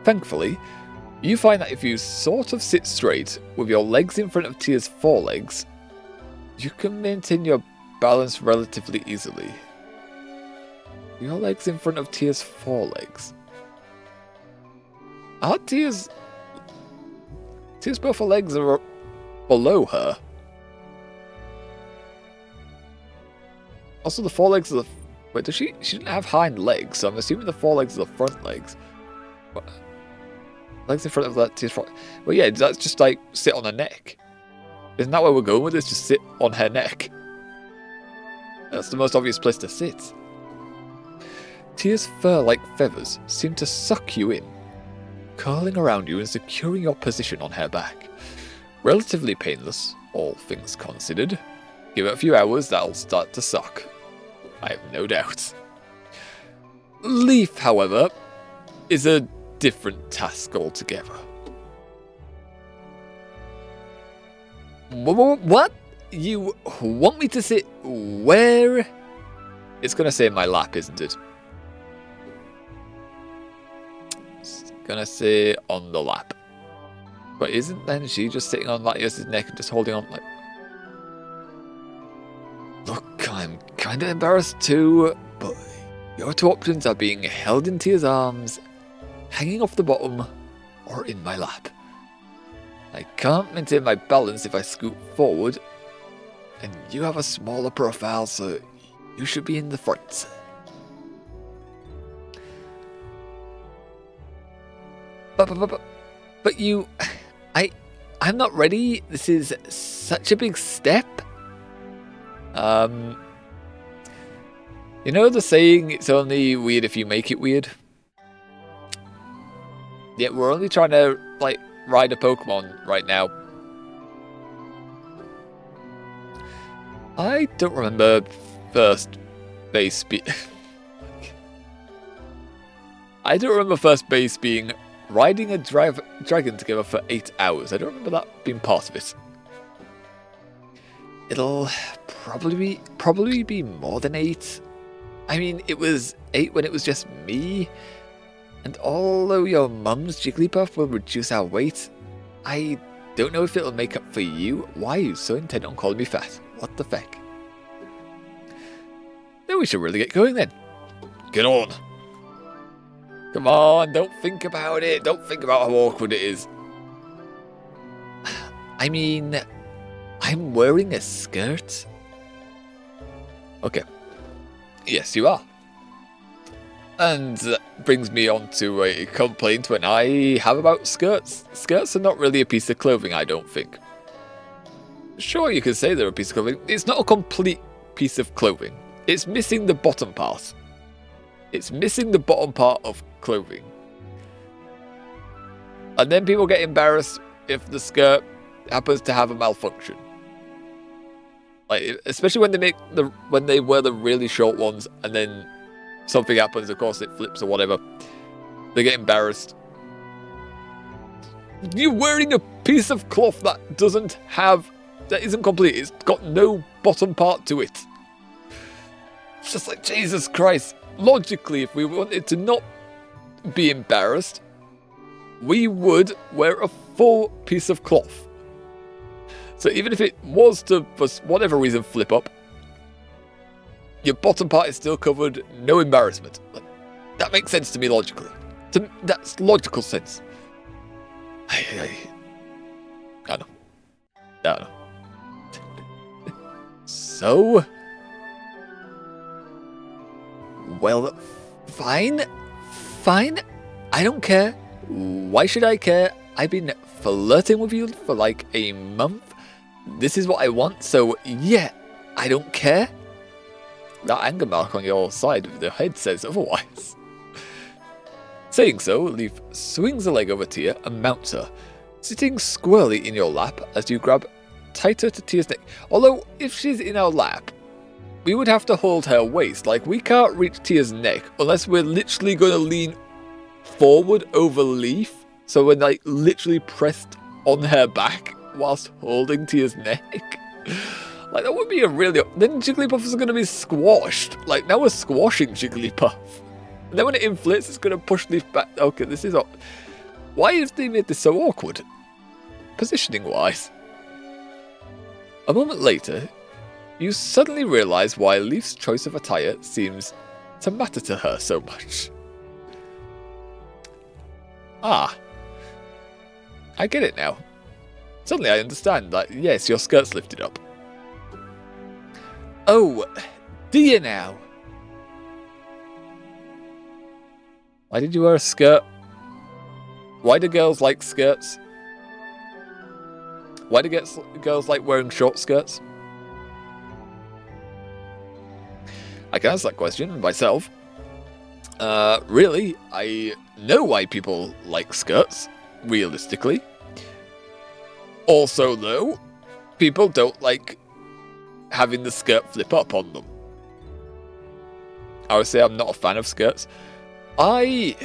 Thankfully, you find that if you sort of sit straight with your legs in front of Tia's forelegs, you can maintain your balance relatively easily. Your legs in front of Tia's forelegs. Are Tia's both her legs are below her. Also, the forelegs are the... Wait, does she didn't have hind legs, so I'm assuming the forelegs are the front legs. What? Legs in front of that Tia's front... Well, yeah, that's just like sit on her neck. Isn't that where we're going with this? Just sit on her neck. That's the most obvious place to sit. Tia's fur-like feathers seem to suck you in, curling around you and securing your position on her back. Relatively painless, all things considered. Give it a few hours, that'll start to suck. I have no doubt. Leaf, however, is a different task altogether. What? You want me to sit where? It's going to say my lap, isn't it? It's going to say on the lap. But isn't then she just sitting on Latios's neck and just holding on like... Look, I'm kinda embarrassed too, but your two options are being held in Tia's arms, hanging off the bottom, or in my lap. I can't maintain my balance if I scoot forward, and you have a smaller profile, so you should be in the front. But you... I'm not ready. This is such a big step. You know the saying, it's only weird if you make it weird? Yeah, we're only trying to, like, ride a Pokemon right now. I don't remember first base I don't remember first base being riding a dragon together for 8 hours. I don't remember that being part of it. It'll probably be more than 8. I mean, it was 8 when it was just me. And although your mum's Jigglypuff will reduce our weight, I don't know if it'll make up for you. Why are you so intent on calling me fat? What the feck? Then we should really get going then. Get on. Come on, don't think about it. Don't think about how awkward it is. I mean, I'm wearing a skirt. Okay. Yes, you are. And that brings me on to a complaint when I have about skirts. Skirts are not really a piece of clothing, I don't think. Sure, you can say they're a piece of clothing. It's not a complete piece of clothing. It's missing the bottom part. It's missing the bottom part of clothing. And then people get embarrassed if the skirt happens to have a malfunction. Like, especially when they wear the really short ones and then something happens, of course it flips or whatever. They get embarrassed. You're wearing a piece of cloth that isn't complete. It's got no bottom part to it. It's just like, Jesus Christ. Logically, if we wanted to not be embarrassed, we would wear a full piece of cloth. So even if it was to, for whatever reason, flip up, your bottom part is still covered, no embarrassment. Like, that makes sense to me logically. That's logical sense. I know. So... Well, fine. I don't care. Why should I care? I've been flirting with you for like a month. This is what I want, so yeah, I don't care. That anger mark on your side of the head says otherwise. Saying so, Leaf swings a leg over Tia and mounts her, sitting squarely in your lap as you grab tighter to Tia's neck. Although, if she's in our lap, we would have to hold her waist. Like, we can't reach Tia's neck unless we're literally going to lean forward over Leaf. So we're, like, literally pressed on her back whilst holding Tia's neck. Like, that would be a really... Then Jigglypuff is going to be squashed. Like, now we're squashing Jigglypuff. And then when it inflates, it's going to push Leaf back. Okay, this is... Why have they made this so awkward? Positioning-wise. A moment later... You suddenly realise why Leaf's choice of attire seems to matter to her so much. Ah. I get it now. Suddenly I understand that, yes, your skirt's lifted up. Oh, do you now? Why did you wear a skirt? Why do girls like skirts? Why do girls like wearing short skirts? I can answer that question myself. Really, I know why people like skirts, realistically. Also, though, people don't like having the skirt flip up on them. I would say I'm not a fan of skirts. I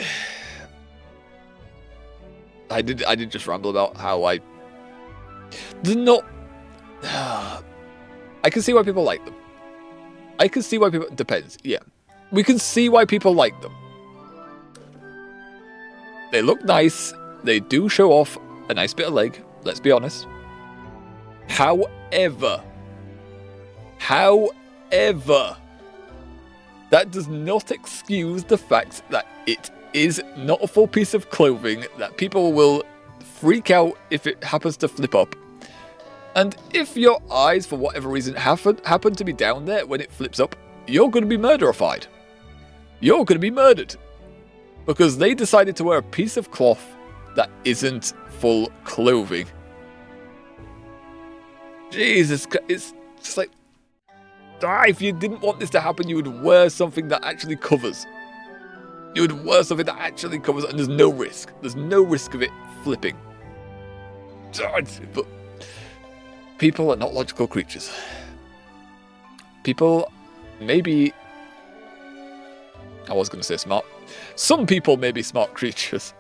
did just ramble about how I did not... I can see why people like them. I can see why people... Depends, yeah. We can see why people like them. They look nice. They do show off a nice bit of leg, let's be honest. However, That does not excuse the fact that it is not a full piece of clothing, that people will freak out if it happens to flip up. And if your eyes, for whatever reason, happen to be down there when it flips up, you're going to be murderified. You're going to be murdered. Because they decided to wear a piece of cloth that isn't full clothing. Jesus Christ, it's just like, if you didn't want this to happen, you would wear something that actually covers. You would wear something that actually covers, and there's no risk. There's no risk of it flipping. But people are not logical creatures. People maybe... I was going to say smart. Some people may be smart creatures.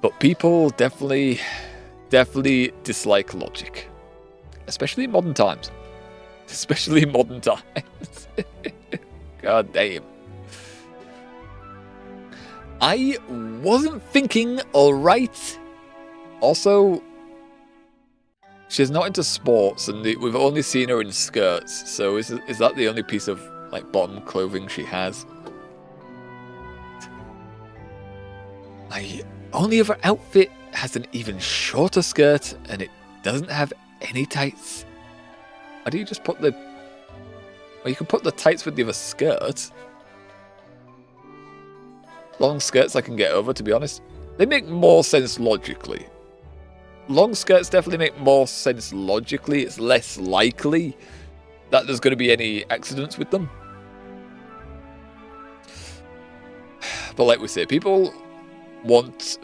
But people definitely dislike logic. Especially in modern times. Especially in modern times. God damn. I wasn't thinking, alright. Also, she's not into sports, and we've only seen her in skirts, so is that the only piece of like bottom clothing she has? My only other outfit has an even shorter skirt, and it doesn't have any tights. Why do you just put the... Well, you can put the tights with the other skirt. Long skirts I can get over, to be honest. They make more sense logically. Long skirts definitely make more sense logically. It's less likely that there's going to be any accidents with them. But like we say, people want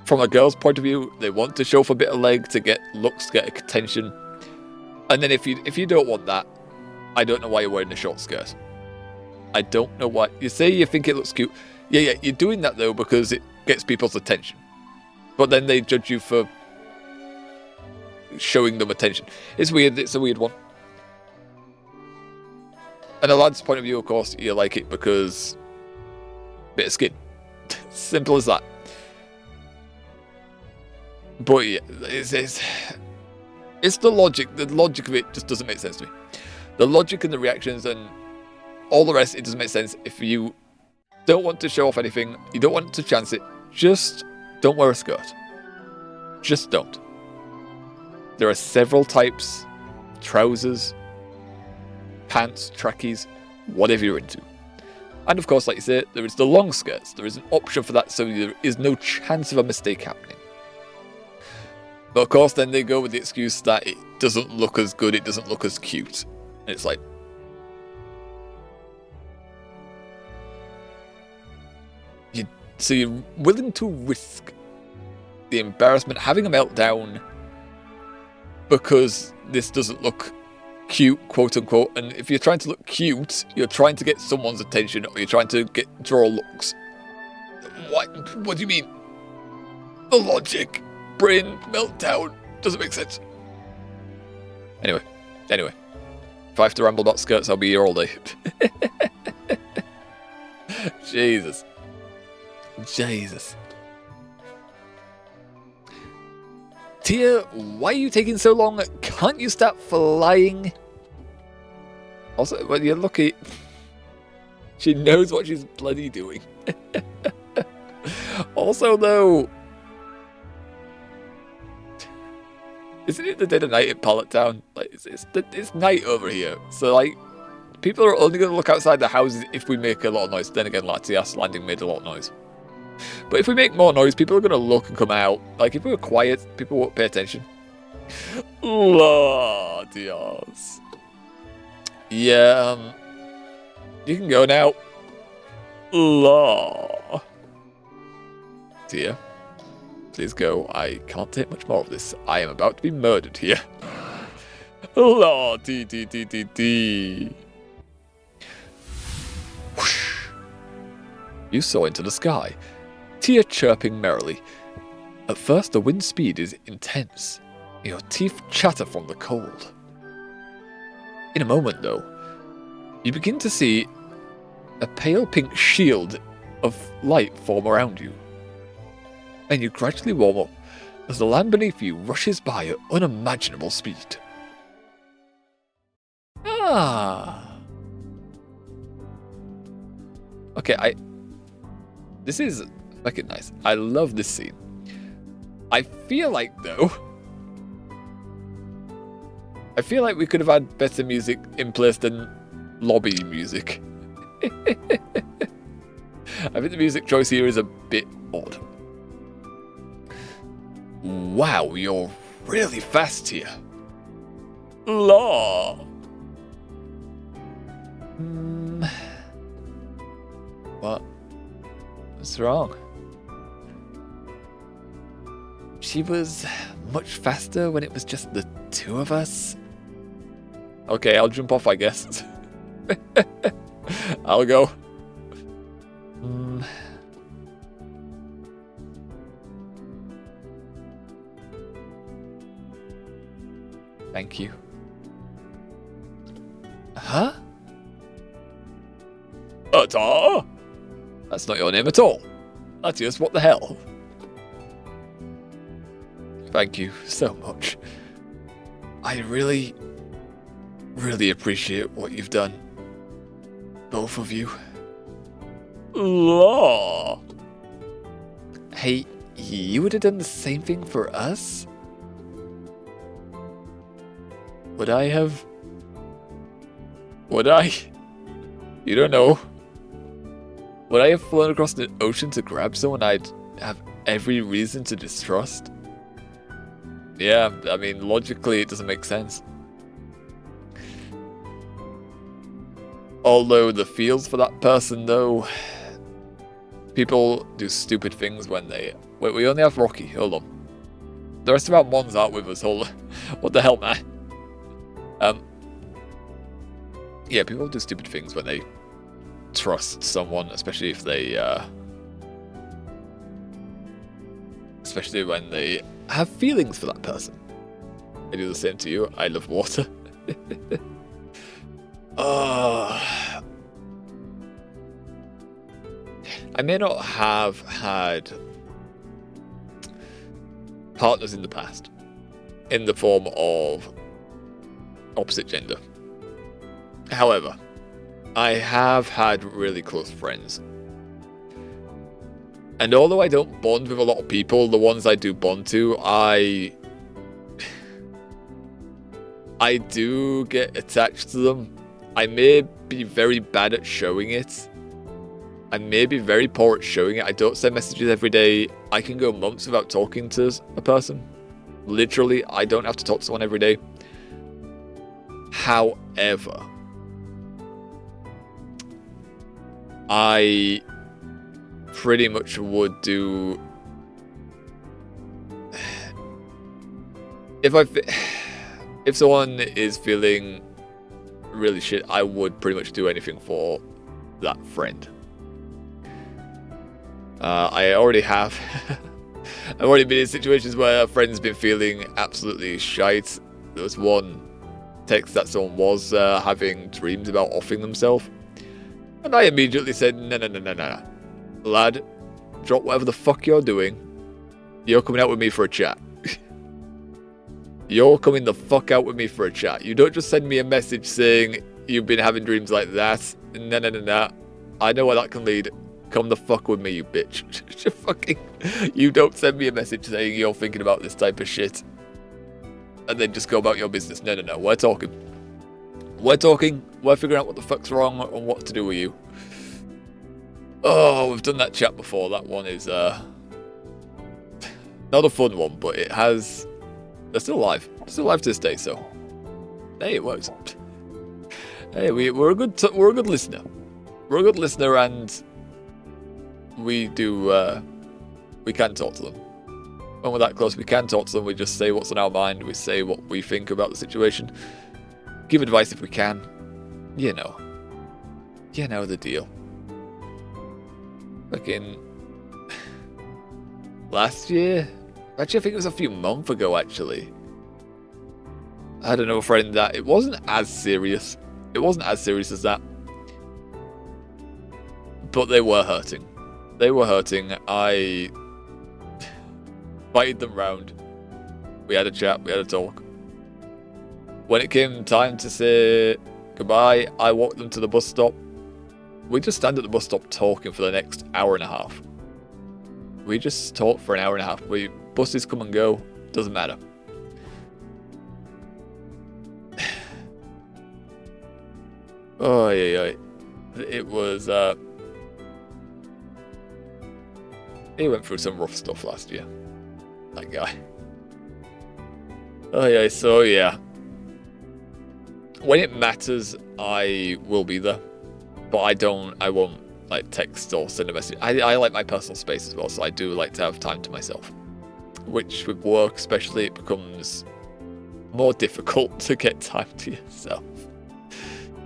from a girl's point of view, they want to show off a bit of leg to get looks, get attention. And then if you don't want that, I don't know why you're wearing a short skirt. I don't know why. You say you think it looks cute. Yeah, you're doing that though because it gets people's attention. But then they judge you for showing them attention. It's weird. It's a weird one. And a lad's point of view, of course, you like it because bit of skin. Simple as that. But yeah, it's the logic. The logic of it just doesn't make sense to me. The logic and the reactions and all the rest, it doesn't make sense. If you don't want to show off anything, you don't want to chance it, just don't wear a skirt. Just don't. There are several types. Trousers, pants, trackies, whatever you're into. And of course, like you say, there is the long skirts. There is an option for that, so there is no chance of a mistake happening. But of course, then they go with the excuse that it doesn't look as good, it doesn't look as cute. And it's like... So you're willing to risk the embarrassment, having a meltdown, because this doesn't look cute, quote unquote. And if you're trying to look cute, you're trying to get someone's attention, or you're trying to draw looks. What do you mean? The logic, brain meltdown, doesn't make sense. Anyway. If I have to ramble about skirts, I'll be here all day. Jesus. Tia, why are you taking so long? Can't you start flying? Also, when you're lucky, she knows what she's bloody doing. Also, though, isn't it the dead of night in Pallet Town? Like, it's night over here, so like, people are only going to look outside the houses if we make a lot of noise. Then again, Latias Landing made a lot of noise. But if we make more noise, people are going to look and come out. Like, if we were quiet, people won't pay attention. Latias. Yeah, you can go now. Tia, please go. I can't take much more of this. I am about to be murdered here. T. Whoosh. You soar into the sky, Tia chirping merrily. At first the wind speed is intense. Your teeth chatter from the cold. In a moment, though, you begin to see a pale pink shield of light form around you. And you gradually warm up as the land beneath you rushes by at unimaginable speed. Okay, this is fucking nice. I love this scene. I feel like, though, we could have had better music in place than lobby music. I think the music choice here is a bit odd. Wow, you're really fast here. Law. What's wrong? She was much faster when it was just the two of us. Okay, I'll jump off, I guess. I'll go. Thank you. Huh? Ata? That's not your name at all. That's just what the hell. Thank you so much. I really, really appreciate what you've done. Both of you. Law. Hey, you would have done the same thing for us? Would I have? Would I? You don't know. Would I have flown across the ocean to grab someone I'd have every reason to distrust? Yeah, I mean, logically it doesn't make sense. Although the feels for that person, though, people do stupid things when they... Wait, we only have Rocky, hold on. The rest of our mons aren't with us, hold on. What the hell, man? Yeah, people do stupid things when they trust someone, especially if they, especially when they have feelings for that person. I do the same to you. I love water. I may not have had partners in the past in the form of opposite gender. However, I have had really close friends. And although I don't bond with a lot of people, the ones I do bond to, I do get attached to them. I may be very bad at showing it. I may be very poor at showing it. I don't send messages every day. I can go months without talking to a person. Literally, I don't have to talk to someone every day. However, I pretty much would do... If someone is feeling really shit, I would pretty much do anything for that friend. I already have. I've already been in situations where a friend's been feeling absolutely shite. There was one text that someone was having dreams about offing themselves. And I immediately said, no. Lad, drop whatever the fuck you're doing. You're coming out with me for a chat. You're coming the fuck out with me for a chat. You don't just send me a message saying you've been having dreams like that. No. I know where that can lead. Come the fuck with me, you bitch. You don't send me a message saying you're thinking about this type of shit. And then just go about your business. No. We're talking. We're figuring out what the fuck's wrong and what to do with you. Oh, we've done that chat before. That one is not a fun one, but it has... They're still alive. They're still alive to this day, so... Hey, it works. Hey, we're a good listener. We're a good listener, and we do... we can talk to them. When we're that close, we can talk to them. We just say what's on our mind. We say what we think about the situation. Give advice if we can. You know the deal. Fucking last year? Actually, I think it was a few months ago, actually. I had another friend that it wasn't as serious. It wasn't as serious as that. But they were hurting. I invited them round. We had a chat, we had a talk. When it came time to say goodbye, I walked them to the bus stop. We just stand at the bus stop talking for the next hour and a half. We just talk for an hour and a half. Buses come and go. Doesn't matter. Oh, yeah. It was, he went through some rough stuff last year. That guy. Oh, yeah, so, yeah. When it matters, I will be there. But I won't, like, text or send a message. I like my personal space as well, so I do like to have time to myself. Which, with work especially, it becomes more difficult to get time to yourself.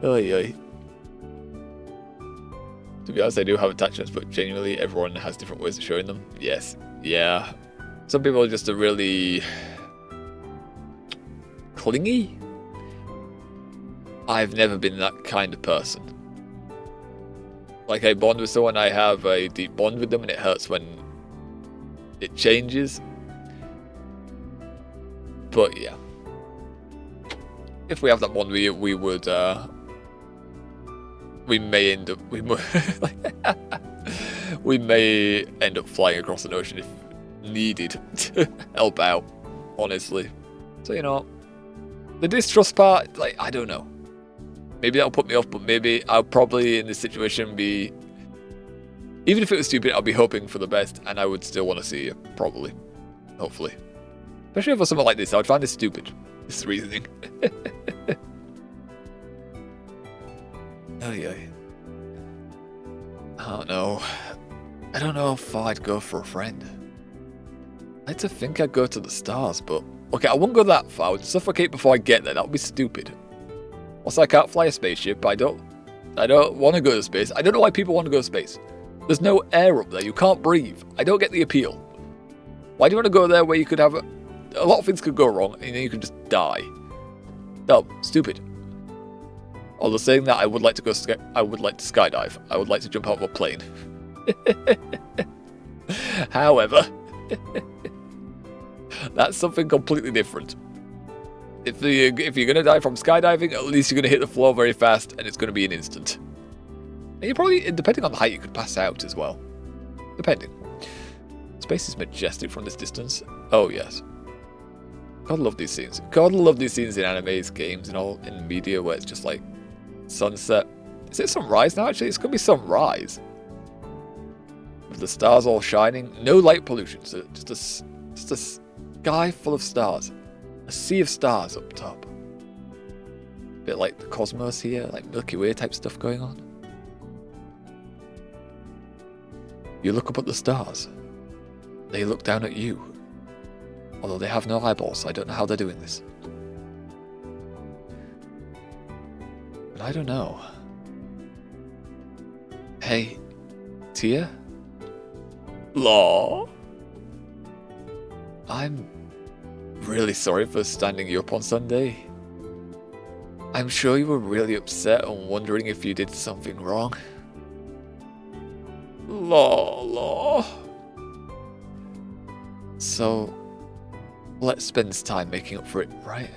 Oh, yeah. To be honest, I do have attachments, but genuinely everyone has different ways of showing them. Yes. Yeah. Some people are just really clingy. I've never been that kind of person. Like, I bond with someone, I have a deep bond with them, and it hurts when it changes. But yeah. If we have that bond, we would, we may end up we may end up flying across an ocean if needed to help out, honestly. So, you know, the distrust part, like, I don't know. Maybe that'll put me off, but maybe I'll probably in this situation be, even if it was stupid, I'll be hoping for the best, and I would still want to see you, probably, hopefully. Especially for something like this, I would find this stupid, this reasoning. Oh yeah. I don't know if I'd go for a friend. I'd like to think I'd go to the stars, but okay, I wouldn't go that far. I would suffocate before I get there. That would be stupid. Also, I can't fly a spaceship. I don't want to go to space. I don't know why people want to go to space. There's no air up there. You can't breathe. I don't get the appeal. Why do you want to go there where you could have a lot of things could go wrong and then you could just die? No, stupid. Although saying that, I would like to skydive. I would like to jump out of a plane. However, that's something completely different. If you're going to die from skydiving, at least you're going to hit the floor very fast, and it's going to be an instant. And you probably, depending on the height, you could pass out as well. Depending. Space is majestic from this distance. Oh, yes. God love these scenes. God love these scenes in animes, games, and all in media where it's just like sunset. Is it sunrise now? Actually, it's going to be sunrise. With the stars all shining. No light pollution. So just a sky full of stars. A sea of stars up top. A bit like the cosmos here, like Milky Way type stuff going on. You look up at the stars. They look down at you. Although they have no eyeballs, so I don't know how they're doing this. But I don't know. Hey, Tia? Law? I'm really sorry for standing you up on Sunday. I'm sure you were really upset and wondering if you did something wrong. Law. So, let's spend this time making up for it, right?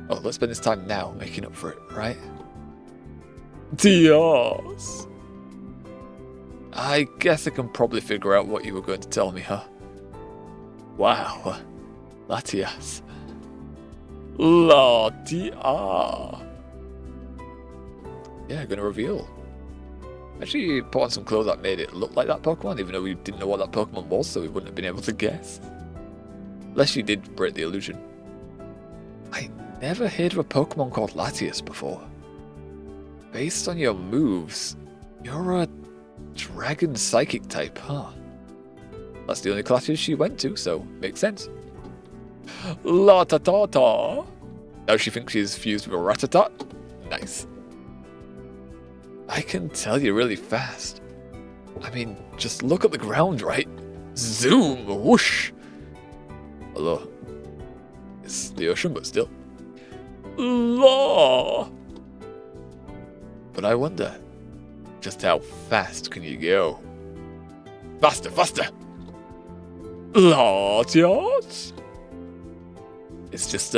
Oh, let's spend this time now making up for it, right? Dios. I guess I can probably figure out what you were going to tell me, huh? Wow. Latias. Latia. Yeah, gonna reveal. Actually, put on some clothes that made it look like that Pokemon, even though we didn't know what that Pokemon was, so we wouldn't have been able to guess. Unless you did break the illusion. I never heard of a Pokemon called Latias before. Based on your moves, you're a dragon psychic type, huh? That's the only classes she went to, so makes sense. La-ta-ta-ta. Now she thinks she's fused with a Rattata. Nice. I can tell you're really fast. I mean, just look at the ground, right? Zoom, whoosh. Although, it's the ocean, but still. La. But I wonder, just how fast can you go? Faster, faster. Latias. It's just,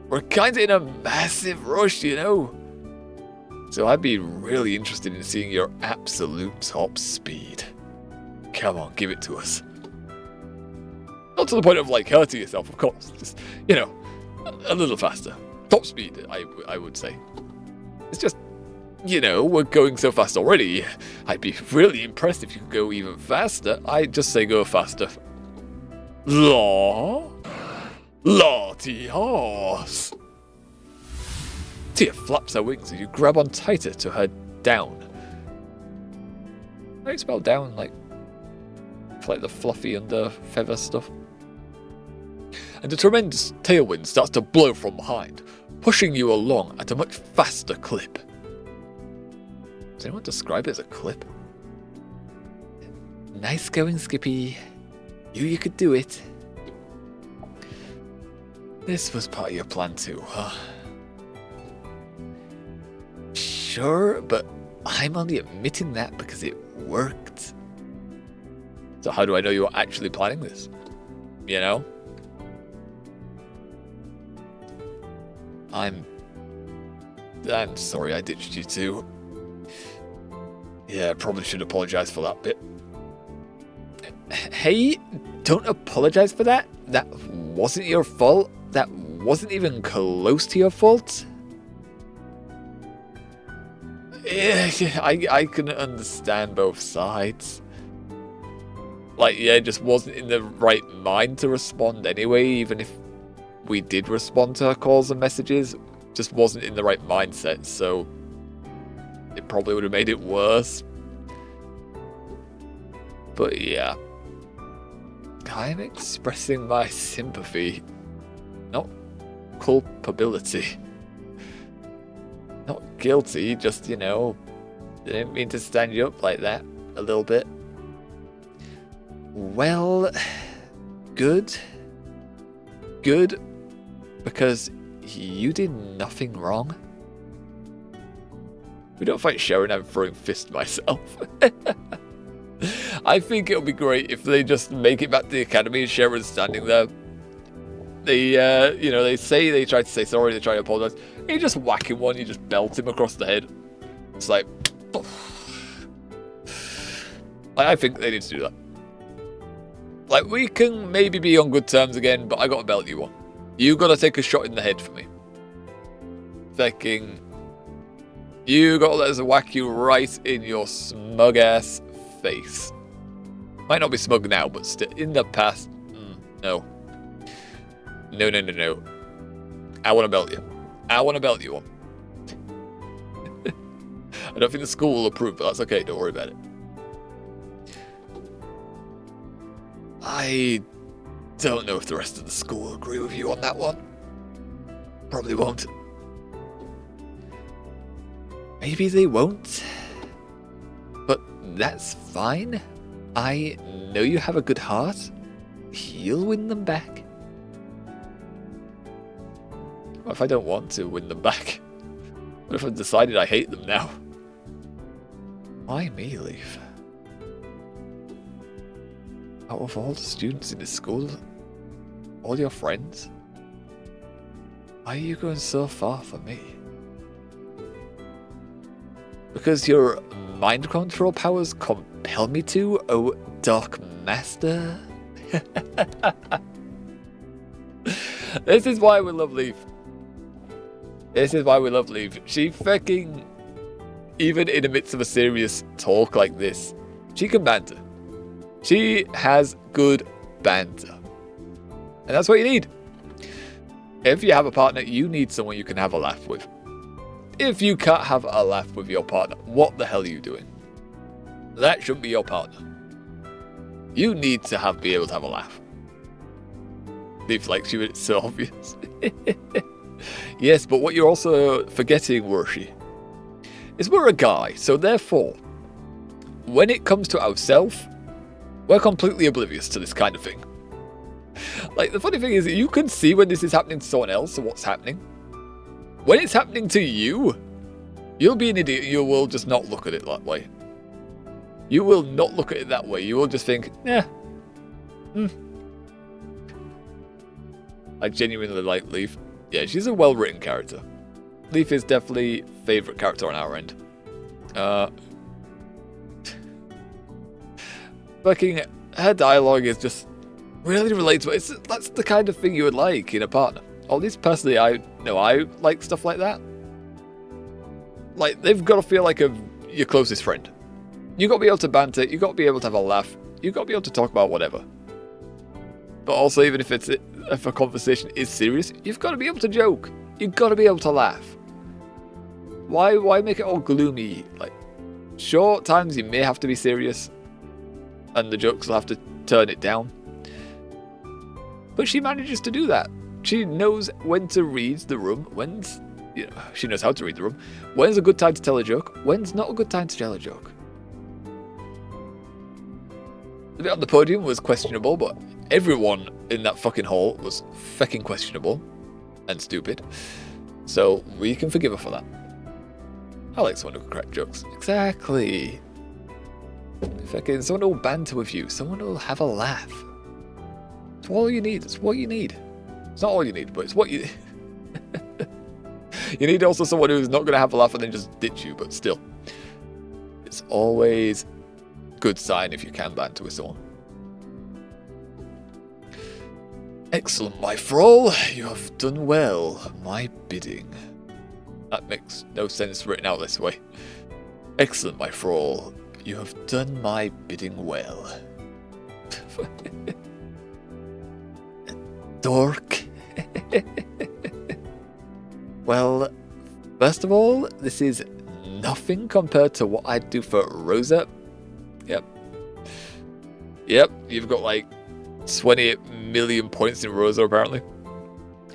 we're kind of in a massive rush, you know? So I'd be really interested in seeing your absolute top speed. Come on, give it to us. Not to the point of, like, hurting yourself, of course. Just, you know, a little faster. Top speed, I would say. It's just, you know, we're going so fast already. I'd be really impressed if you could go even faster. I'd just say go faster. Lottie horse. Tia flaps her wings and you grab on tighter to her down. How do you spell down? Like the fluffy under feather stuff. And a tremendous tailwind starts to blow from behind, pushing you along at a much faster clip. Does anyone describe it as a clip? Nice going, Skippy. You could do it. This was part of your plan too, huh? Sure, but I'm only admitting that because it worked. So how do I know you were actually planning this? You know? I'm sorry I ditched you too. Yeah, I probably should apologize for that bit. Hey, don't apologize for that. That wasn't your fault. That wasn't even close to your fault. Yeah, I can understand both sides. Like, yeah, just wasn't in the right mind to respond anyway, even if we did respond to her calls and messages. Just wasn't in the right mindset, so it probably would have made it worse. But yeah, I'm expressing my sympathy, not culpability. Not guilty, just, you know, didn't mean to stand you up like that a little bit. Well, good. Good, because you did nothing wrong. We don't fight Sharon, I'm throwing fist myself. I think it'll be great if they just make it back to the academy and Sharon's standing there. They, you know, they try to say sorry, they try to apologize. And you just whack him one, you just belt him across the head. It's like, I think they need to do that. Like, we can maybe be on good terms again, but I gotta belt you one. You gotta take a shot in the head for me. Fucking, you gotta let us whack you right in your smug ass face. Might not be smug now, but still, in the past, no. No. I want to belt you. I want to belt you one. I don't think the school will approve, but that's okay. Don't worry about it. I don't know if the rest of the school will agree with you on that one. Probably won't. Maybe they won't. But that's fine. I know you have a good heart. You'll win them back. What if I don't want to win them back? What if I've decided I hate them now? Why me, Leaf? Out of all the students in this school, all your friends, why are you going so far for me? Because your mind control powers compel me to, oh Dark Master? This is why we love Leaf. This is why we love Leaf. She fucking, even in the midst of a serious talk like this, she can banter. She has good banter. And that's what you need. If you have a partner, you need someone you can have a laugh with. If you can't have a laugh with your partner, what the hell are you doing? That shouldn't be your partner. You need to be able to have a laugh. Leaf likes you, it's so obvious. Yes, but what you're also forgetting, Worshi, is we're a guy, so therefore, when it comes to ourselves, we're completely oblivious to this kind of thing. Like, the funny thing is, you can see when this is happening to someone else and what's happening. When it's happening to you, you'll be an idiot, you will just not look at it that way. You will not look at it that way, you will just think, I genuinely like Leaf. Yeah, she's a well-written character. Leaf is definitely favourite character on our end. Fucking her dialogue is just really relatable. That's the kind of thing you would like in a partner. Or at least personally, I like stuff like that. Like, they've got to feel like your closest friend. You got to be able to banter. You got to be able to have a laugh. You got to be able to talk about whatever. But also, even if a conversation is serious, you've got to be able to joke. You've got to be able to laugh. Why make it all gloomy? Like, sure, at times you may have to be serious, and the jokes will have to turn it down. But she manages to do that. She knows when to read the room. She knows how to read the room. When's a good time to tell a joke? When's not a good time to tell a joke? The bit on the podium was questionable, but everyone in that fucking hall was fucking questionable and stupid. So we can forgive her for that. I like someone who can crack jokes. Exactly. Fucking someone who will banter with you. Someone who will have a laugh. It's all you need. It's what you need. It's not all you need, but it's what you... You need also someone who's not going to have a laugh and then just ditch you, but still. It's always a good sign if you can banter with someone. Excellent, my thrall. You have done well. My bidding. That makes no sense written out this way. Excellent, my thrall. You have done my bidding well. Dork. Well, first of all, this is nothing compared to what I'd do for Rosa. Yep, you've got like 28 million points in Rosa, apparently.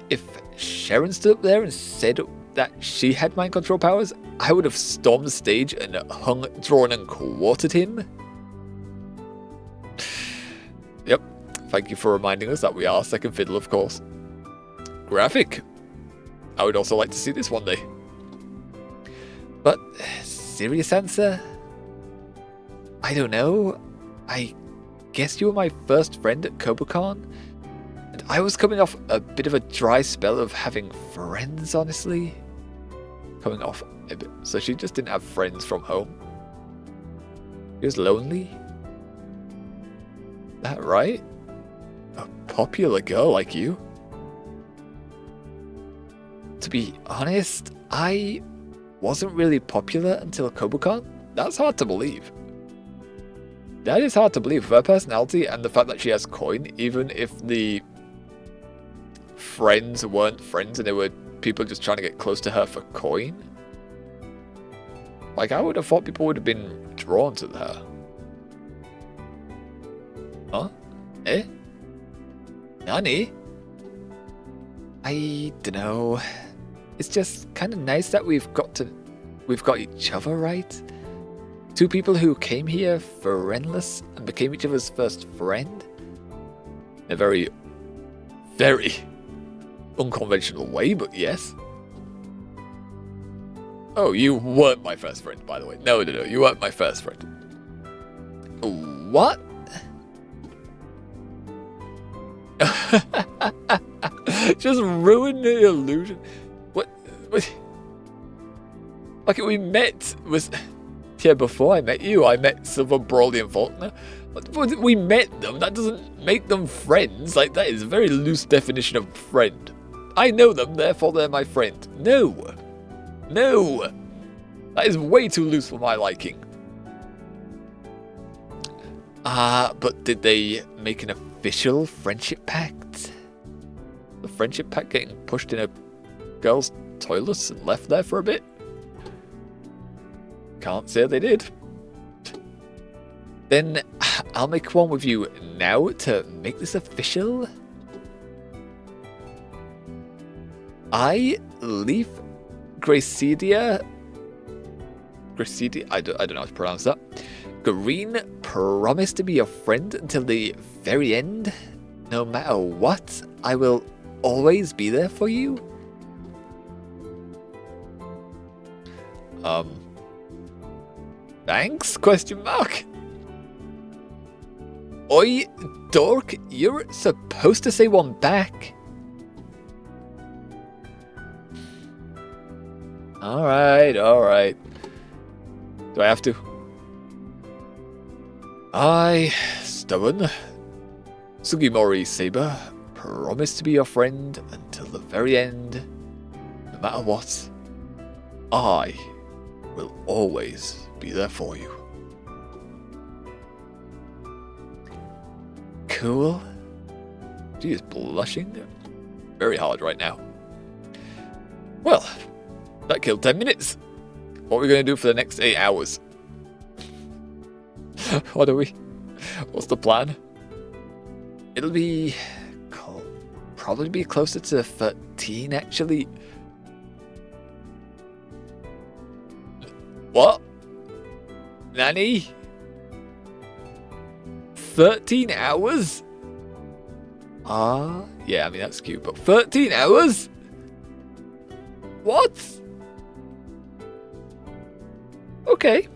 If Sharon stood up there and said that she had mind control powers, I would have stormed the stage and hung, drawn, and quartered him. Yep, thank you for reminding us that we are second fiddle, of course. Graphic. I would also like to see this one day. But, serious answer? I don't know. I guess you were my first friend at Kobucon, and I was coming off a bit of a dry spell of having friends, honestly. Coming off a bit. So she just didn't have friends from home. She was lonely. That right? A popular girl like you? To be honest, I wasn't really popular until Kobucon. That's hard to believe. That is hard to believe. With her personality and the fact that she has coin, even if the friends weren't friends and they were people just trying to get close to her for coin. Like, I would have thought people would have been drawn to her. Huh? Eh? Nani? I dunno. It's just kind of nice that we've got each other, right? Two people who came here friendless and became each other's first friend. In a very, very unconventional way, but yes. Oh, you weren't my first friend, by the way. No, you weren't my first friend. What? Just ruin the illusion. What? Okay, we met before I met you. I met Silver, Brawley, and Faulkner. We met them. That doesn't make them friends. Like, that is a very loose definition of friend. I know them, therefore they're my friend. No. That is way too loose for my liking. But did they make an official friendship pact? The friendship pact getting pushed in a girl's toilets and left there for a bit? Can't say they did. Then I'll make one with you now to make this official. I, Leaf Gracidia, I don't know how to pronounce that. Green, promise to be your friend until the very end. No matter what, I will always be there for you. Thanks? Question mark. Oi, dork, you're supposed to say one back. Alright, alright. Do I have to? I, stubborn, Sugimori Saber, promise to be your friend until the very end. No matter what, I will always be there for you. Cool. She is blushing very hard right now. Well, that killed 10 minutes. What are we going to do for the next 8 hours? What are we? What's the plan? It'll be... probably be closer to 13, actually. What? Nanny? 13 hours? Yeah, I mean, that's cute, but 13 hours? What? Okay.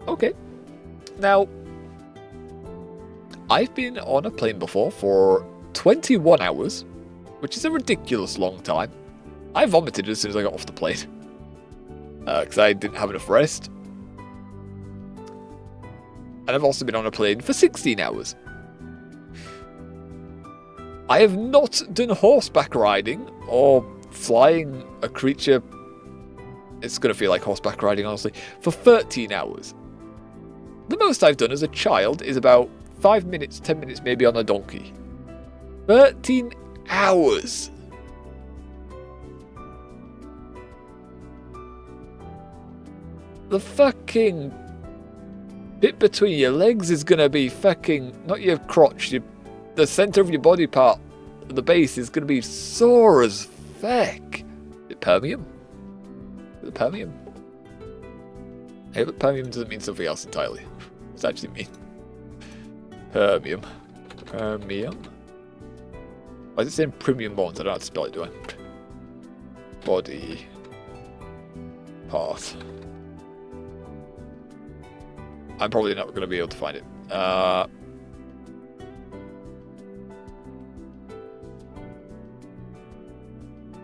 Okay. Now, I've been on a plane before for 21 hours, which is a ridiculous long time. I vomited as soon as I got off the plane. Because I didn't have enough rest. And I've also been on a plane for 16 hours. I have not done horseback riding or flying a creature. It's going to feel like horseback riding, honestly, for 13 hours. The most I've done as a child is about 5 minutes, 10 minutes maybe on a donkey. 13 hours. The fucking bit between your legs is going to be fucking, not your crotch, the center of your body part, the base is going to be sore as feck. Is it permium? Is it permium? Hey, but permium doesn't mean something else entirely. What's it actually mean? Permium. Permium? Why is it saying premium bonds? I don't know how to spell it, do I? Body. Part. I'm probably not going to be able to find it.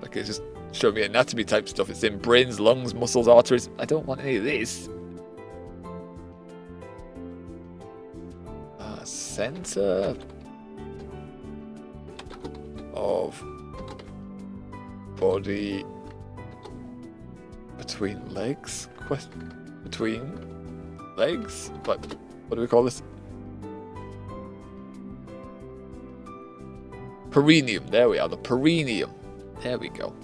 Okay, just show me anatomy type stuff. It's in brains, lungs, muscles, arteries. I don't want any of this. Center of body between legs? Between legs? But what do we call this? Perineum. There we are. The perineum. There we go.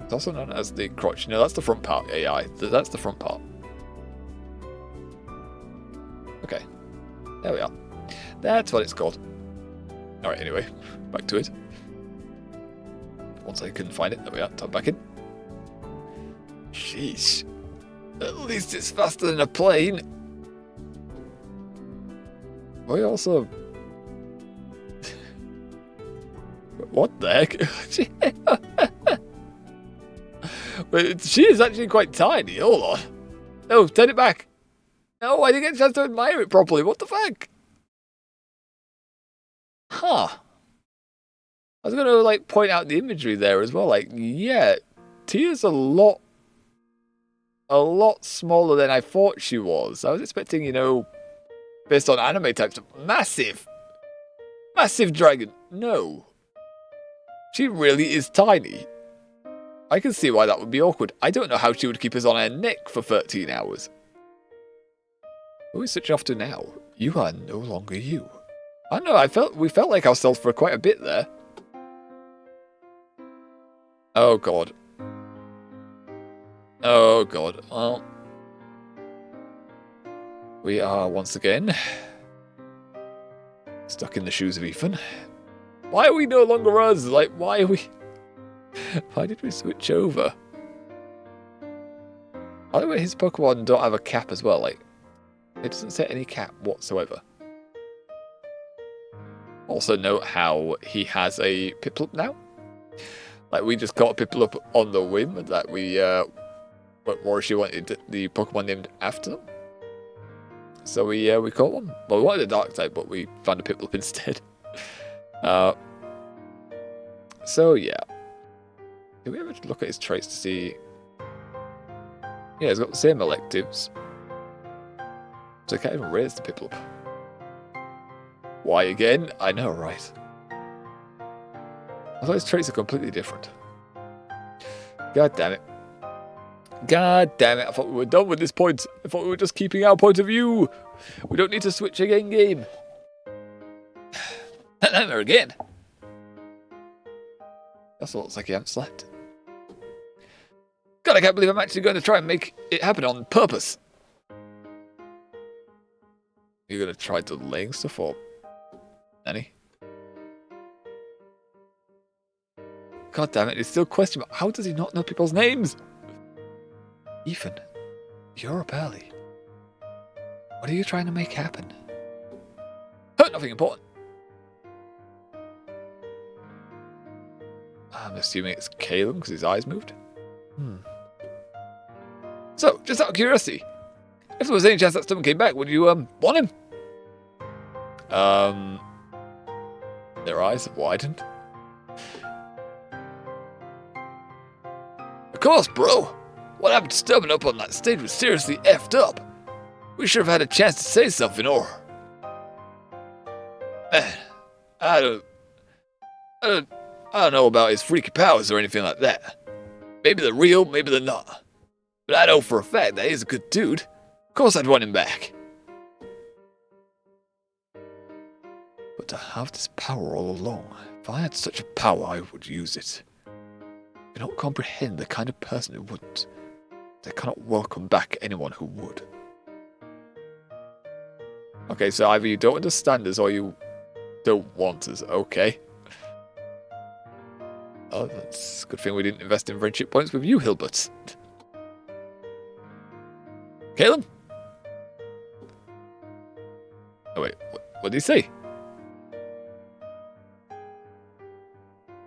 It's also known as the crotch. No, that's the front part. AI. That's the front part. Okay. There we are. That's what it's called. Alright, anyway. Back to it. Once I can find it. There we are. Type back in. Sheesh. At least it's faster than a plane. We also... What the heck? Wait, she is actually quite tiny. Hold on. No, turn it back. No, I didn't get a chance to admire it properly. What the fuck? Huh. I was going to, like, point out the imagery there as well. Like, yeah, Tia's a lot smaller than I thought she was. I was expecting, you know, based on anime type stuff, massive dragon. No. She really is tiny. I can see why that would be awkward. I don't know how she would keep us on her neck for 13 hours. What are we switching off to now? You are no longer you. I don't know, we felt like ourselves for quite a bit there. Oh god. Oh god. Well, we are once again stuck in the shoes of Ethan. Why are we no longer us? Like, why are we... Why did we switch over? By the way, his Pokemon don't have a cap as well. Like, it doesn't say any cap whatsoever. Also note how he has a Piplup now. Like, we just got a Piplup on the whim that we, Morishi wanted the Pokemon named after them. So we caught one. Well, we wanted a dark type, but we found a Piplup instead. So yeah. Did we ever look at his traits to see? Yeah, he's got the same electives. So I can't even raise the Piplup. Why again? I know, right? I thought his traits are completely different. God damn it. God damn it. I thought we were done with this point. I thought we were just keeping our point of view. We don't need to switch again game. Never again. That looks like he hasn't slept. God, I can't believe I'm actually going to try and make it happen on purpose. You're going to try delaying stuff or... Annie? God damn it, it's still questionable. How does he not know people's names? Ethan, you're up early. What are you trying to make happen? Oh, nothing important. I'm assuming it's Caleb because his eyes moved. So, just out of curiosity, if there was any chance that someone came back, would you want him? Their eyes have widened. Of course, bro. What happened to stubbing up on that stage was seriously effed up. We should have had a chance to say something, or... Man, I don't know about his freaky powers or anything like that. Maybe they're real, maybe they're not. But I know for a fact that he's a good dude. Of course I'd want him back. But to have this power all along, if I had such a power, I would use it. I cannot comprehend the kind of person who wouldn't. I cannot welcome back anyone who would. Okay, so either you don't understand us or you don't want us. Okay. Oh, that's a good thing we didn't invest in friendship points with you, Hilbert. Caleb? Oh wait, what did he say?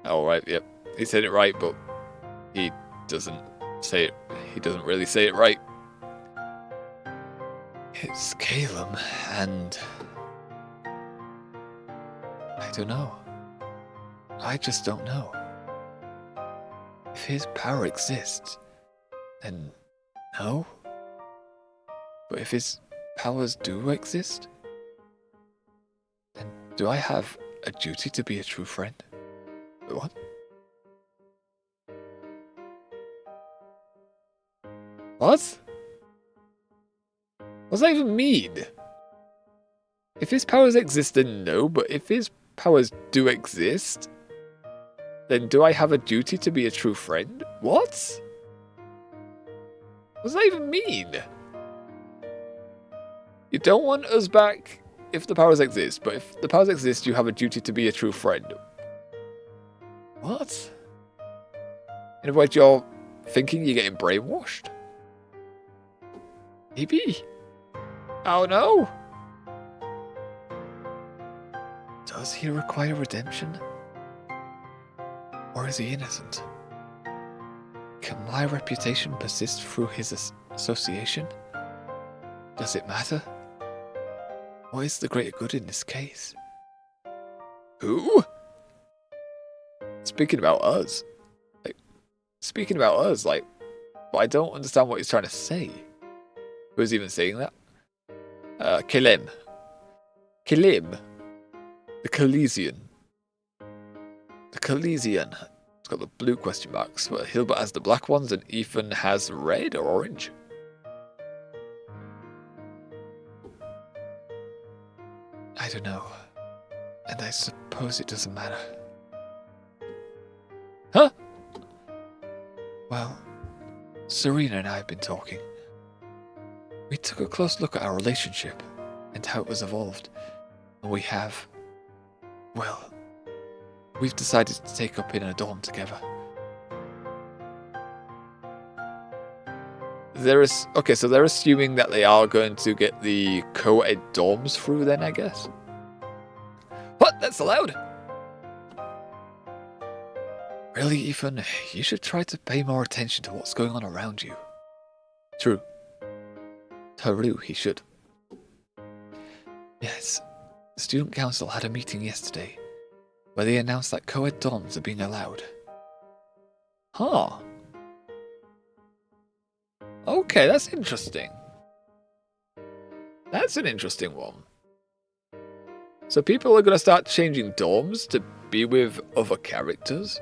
Oh right, yep. He said it right, but he doesn't say it. He doesn't really say it right. It's Caleb, and... I don't know. I just don't know. If his power exists, then no. But if his powers do exist, then do I have a duty to be a true friend? What? What? What does that even mean? If his powers exist, then no, but if his powers do exist, then do I have a duty to be a true friend? What? What does that even mean? You don't want us back if the powers exist, but if the powers exist, you have a duty to be a true friend. What? In other words, you're thinking you're getting brainwashed? Maybe? Oh no! Does he require redemption? Or is he innocent? Can my reputation persist through his association? Does it matter? What is the greater good in this case? Who? Speaking about us. But I don't understand what he's trying to say. Who's even saying that? Kilem. Kilim. The Calesian. The Calesian. It's got the blue question marks, but Hilbert has the black ones and Ethan has red or orange. I don't know. And I suppose it doesn't matter. Huh? Well, Serena and I have been talking. We took a close look at our relationship and how it was evolved. And we have... Well, we've decided to take up in a dorm together. Okay, so they're assuming that they are going to get the co-ed dorms through then, I guess? What? That's allowed? Really, Ethan, you should try to pay more attention to what's going on around you. True. True, he should. Yes, the student council had a meeting yesterday, where they announced that co-ed dorms are being allowed. Huh. Okay, that's interesting. That's an interesting one. So people are going to start changing dorms to be with other characters?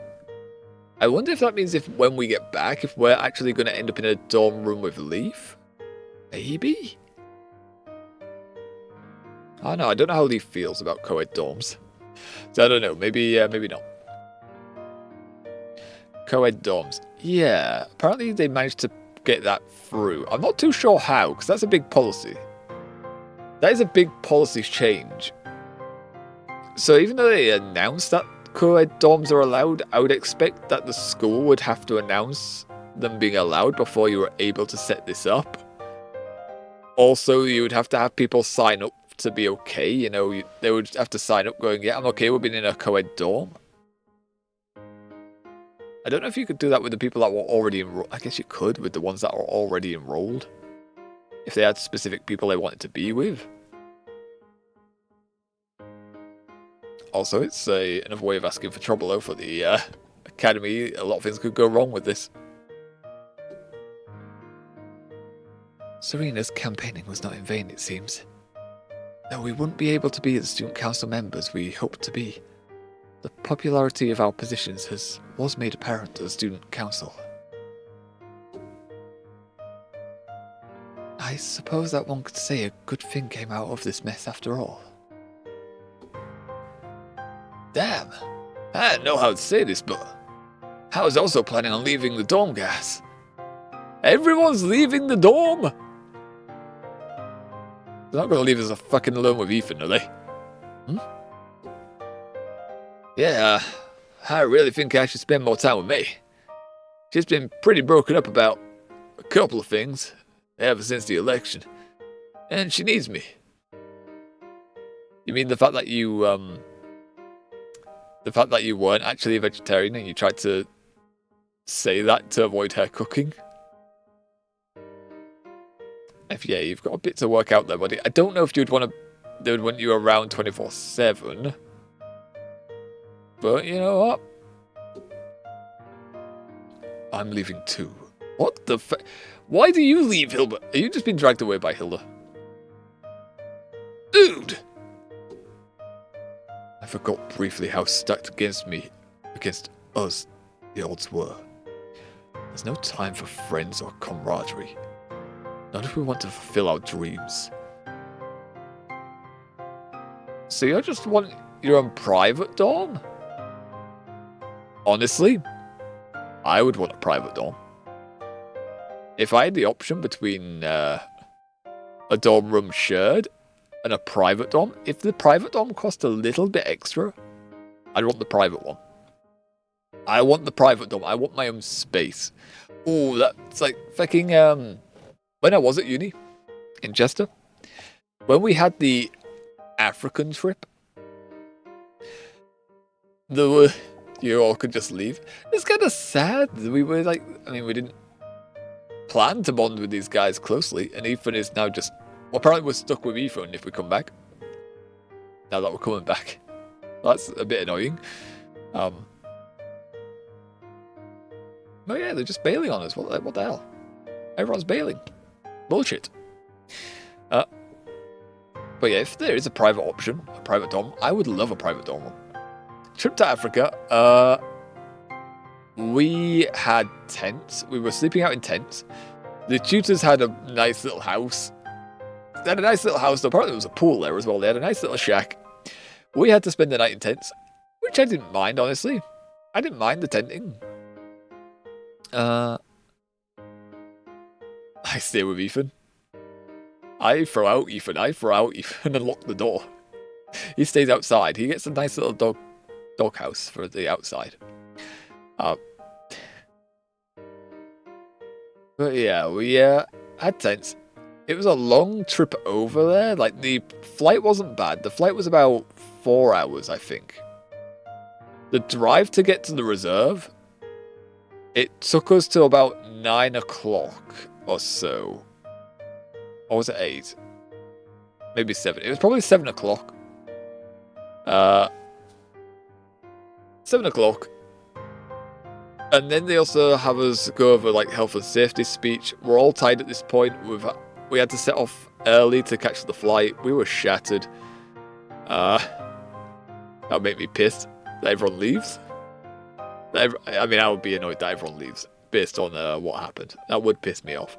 I wonder if that means if when we get back, if we're actually going to end up in a dorm room with Leaf? Maybe? I don't know. I don't know how Leaf feels about co-ed dorms. So I don't know. Maybe not. Co-ed dorms. Yeah. Apparently they managed to get that through. I'm not too sure how, because that's a big policy. That is a big policy change. So even though they announced that co-ed dorms are allowed, I would expect that the school would have to announce them being allowed before you were able to set this up. Also, you would have to have people sign up to be okay. You know, they would have to sign up going, yeah, I'm okay with being in a co-ed dorm. I don't know if you could do that with the people that were already enrolled. I guess you could with the ones that were already enrolled. If they had specific people they wanted to be with. Also, it's another way of asking for trouble, though, for the academy. A lot of things could go wrong with this. Serena's campaigning was not in vain, it seems. Though we wouldn't be able to be the student council members we hoped to be, the popularity of our positions was made apparent to the student council. I suppose that one could say a good thing came out of this mess after all. Damn, I don't know how to say this, but I was also planning on leaving the dorm, guys. Everyone's leaving the dorm! They're not going to leave us fucking alone with Ethan, are they? Yeah, I really think I should spend more time with May. She's been pretty broken up about a couple of things ever since the election, and she needs me. You mean the fact that you weren't actually a vegetarian and you tried to say that to avoid her cooking? If yeah, you've got a bit to work out there, buddy. I don't know if they would want you around 24/7. But you know what? I'm leaving too. What the fuck? Why do you leave, Hilda? Are you just being dragged away by Hilda? Dude! I forgot briefly how stacked against us the odds were. There's no time for friends or camaraderie. Not if we want to fulfill our dreams. So you just want your own private dorm? Honestly, I would want a private dorm. If I had the option between a dorm room shared and a private dorm, if the private dorm cost a little bit extra, I'd want the private one. I want the private dorm. I want my own space. Ooh, that's like fucking when I was at uni in Chester, when we had the African trip, you all could just leave. It's kind of sad. We were like, we didn't plan to bond with these guys closely, and Ethan is now just, well, apparently we're stuck with Ethan if we come back. Now that we're coming back. That's a bit annoying. But yeah, they're just bailing on us. What the hell? Everyone's bailing. Bullshit. But yeah, if there is a private option, a private dorm, I would love a private dorm room. Trip to Africa, we had tents. We were sleeping out in tents. The tutors had a nice little house. They had a nice little house, though apparently there was a pool there as well. They had a nice little shack. We had to spend the night in tents, which I didn't mind, honestly. I didn't mind the tenting. I stay with Ethan. I throw out Ethan and lock the door. He stays outside. He gets a nice little dog house for the outside. But yeah, we had tents. It was a long trip over there. Like, the flight wasn't bad. The flight was about 4 hours, I think. The drive to get to the reserve, it took us to about 9 o'clock or so. Or was it 8? Maybe 7. It was probably 7 o'clock. 7 o'clock. And then they also have us go over like health and safety speech. We're all tired at this point. We had to set off early to catch the flight. We were shattered. That would make me pissed that everyone leaves. I mean, I would be annoyed that everyone leaves based on what happened. That would piss me off.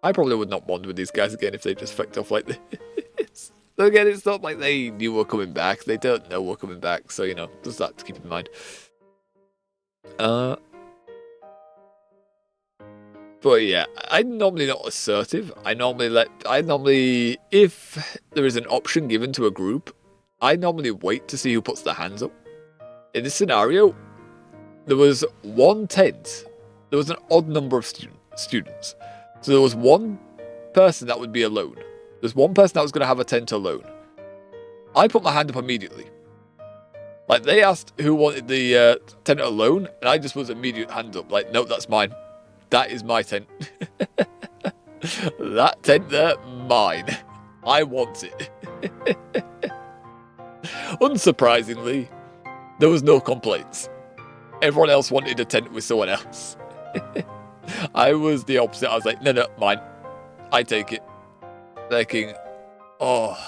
I probably would not bond with these guys again if they just fucked off like this. So again, it's not like they knew we're coming back. They don't know we're coming back. So, you know, just that to keep in mind. But yeah, I'm normally not assertive. I normally, if there is an option given to a group, I normally wait to see who puts their hands up. In this scenario, there was one tent. There was an odd number of students. So there was one person that would be alone. There's one person that was going to have a tent alone. I put my hand up immediately. Like, they asked who wanted the tent alone, and I just was immediate hand up. Like, no, that's mine. That is my tent. That tent there, mine. I want it. Unsurprisingly, there was no complaints. Everyone else wanted a tent with someone else. I was the opposite. I was like, no, mine. I take it. Thinking, oh,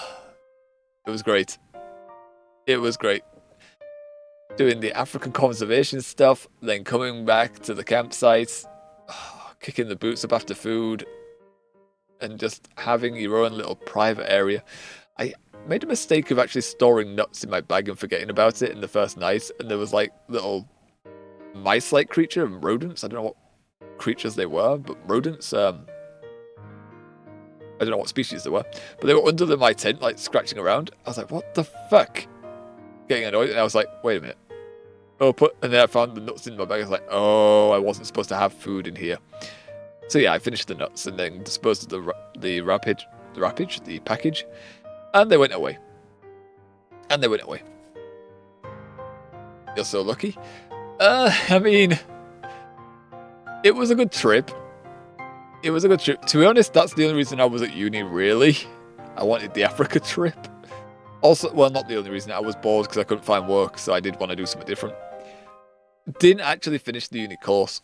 it was great. It was great. Doing the African conservation stuff, then coming back to the campsite, kicking the boots up after food, and just having your own little private area. I made a mistake of actually storing nuts in my bag and forgetting about it in the first night, and there was like little mice-like creature and rodents. I don't know what creatures they were, but rodents, I don't know what species they were, but they were under my tent, like scratching around. I was like, what the fuck? Getting annoyed, and I was like, wait a minute. And then I found the nuts in my bag. I was like, oh, I wasn't supposed to have food in here. So yeah, I finished the nuts and then disposed of the package, and they went away. You're so lucky. I mean, it was a good trip. To be honest, that's the only reason I was at uni, really. I wanted the Africa trip. Also, well, not the only reason. I was bored because I couldn't find work, so I did want to do something different. Didn't actually finish the uni course.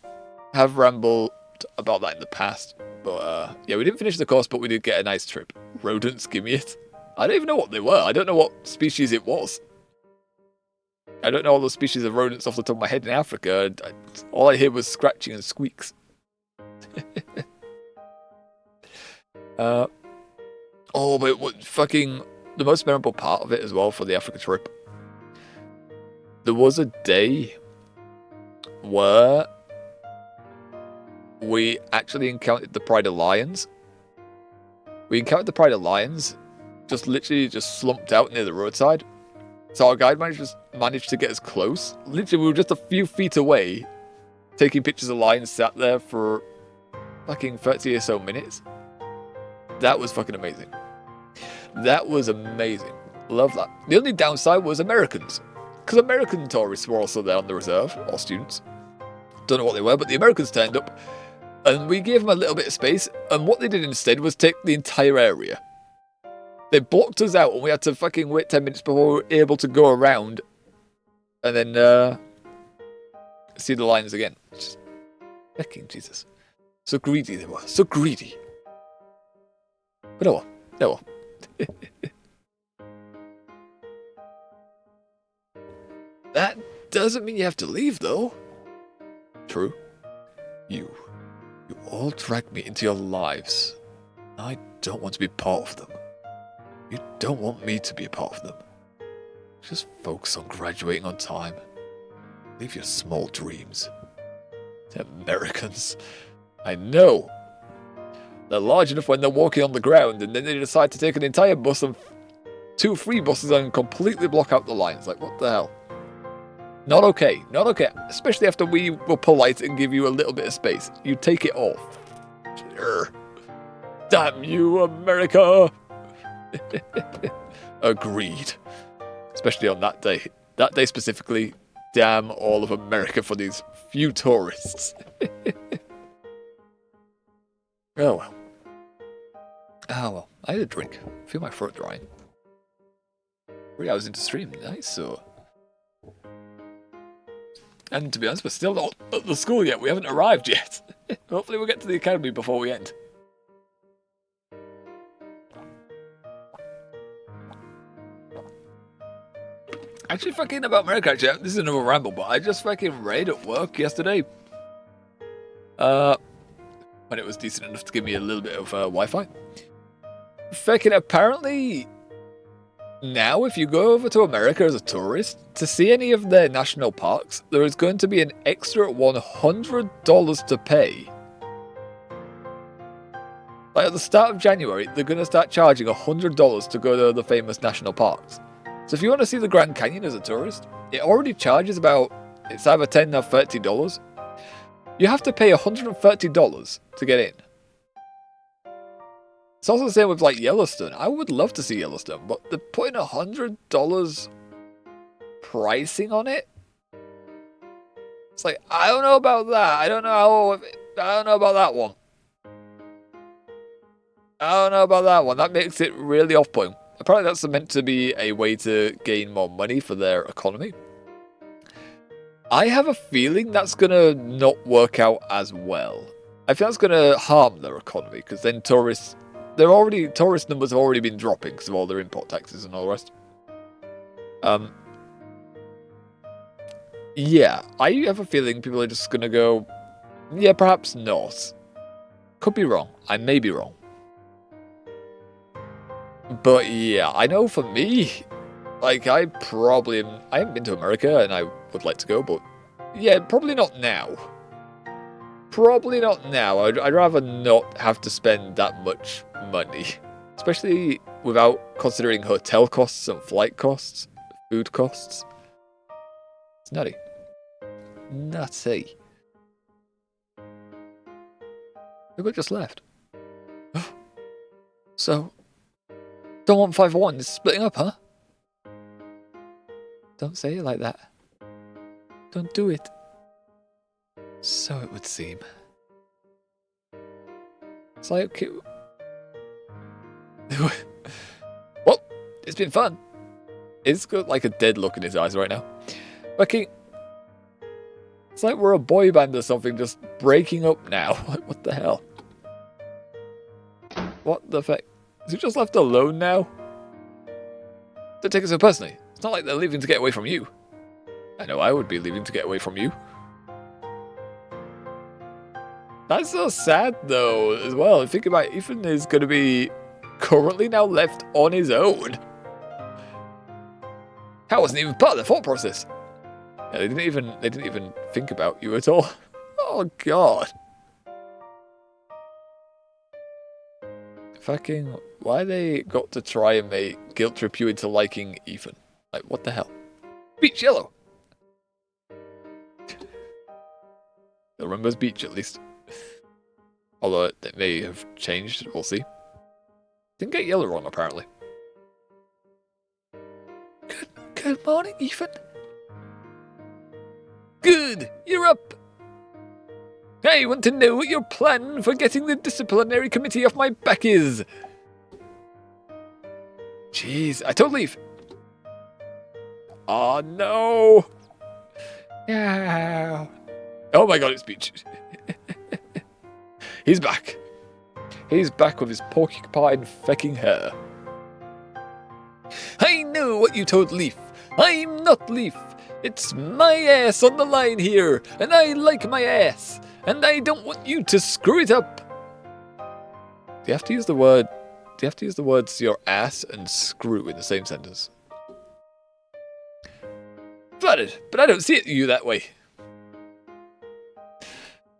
Have rambled about that in the past. But, yeah, we didn't finish the course, but we did get a nice trip. Rodents, give me it. I don't even know what they were. I don't know what species it was. I don't know all the species of rodents off the top of my head in Africa. All I hear was scratching and squeaks. But fucking the most memorable part of it as well for the Africa trip. There was a day where we actually encountered the Pride of Lions. Just literally slumped out near the roadside. So our guide managed to get us close. Literally, we were just a few feet away, taking pictures of lions sat there for fucking 30 or so minutes. That was fucking amazing. Love that. The only downside was Americans. Because American tourists were also there on the reserve, or students. Don't know what they were, but the Americans turned up. And we gave them a little bit of space. And what they did instead was take the entire area. They blocked us out and we had to fucking wait 10 minutes before we were able to go around. And then see the lions again. Just fucking Jesus. So greedy they were. So greedy. But oh well. That doesn't mean you have to leave, though. True. You all dragged me into your lives. I don't want to be part of them. You don't want me to be a part of them. Just focus on graduating on time. Leave your small dreams. The Americans. I know. They're large enough when they're walking on the ground, and then they decide to take an entire bus and 2 free buses and completely block out the lines. Like, what the hell? Not okay. Especially after we were polite and give you a little bit of space. You take it off. Sure. Damn you, America! Agreed. Especially on that day. That day specifically, damn all of America for these few tourists. Oh well. I had a drink. I feel my throat drying. 3 hours into stream. Nice, so... And to be honest, we're still not at the school yet. We haven't arrived yet. Hopefully we'll get to the academy before we end. Actually, fucking about America, actually, this is another ramble, but I just fucking read at work yesterday. When it was decent enough to give me a little bit of Wi-Fi. Fucking apparently, now if you go over to America as a tourist, to see any of their national parks, there is going to be an extra $100 to pay. Like at the start of January, they're going to start charging $100 to go to the famous national parks. So if you want to see the Grand Canyon as a tourist, it already charges about, it's either $10 or $30. You have to pay $130 to get in. It's also the same with like Yellowstone. I would love to see Yellowstone, but they're putting $100 pricing on it. It's like, I don't know about that. I don't know about that one. I don't know about that one. That makes it really off-putting. Apparently that's meant to be a way to gain more money for their economy. I have a feeling that's going to not work out as well. I think that's going to harm their economy, because then tourist numbers have already been dropping because of all their import taxes and all the rest. Yeah, I have a feeling people are just going to go, yeah, perhaps not. Could be wrong. I may be wrong. But yeah, I know for me, like I haven't been to America and I would like to go, but yeah, probably not now. Probably not now. I'd rather not have to spend that much money, especially without considering hotel costs and flight costs, food costs. It's nutty. Nutty. Look what just left. So, Don't Want 501 is splitting up, huh? Don't say it like that. Don't do it. So it would seem. It's like... Well, it's been fun. It's got like a dead look in his eyes right now. Fucking... It's like we're a boy band or something, just breaking up now. Like, what the hell? What the fuck? Is he just left alone now? Don't take it so personally. It's not like they're leaving to get away from you. I know I would be leaving to get away from you. That's so sad, though, as well. Think about it, Ethan is going to be currently now left on his own. That wasn't even part of the thought process. Yeah, they didn't even think about you at all. Oh God. Fucking, why they got to try and make guilt trip you into liking Ethan? Like, what the hell? Beach yellow. They'll remember as beach at least. Although it may have changed, we'll see. Didn't get yellow wrong apparently. Good morning, Ethan. Good, you're up. I want to know what your plan for getting the disciplinary committee off my back is. Jeez, I told leave. Oh no. No. Oh my God, it's Beach. He's back. He's back with his porcupine fecking hair. I know what you told Leaf. I'm not Leaf. It's my ass on the line here, and I like my ass, and I don't want you to screw it up. Do you have to use the words your ass and screw in the same sentence? Flattered, but I don't see it you that way.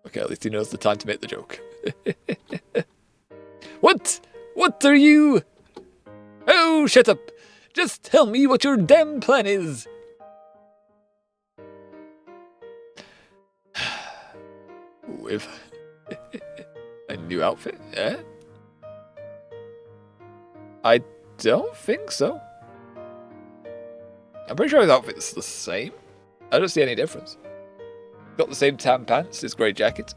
Okay, at least he knows the time to make the joke. What? What are you? Oh, shut up. Just tell me what your damn plan is. With a new outfit, yeah? I don't think so. I'm pretty sure his outfit's the same. I don't see any difference. Got the same tan pants, his grey jacket,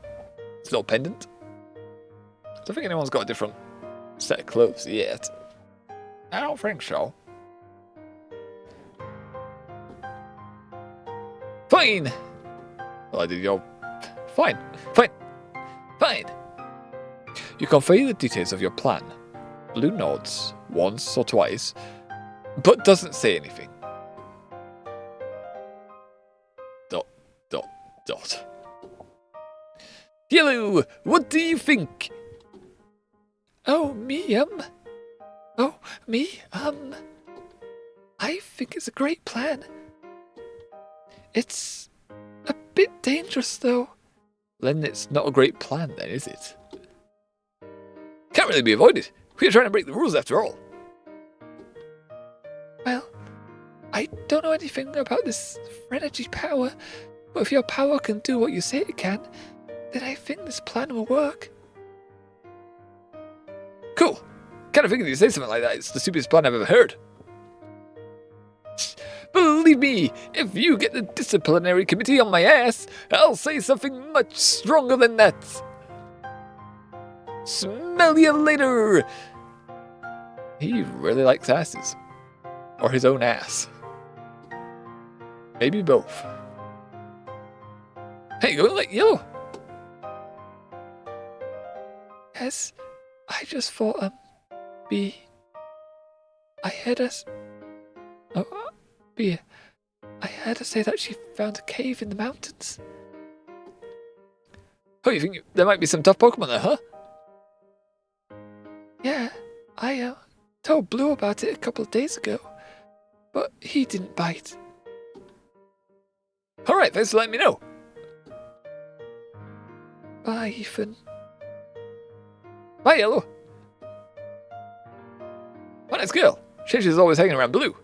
his little pendant. I don't think anyone's got a different set of clothes yet. I don't think so. Fine! Well, I did your... Fine. Fine. Fine. You convey the details of your plan. Blue nods once or twice, but doesn't say anything. Dot, dot, dot. Yellow, what do you think? Oh, me, I think it's a great plan. It's a bit dangerous, though. Then it's not a great plan, then, is it? Can't really be avoided. We're trying to break the rules, after all. Well, I don't know anything about this energy power, but if your power can do what you say it can, then I think this plan will work. Cool. Kind of figured you'd say something like that. It's the stupidest plan I've ever heard. Believe me, if you get the disciplinary committee on my ass, I'll say something much stronger than that. Smell you later. He really likes asses. Or his own ass. Maybe both. Hey, go like yellow. Yes, I just thought, B. I heard us. Oh, B. I heard her say that she found a cave in the mountains. Oh, you think there might be some tough Pokemon there, huh? Yeah, I told Blue about it a couple of days ago, but he didn't bite. Alright, thanks for letting me know. Bye, Ethan. Bye, Yellow. What a nice girl. She's always hanging around Blue.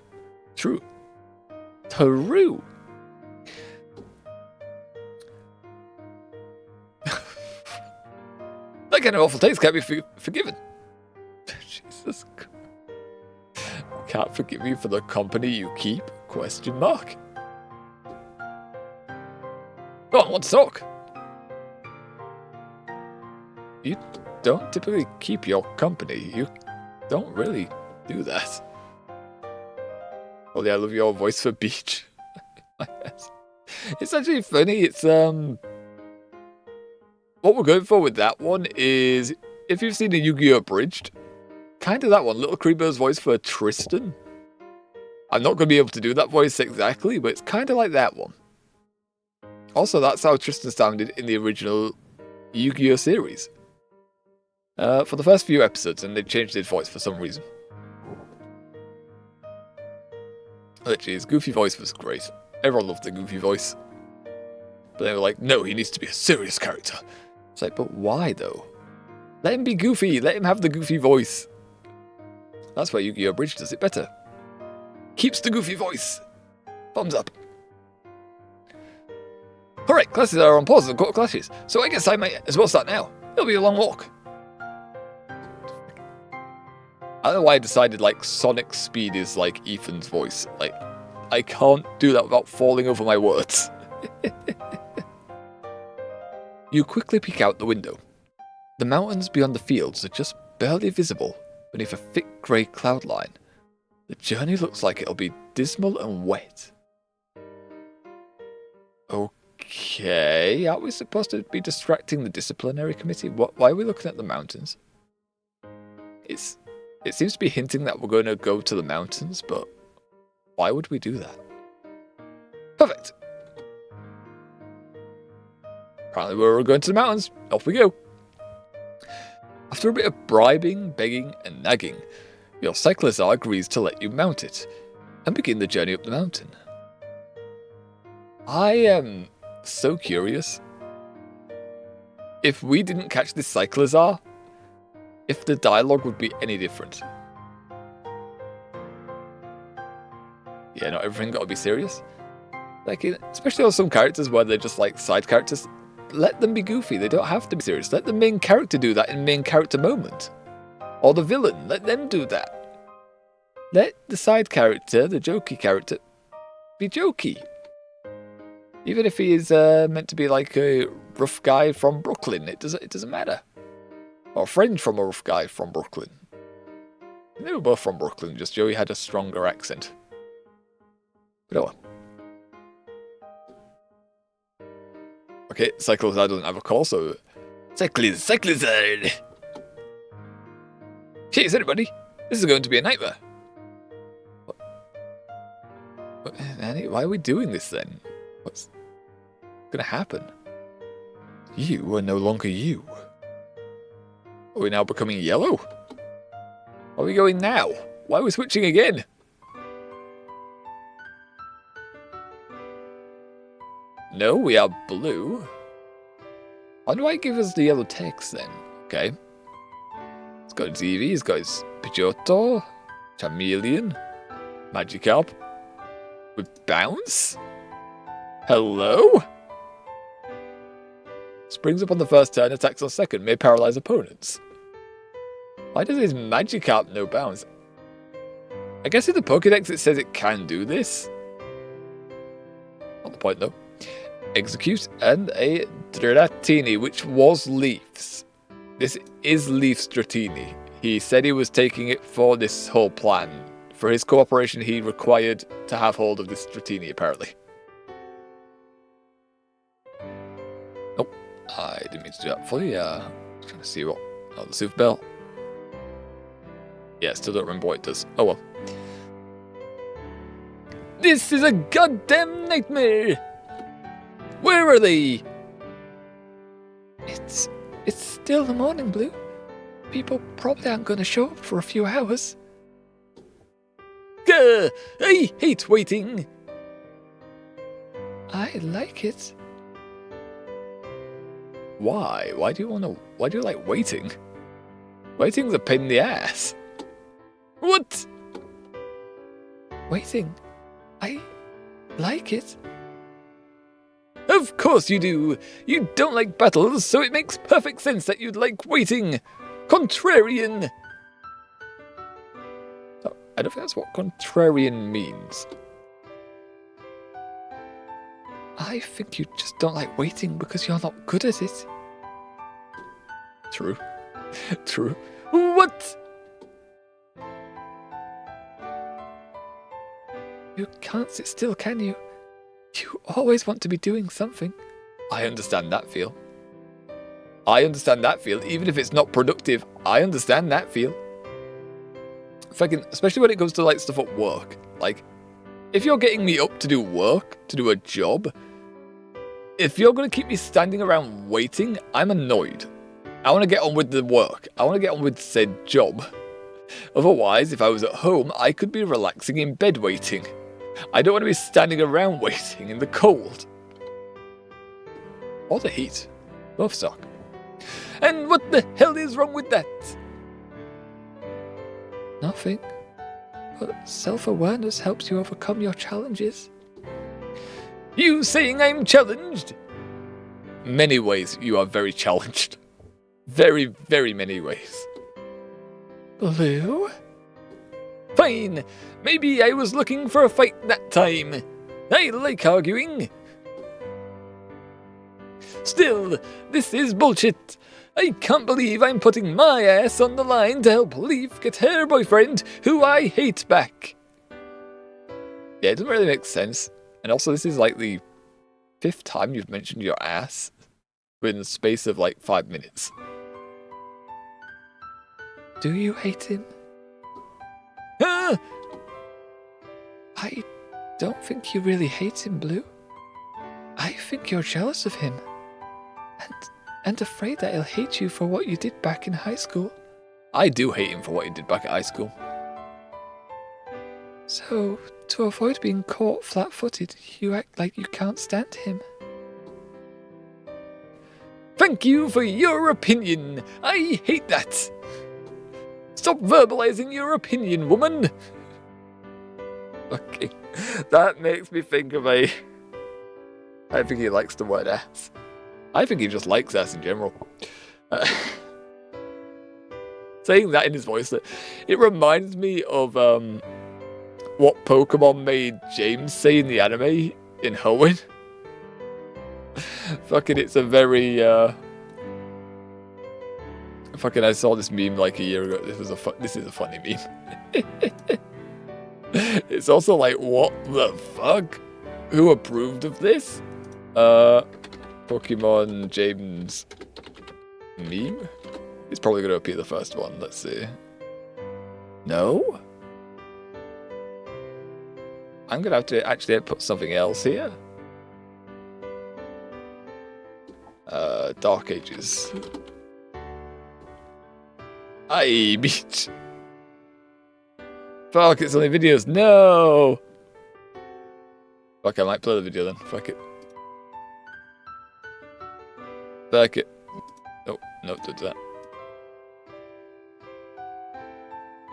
True. True. That kind of awful taste can't be forgiven. Jesus Christ. Can't forgive you for the company you keep? Question mark. Go on, let's talk. You don't typically keep your company. You don't really do that. Oh yeah, I love your voice for Beach. It's actually funny. It's what we're going for with that one is, if you've seen a Yu-Gi-Oh! Abridged, kind of that one, Little Creeper's voice for Tristan. I'm not going to be able to do that voice exactly, but it's kind of like that one. Also, that's how Tristan sounded in the original Yu-Gi-Oh! Series. For the first few episodes, and they changed his voice for some reason. Literally, his goofy voice was great. Everyone loved the goofy voice. But they were like, no, he needs to be a serious character. It's like, but why though? Let him be goofy, let him have the goofy voice. That's why Yu-Gi-Oh! Bridge does it better. Keeps the goofy voice. Thumbs up. Alright, classes are on pause and quarter classes, so I guess I might as well start now. It'll be a long walk. I don't know why I decided like Sonic speed is like Ethan's voice. Like, I can't do that without falling over my words. You quickly peek out the window. The mountains beyond the fields are just barely visible beneath a thick grey cloud line. The journey looks like it'll be dismal and wet. Okay, aren't we supposed to be distracting the disciplinary committee? Why are we looking at the mountains? It seems to be hinting that we're going to go to the mountains, but why would we do that? Perfect. Apparently we're going to the mountains. Off we go. After a bit of bribing, begging, and nagging, your Cyclizar agrees to let you mount it and begin the journey up the mountain. I am so curious. If we didn't catch this Cyclizar, if the dialogue would be any different. Yeah, not everything got to be serious. Like, especially on some characters where they're just like side characters. Let them be goofy. They don't have to be serious. Let the main character do that in main character moment. Or the villain. Let them do that. Let the side character, the jokey character, be jokey. Even if he is meant to be like a rough guy from Brooklyn, it doesn't matter. Or a friend from a rough guy from Brooklyn. They were both from Brooklyn, just Joey had a stronger accent. But oh well. Okay, Cyclizard doesn't have a call, so... Cyclizard! Cheers, everybody! This is going to be a nightmare. What, Annie, why are we doing this then? What's gonna happen? You are no longer you. Are we now becoming yellow? Are we going now? Why are we switching again? No, we are blue. Why do I give us the yellow text then? Okay. He's got his Eevee, he's got his Pidgeotto, Charmeleon, Magikarp. With bounce? Hello? Springs up on the first turn, attacks on second, may paralyze opponents. Why does his Magikarp no bounce? I guess in the Pokédex it says it can do this. Not the point though. Execute and a Dratini, which was Leaf's. This is Leaf's Dratini. He said he was taking it for this whole plan. For his cooperation, he required to have hold of this Dratini, apparently. Oh, I didn't mean to do that fully. Trying to see what... Oh, the Super Bell. Yeah, still don't remember what it does. Oh well. This is a goddamn nightmare! Where are they? It's still the morning, Blue. People probably aren't going to show up for a few hours. I hate waiting. I like it. Why? Why do you like waiting? Waiting's a pain in the ass. What? Waiting. I like it. Of course you do. You don't like battles, so it makes perfect sense that you'd like waiting. Contrarian. Oh, I don't think that's what contrarian means. I think you just don't like waiting because you're not good at it. True. True. What? You can't sit still, can you? You always want to be doing something. I understand that feel. I understand that feel, even if it's not productive. I understand that feel. Fucking, especially when it comes to like stuff at work. Like, if you're getting me up to do work, to do a job, if you're going to keep me standing around waiting, I'm annoyed. I want to get on with the work. I want to get on with said job. Otherwise, if I was at home, I could be relaxing in bed waiting. I don't want to be standing around waiting in the cold. Or the heat. Both suck. And what the hell is wrong with that? Nothing. But self-awareness helps you overcome your challenges. You saying I'm challenged? Many ways you are very challenged. Very, very many ways. Blue? Fine. Maybe I was looking for a fight that time. I like arguing. Still, this is bullshit. I can't believe I'm putting my ass on the line to help Leaf get her boyfriend, who I hate, back. Yeah, it doesn't really make sense. And also, this is like the 5th time you've mentioned your ass within the space of like 5 minutes. Do you hate him? Ah! I don't think you really hate him, Blue. I think you're jealous of him. And afraid that he'll hate you for what you did back in high school. I do hate him for what he did back at high school. So, to avoid being caught flat-footed, you act like you can't stand him. Thank you for your opinion. I hate that. Stop verbalizing your opinion, woman. Okay, that makes me think of I think he likes the word ass. I think he just likes ass in general. Saying that in his voice, it reminds me of what Pokemon made James say in the anime in Hoenn. Fucking, it's a very fucking, I saw this meme like a year ago. This is a funny meme. It's also like, what the fuck? Who approved of this? Pokemon James meme? It's probably going to appear the first one. Let's see. No? I'm going to have to actually put something else here. Dark Ages. Aye, bitch. Fuck, it's only videos. No! Fuck, I might play the video then. Fuck it. Fuck it. Oh, no, don't do that.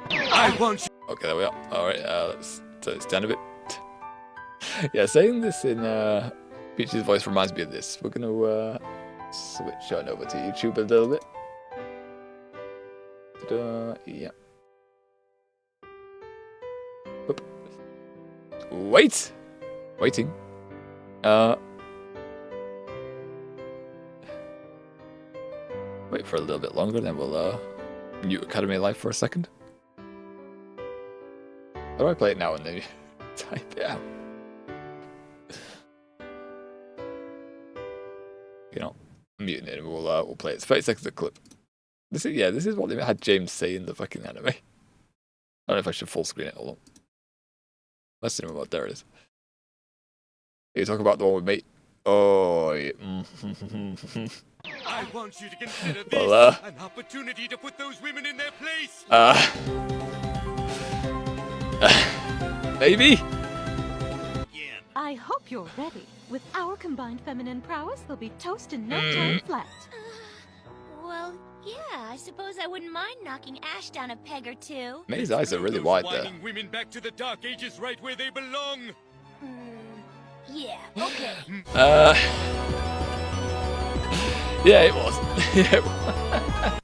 I want you. Okay, there we are. Alright, let's turn this down a bit. Yeah, saying this in Peach's voice reminds me of this. We're gonna switch on over to YouTube a little bit. Ta-da, yeah. Oop. Wait! Waiting. Wait for a little bit longer, then we'll mute Academy Life for a second. How do I play it now and then type it out? You know, I'm muting it and we'll play it. It's 30 seconds of clip. This is what they had James say in the fucking anime. I don't know if I should full screen it. Hold on. Let's see what there it is. You talk about the one with mate. Oh, yeah. I want you to consider this Well, an opportunity to put those women in their place. Maybe? I hope you're ready. With our combined feminine prowess, they'll be toast in no time flat. Well, yeah, I suppose I wouldn't mind knocking Ash down a peg or two. May's eyes are really wide there. Whining women back to the Dark Ages right where they belong. Yeah, okay. Yeah, it was. Yeah, it was.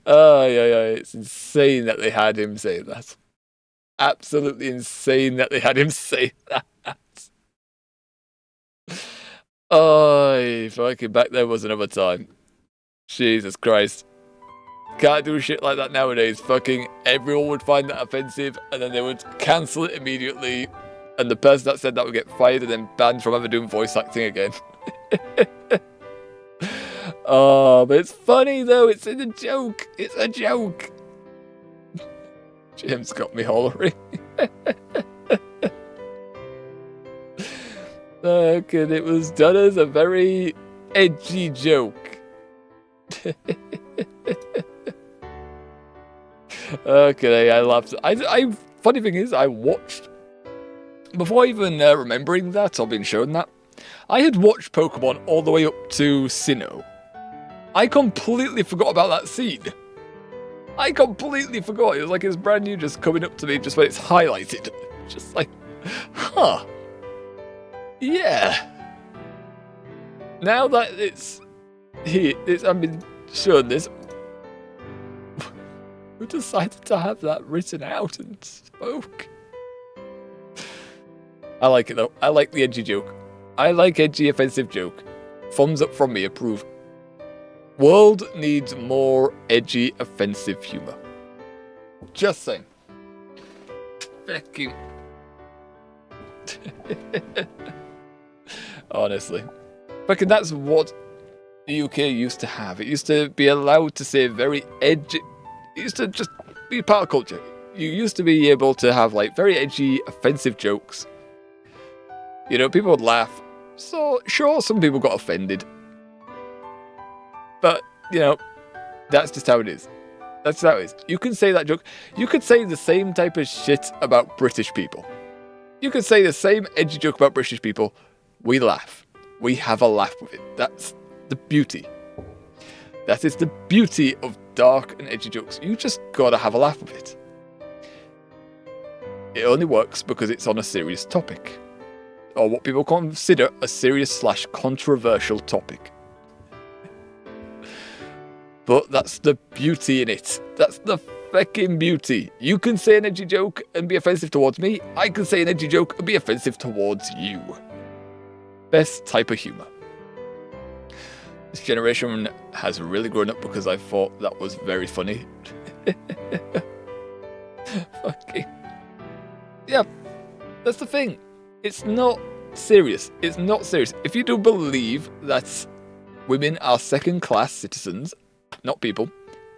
Oh, yeah. It's insane that they had him say that. Absolutely insane that they had him say that. Oh, fucking back there was another time. Jesus Christ. Can't do shit like that nowadays. Fucking everyone would find that offensive and then they would cancel it immediately. And the person that said that would get fired and then banned from ever doing voice acting again. Oh, but it's funny though. It's a joke. It's a joke. Jim's got me hollering. Look, and it was done as a very edgy joke. Okay, I laughed. Funny thing is, I watched before even remembering that or being shown that. I had watched Pokemon all the way up to Sinnoh. I completely forgot about that scene. I completely forgot. It was like it's brand new, just coming up to me just when it's highlighted. Just like, huh. Yeah. Now that I've been shown this, we decided to have that written out and spoke. I like it though. I like the edgy joke. I like edgy offensive joke. Thumbs up from me, approve. World needs more edgy offensive humor. Just saying. Fucking. Honestly. Fucking that's what the UK used to have. It used to be allowed to say very edgy. It used to just be part of culture. You used to be able to have like very edgy offensive jokes. You know, people would laugh. So, sure, some people got offended. But, you know, that's just how it is. That's how it is. You can say that joke. You could say the same type of shit about British people. You could say the same edgy joke about British people. We laugh. We have a laugh with it. That's the beauty. That is the beauty of dark and edgy jokes. You just gotta have a laugh with it. It only works because it's on a serious topic. Or what people consider a serious/controversial topic. But that's the beauty in it. That's the fucking beauty. You can say an edgy joke and be offensive towards me. I can say an edgy joke and be offensive towards you. Best type of humour. This generation has really grown up because I thought that was very funny. Fucking. Yeah, that's the thing. It's not serious. It's not serious. If you do believe that women are second-class citizens, not people,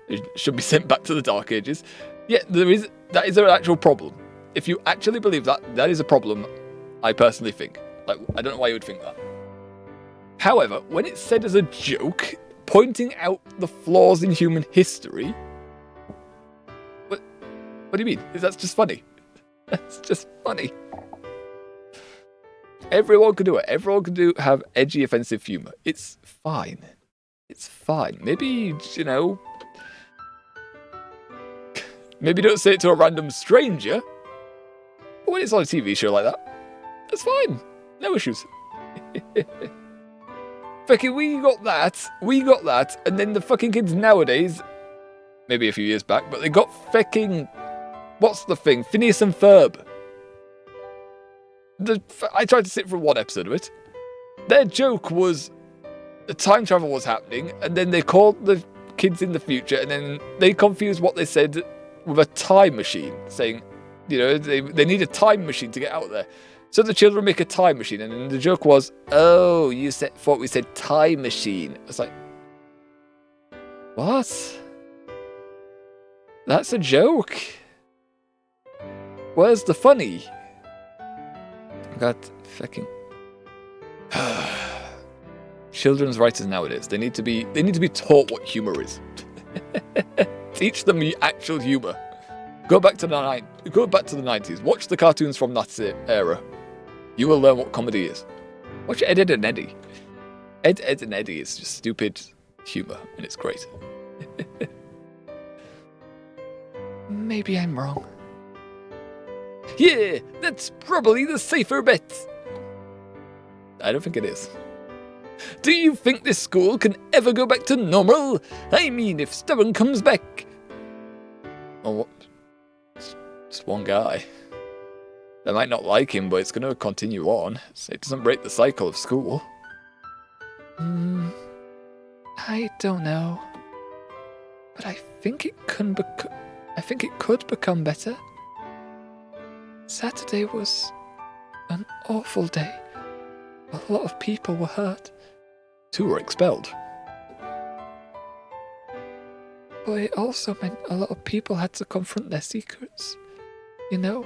they should be sent back to the Dark Ages, yeah, that is an actual problem. If you actually believe that, that is a problem, I personally think. Like, I don't know why you would think that. However, when it's said as a joke, pointing out the flaws in human history, what do you mean? That's just funny. That's just funny. Everyone can do it. Everyone can have edgy, offensive humor. It's fine. It's fine. Maybe, you know, maybe don't say it to a random stranger. But when it's on a TV show like that, that's fine. No issues. Fucking, we got that, and then the fucking kids nowadays, maybe a few years back, but they got fucking, what's the thing? Phineas and Ferb. I tried to sit through one episode of it. Their joke was the time travel was happening, and then they called the kids in the future, and then they confused what they said with a time machine, saying, you know, they need a time machine to get out there. So the children make a time machine, and then the joke was, oh, you thought we said time machine. I was like, what? That's a joke. Where's the funny? God, fucking children's writers nowadays. They need to be taught what humor is. Teach them actual humor. Go back to the 90s. Watch the cartoons from that era. You will learn what comedy is. Watch Ed, Edd and Eddy. Ed, and Eddy is just stupid humor, and it's great. Maybe I'm wrong. Yeah, that's probably the safer bet. I don't think it is. Do you think this school can ever go back to normal? I mean, if Stubborn comes back. Oh, what? Just one guy. They might not like him, but it's going to continue on. So it doesn't break the cycle of school. I don't know. But I think it could become better. Saturday was an awful day. A lot of people were hurt. 2 were expelled. But it also meant a lot of people had to confront their secrets. You know,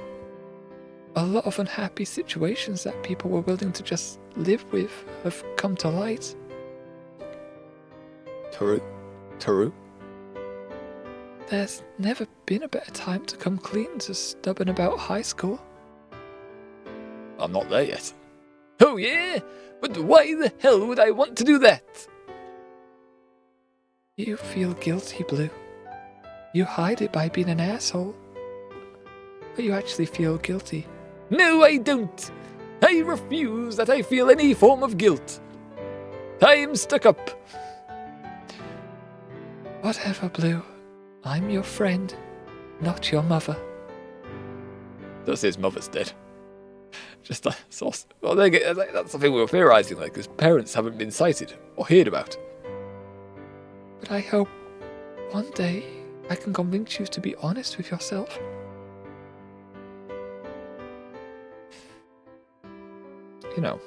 a lot of unhappy situations that people were willing to just live with have come to light. True. There's never been a better time to come clean to Stubborn about high school. I'm not there yet. Oh yeah? But why the hell would I want to do that? You feel guilty, Blue. You hide it by being an asshole. But you actually feel guilty. No, I don't. I refuse that I feel any form of guilt. I am stuck up. Whatever, Blue. I'm your friend, not your mother. Don't say his mother's dead. Just like sauce. Well, that's something we were theorising, like his parents haven't been sighted or heard about. But I hope one day I can convince you to be honest with yourself. You know.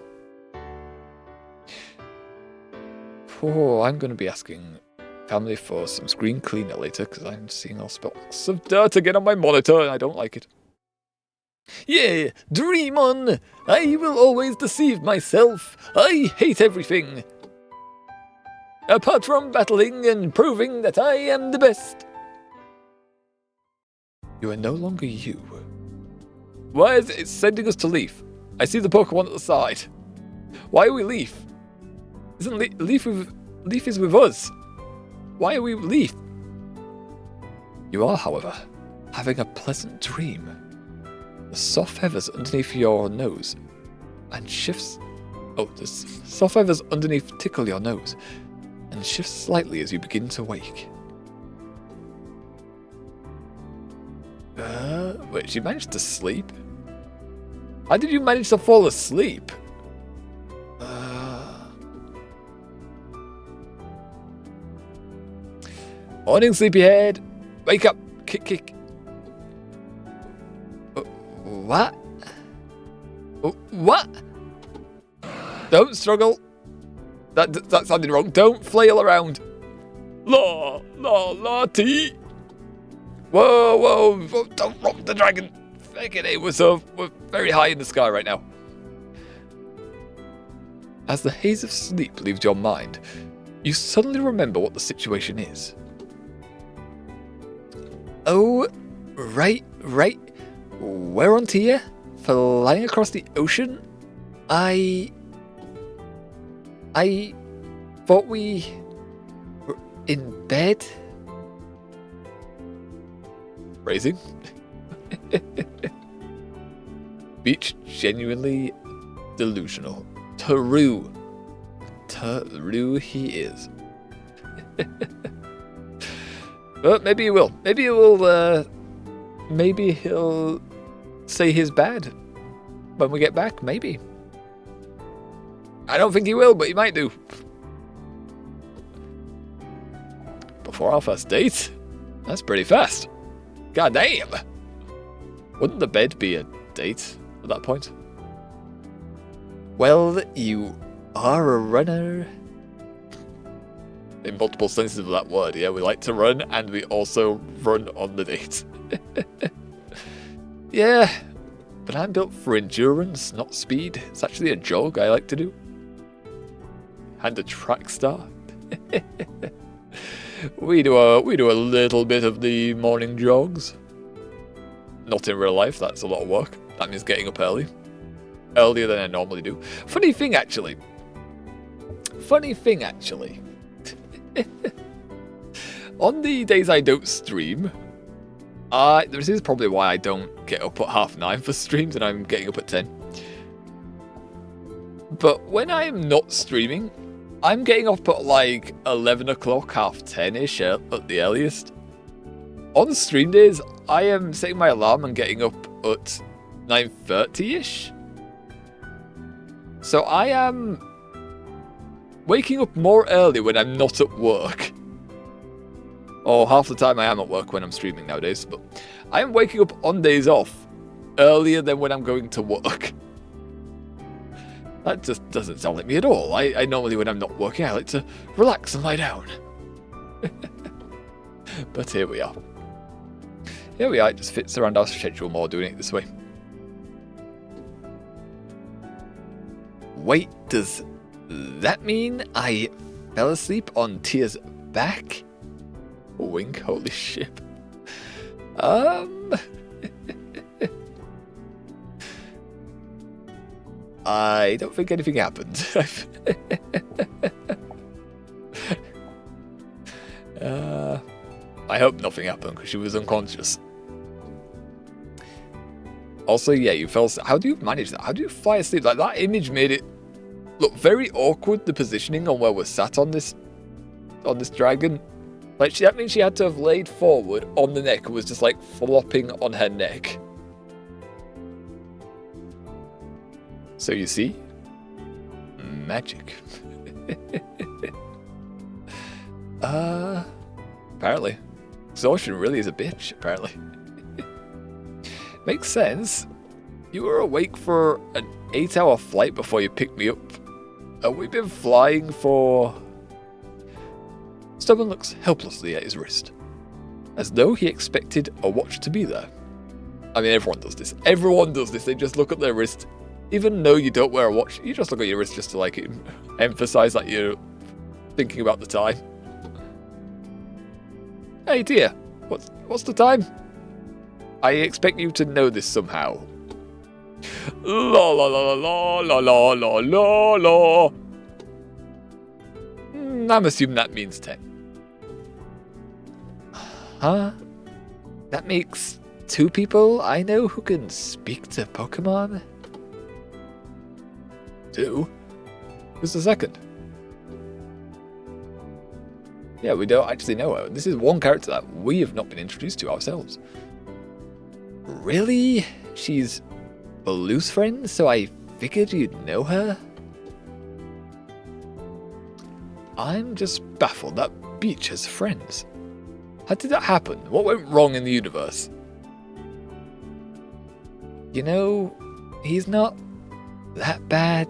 Oh, I'm going to be asking family for some screen cleaner later because I'm seeing all spots of dirt again on my monitor and I don't like it. Yeah, dream on! I will always deceive myself. I hate everything. Apart from battling and proving that I am the best. You are no longer you. Why is it sending us to Leaf? I see the Pokemon at the side. Why are we Leaf? Isn't Leaf is with us? Why are we Leaf? You are, however, having a pleasant dream. The soft feathers underneath your nose and shifts. Oh, the soft feathers underneath tickle your nose and shift slightly as you begin to wake. Wait, you managed to sleep? How did you manage to fall asleep? Morning, sleepyhead. Wake up. Kick. What? What? Don't struggle. That sounded wrong. Don't flail around. La, tea. Whoa, don't rock the dragon. Fucking it, we're very high in the sky right now. As the haze of sleep leaves your mind, you suddenly remember what the situation is. Oh, right. We're on Tia, flying across the ocean. I thought we were in bed. Phrasing. Beach genuinely delusional. True he is. But maybe he will. Maybe he'll say he's bad when we get back. Maybe. I don't think he will, but he might do. Before our first date? That's pretty fast. God damn. Wouldn't the bed be a date at that point? Well, you are a runner. In multiple senses of that word, yeah. We like to run, and we also run on the date. Yeah, but I'm built for endurance, not speed. It's actually a jog I like to do. And a track star. We do a little bit of the morning jogs. Not in real life, that's a lot of work. That means getting up early. Earlier than I normally do. Funny thing actually. On the days I don't stream, this is probably why I don't get up at 9:30 for streams and I'm getting up at 10. But when I'm not streaming, I'm getting up at like 11 o'clock, 10:30ish at the earliest. On stream days, I am setting my alarm and getting up at 9:30ish. So I am waking up more early when I'm not at work. Or half the time I am at work when I'm streaming nowadays, but I am waking up on days off earlier than when I'm going to work. That just doesn't sound like me at all. I normally, when I'm not working, I like to relax and lie down. But here we are. It just fits around our schedule more doing it this way. Wait, does that mean I fell asleep on Tia's back? Wink, holy shit. I don't think anything happened. I hope nothing happened because she was unconscious. Also, yeah, you fell asleep. How do you manage that? How do you fly asleep? Like, that image made it look very awkward, the positioning on where we're sat on this dragon. Like, that means she had to have laid forward on the neck and was just like flopping on her neck. So you see? Magic. Apparently. Exhaustion really is a bitch, apparently. Makes sense. You were awake for an 8-hour flight before you picked me up. And we've been flying for... Stubborn looks helplessly at his wrist, as though he expected a watch to be there. I mean, everyone does this. Everyone does this. They just look at their wrist. Even though you don't wear a watch, you just look at your wrist just to, like, emphasize that you're thinking about the time. Hey, dear. What's the time? I expect you to know this somehow. La la la la la la la la la. I'm assuming that means 10. Huh? That makes 2 people I know who can speak to Pokemon? 2? Who's the second? Yeah, we don't actually know her. This is one character that we have not been introduced to ourselves. Really? She's Baloo's friend, so I figured you'd know her? I'm just baffled that Beach has friends. How did that happen? What went wrong in the universe? You know, he's not that bad.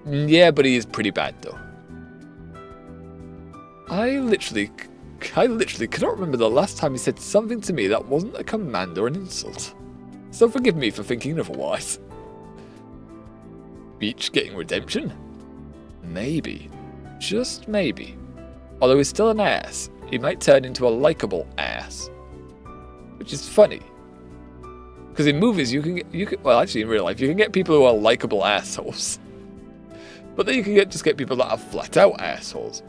Yeah, but he is pretty bad, though. I literally cannot remember the last time he said something to me that wasn't a command or an insult. So forgive me for thinking otherwise. Beach getting redemption? Maybe. Just maybe. Although he's still an ass, he might turn into a likable ass. Which is funny. Because in movies you can well, actually in real life you can get people who are likable assholes. But then you can just get people that are flat out assholes.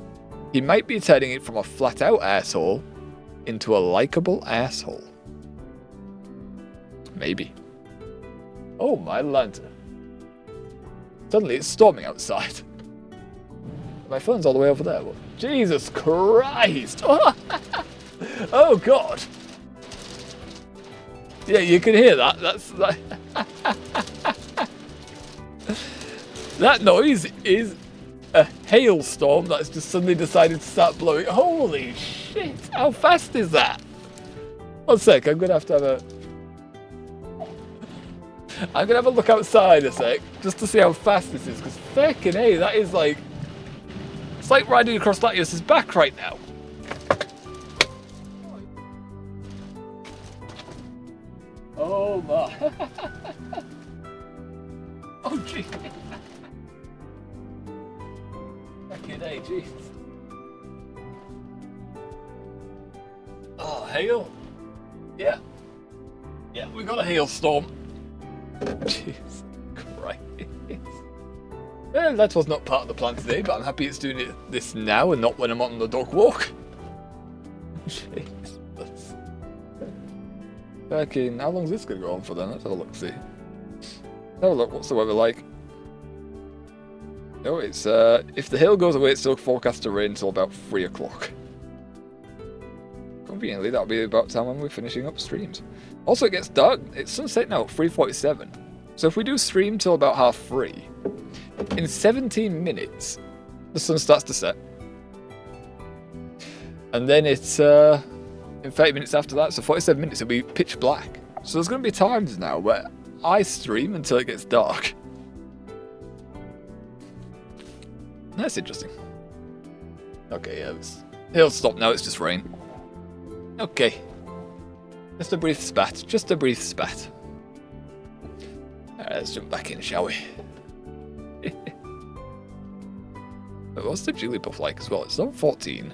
He might be turning it from a flat out asshole into a likable asshole. Maybe. Oh my lantern. Suddenly it's storming outside. My phone's all the way over there. Jesus Christ! Oh God! Yeah, you can hear that. That's like that noise is a hailstorm that's just suddenly decided to start blowing. Holy shit! How fast is that? 1 sec, I'm gonna have a look outside a sec, just to see how fast this is, because feckin' hey, that is like... It's like riding across Latius's back right now. Oh my... Oh gee. Feckin' hey, jeez. Oh, hail? Yeah. Yeah, we got a hailstorm. Jesus Christ. Well, that was not part of the plan today, but I'm happy it's doing this now and not when I'm on the dog walk. Jesus. Fucking, how long is this going to go on for then? Let's have a look, see. Have a look, what's the weather like? No, it's, if the hail goes away, it's still forecast to rain until about 3 o'clock. Conveniently, that'll be about time when we're finishing up streams. Also, it gets dark. It's sunset now at 3:47. So if we do stream till about 3:30, in 17 minutes, the sun starts to set. And then it's, in 30 minutes after that, so 47 minutes, it'll be pitch black. So there's going to be times now where I stream until it gets dark. That's interesting. Okay, yeah, it'll stop now, it's just rain. Okay. Just a brief spat. Just a brief spat. Alright, let's jump back in, shall we? But what's the Jigglypuff like as well? It's level 14.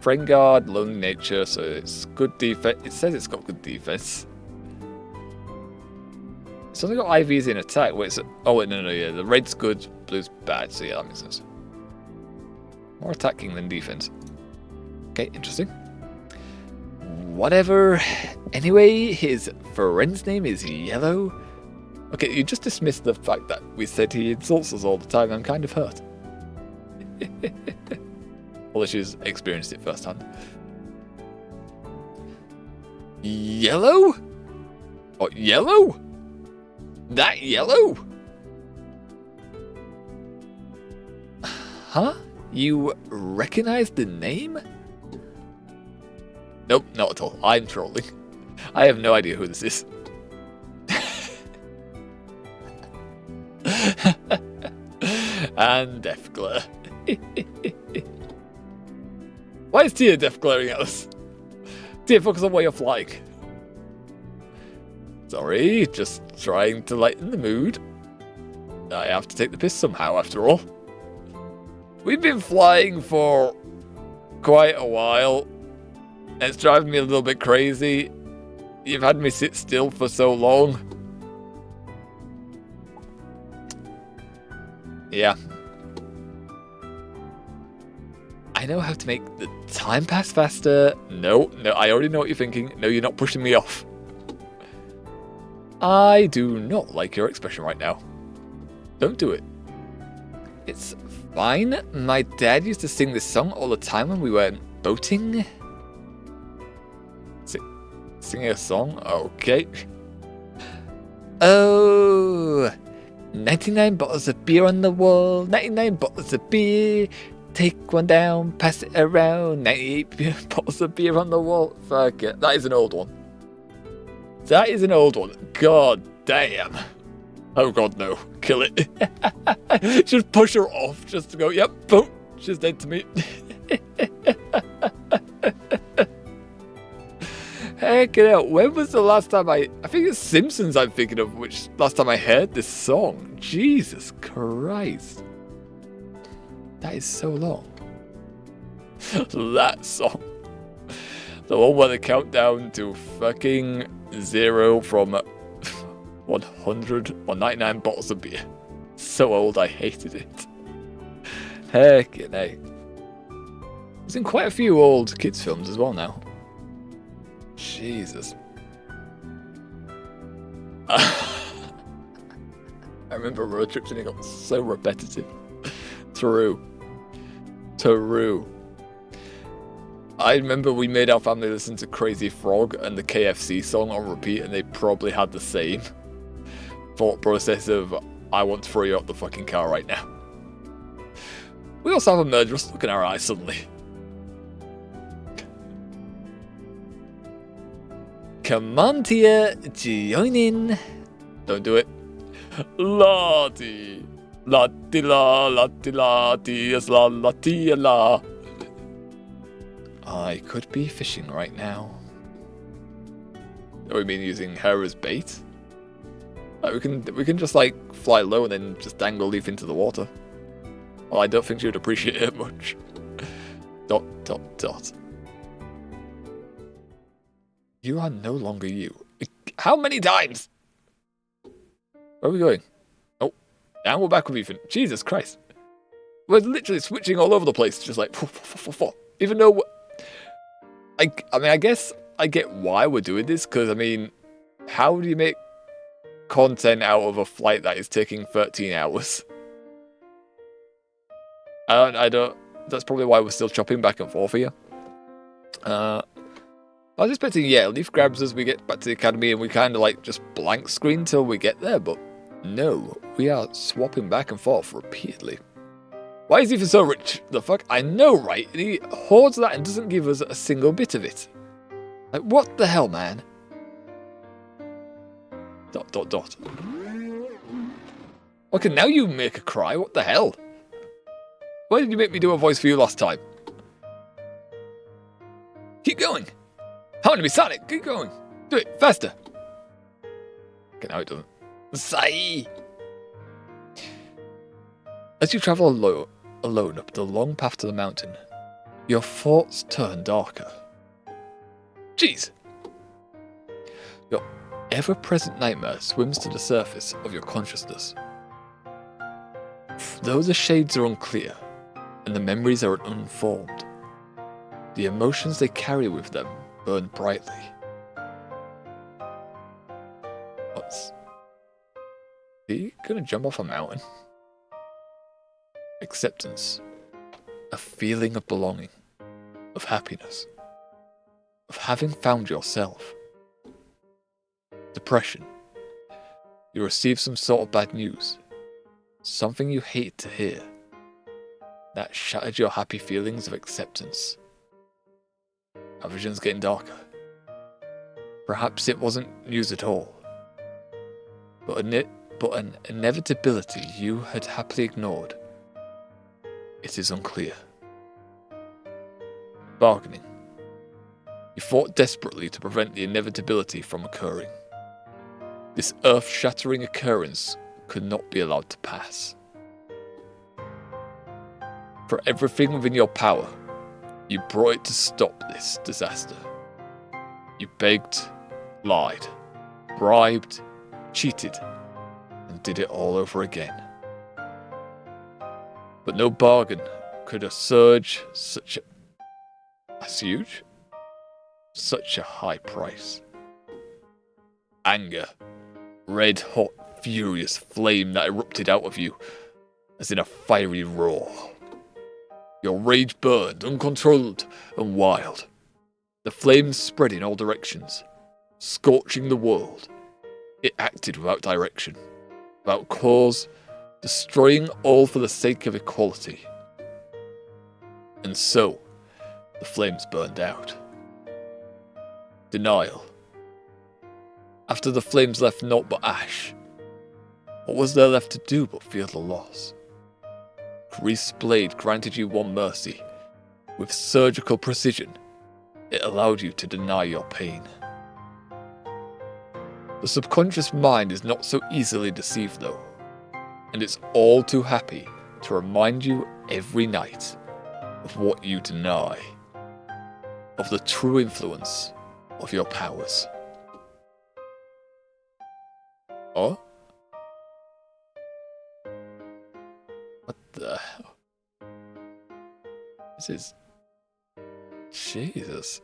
Friend Guard, Lonely Nature, so it's good defense. It says it's got good defense. It's only got IVs in attack. Wait, oh, wait, no, yeah. The red's good, blue's bad, so yeah, that makes sense. More attacking than defense. Okay, interesting. Whatever. Anyway, his friend's name is Yellow. Okay, you just dismissed the fact that we said he insults us all the time. I'm kind of hurt. Although she's experienced it firsthand. Yellow? Oh, Yellow? That Yellow? Huh? You recognize the name? Nope, not at all. I'm trolling. I have no idea who this is. And Death Glare. Why is Tia Death glaring at us? Tia, focus on where you're flying. Sorry, just trying to lighten the mood. I have to take the piss somehow, after all. We've been flying for quite a while. It's driving me a little bit crazy. You've had me sit still for so long. Yeah. I know how to make the time pass faster. No, I already know what you're thinking. No, you're not pushing me off. I do not like your expression right now. Don't do it. It's fine. My dad used to sing this song all the time when we went boating. Singing a song? Okay. Oh, 99 bottles of beer on the wall. 99 bottles of beer. Take one down, pass it around. 98 bottles of beer on the wall. Fuck it. That is an old one. That is an old one. God damn. Oh god, no. Kill it. Just push her off, just to go, yep, boom, she's dead to me. Heck it out. When was the last time I think it's Simpsons I'm thinking of, which last time I heard this song. Jesus Christ. That is so long. That song. The one where they count down to fucking 0 from 100 or 99 bottles of beer. So old, I hated it. Heck it out. There's in quite a few old kids films as well now. Jesus. I remember road trips and it got so repetitive. True. I remember we made our family listen to Crazy Frog and the KFC song on repeat, and they probably had the same thought process of, I want to throw you out the fucking car right now. We also have a murderous look in our eyes suddenly. Come on, Tia, join in. Don't do it. Lottie. Lottie la, Lottie la, Tia's la, Lottie la. I could be fishing right now. Oh, we mean using her as bait? Like we can just like fly low and then just dangle a leaf into the water. Well, I don't think she would appreciate it much. ... You are no longer you. How many times? Where are we going? Oh, and we're back with Ethan. Jesus Christ. We're literally switching all over the place. Just like, even though... I mean, I guess I get why we're doing this. Because, I mean, how do you make content out of a flight that is taking 13 hours? I don't... That's probably why we're still chopping back and forth here. I was expecting, yeah, leaf grabs as we get back to the academy and we kind of like just blank screen till we get there, but no, we are swapping back and forth repeatedly. Why is Ethan so rich? The fuck? I know, right? And he hoards that and doesn't give us a single bit of it. Like, what the hell, man? ... Okay, now you make a cry. What the hell? Why did you make me do a voice for you last time? Keep going. I want to be Sonic. Keep going. Do it faster. Okay, now it doesn't. Sigh. As you travel alone up the long path to the mountain, your thoughts turn darker. Jeez. Your ever-present nightmare swims to the surface of your consciousness. Though the shades are unclear and the memories are unformed, the emotions they carry with them burn brightly. What's... Are you gonna jump off a mountain? Acceptance. A feeling of belonging. Of happiness. Of having found yourself. Depression. You receive some sort of bad news. Something you hate to hear. That shattered your happy feelings of acceptance. Our vision's getting darker. Perhaps it wasn't news at all. But an inevitability you had happily ignored. It is unclear. Bargaining. You fought desperately to prevent the inevitability from occurring. This earth-shattering occurrence could not be allowed to pass. For everything within your power, you brought it to stop this disaster. You begged, lied, bribed, cheated, and did it all over again. But no bargain could assuage such a high price. Anger, red hot, furious flame that erupted out of you as in a fiery roar. Your rage burned, uncontrolled and wild. The flames spread in all directions, scorching the world. It acted without direction, without cause, destroying all for the sake of equality. And so, the flames burned out. Denial. After the flames left naught but ash, What was there left to do but feel the loss? Grease's blade granted you one mercy. With surgical precision, it allowed you to deny your pain. The subconscious mind is not so easily deceived though, and it's all too happy to remind you every night of what you deny, of the true influence of your powers. Oh? What the hell? This is... Jesus.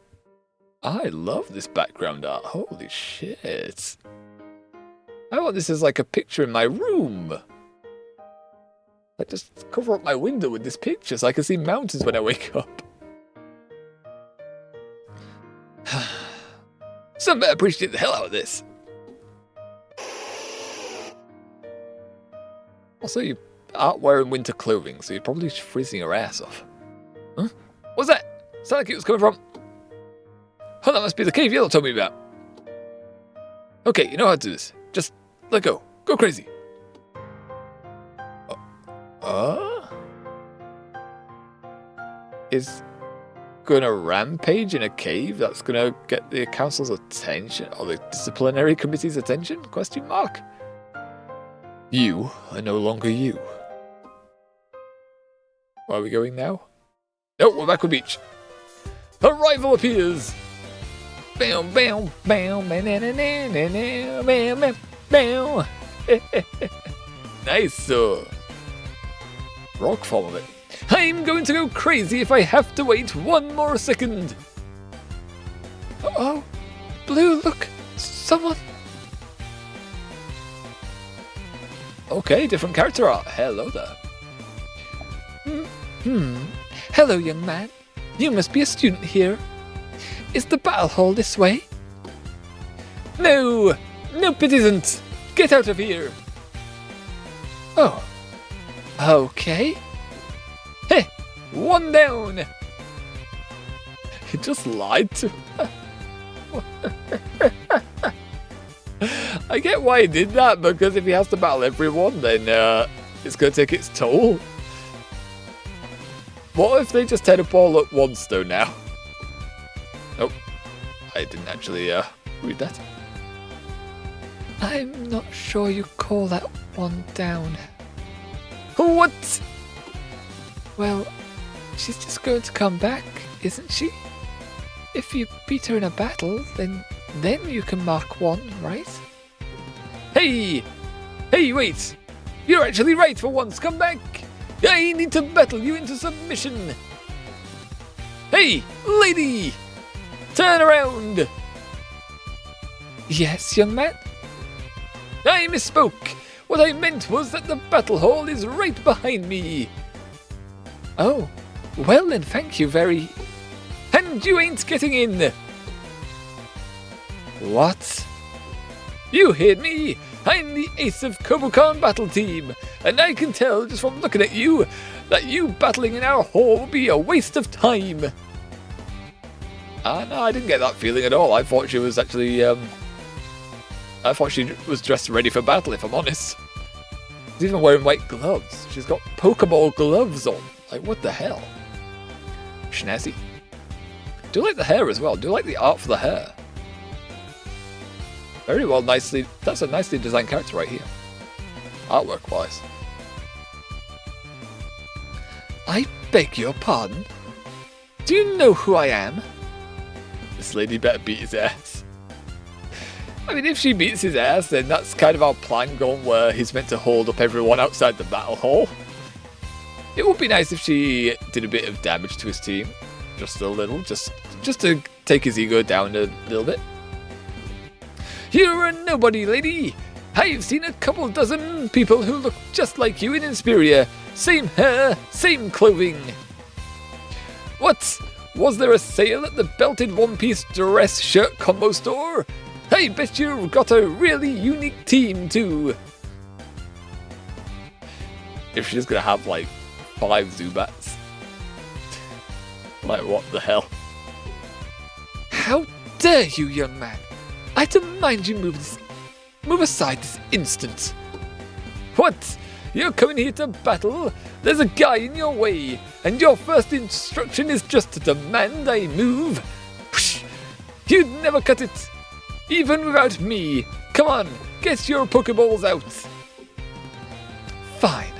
I love this background art. Holy shit. I want this as like a picture in my room. I just cover up my window with this picture so I can see mountains when I wake up. Some better appreciate the hell out of this. Also, you aren't wearing winter clothing, so you're probably freezing your ass off. Huh? What's that? Sound like it was coming from... Oh, that must be the cave Yellow told me about. Okay, you know how to do this. Just let go. Go crazy. Is gonna rampage in a cave that's gonna get the council's attention, or the disciplinary committee's attention? Question mark. You are no longer you. Where are we going now? Nope, we're back on beach. A rival appears. Bam, bam, bam, bam, bam, bam. Nice. Rock form of it. I'm going to go crazy if I have to wait one more second. Oh, Blue, look, someone. Okay, different character art. Hello there. Hello, young man. You must be a student here. Is the battle hall this way? No! Nope, it isn't. Get out of here. Oh, okay. Hey, one down. He just lied to her. I get why he did that, because if he has to battle everyone, then it's going to take its toll. What if they just head up all at once, though, now? Oh, I didn't actually read that. I'm not sure you call that one down. What? Well, she's just going to come back, isn't she? If you beat her in a battle, then you can mark one, right? Hey! Hey, wait! You're actually right for once, come back! I need to battle you into submission! Hey, lady! Turn around! Yes, young man? I misspoke! What I meant was that the battle hall is right behind me! Oh, well then, thank you very... And you ain't getting in! What? You heard me! I'm the ace of Kobukan battle team, and I can tell just from looking at you that you battling in our hall would be a waste of time. No, I didn't get that feeling at all. I thought she was actually, I thought she was dressed ready for battle, if I'm honest. She's even wearing white gloves. She's got Pokeball gloves on. Like, what the hell? Schnazzy. Do like the hair as well. Do like the art for the hair. Very well, nicely. That's a nicely designed character right here. Artwork wise. I beg your pardon? Do you know who I am? This lady better beat his ass. I mean, if she beats his ass, then that's kind of our plan going, where he's meant to hold up everyone outside the battle hall. It would be nice if she did a bit of damage to his team. Just a little. Just to take his ego down a little bit. You're a nobody, lady. I've seen a couple dozen people who look just like you in Inspiria. Same hair, same clothing. What? Was there a sale at the belted one-piece dress shirt combo store? I bet you've got a really unique team, too. If she's gonna have, like, 5 Zubats. Like, what the hell? How dare you, young man? I demand you move aside this instant. What? You're coming here to battle? There's a guy in your way, and your first instruction is just to demand I move? Psh, you'd never cut it, even without me. Come on, get your Pokeballs out. Fine,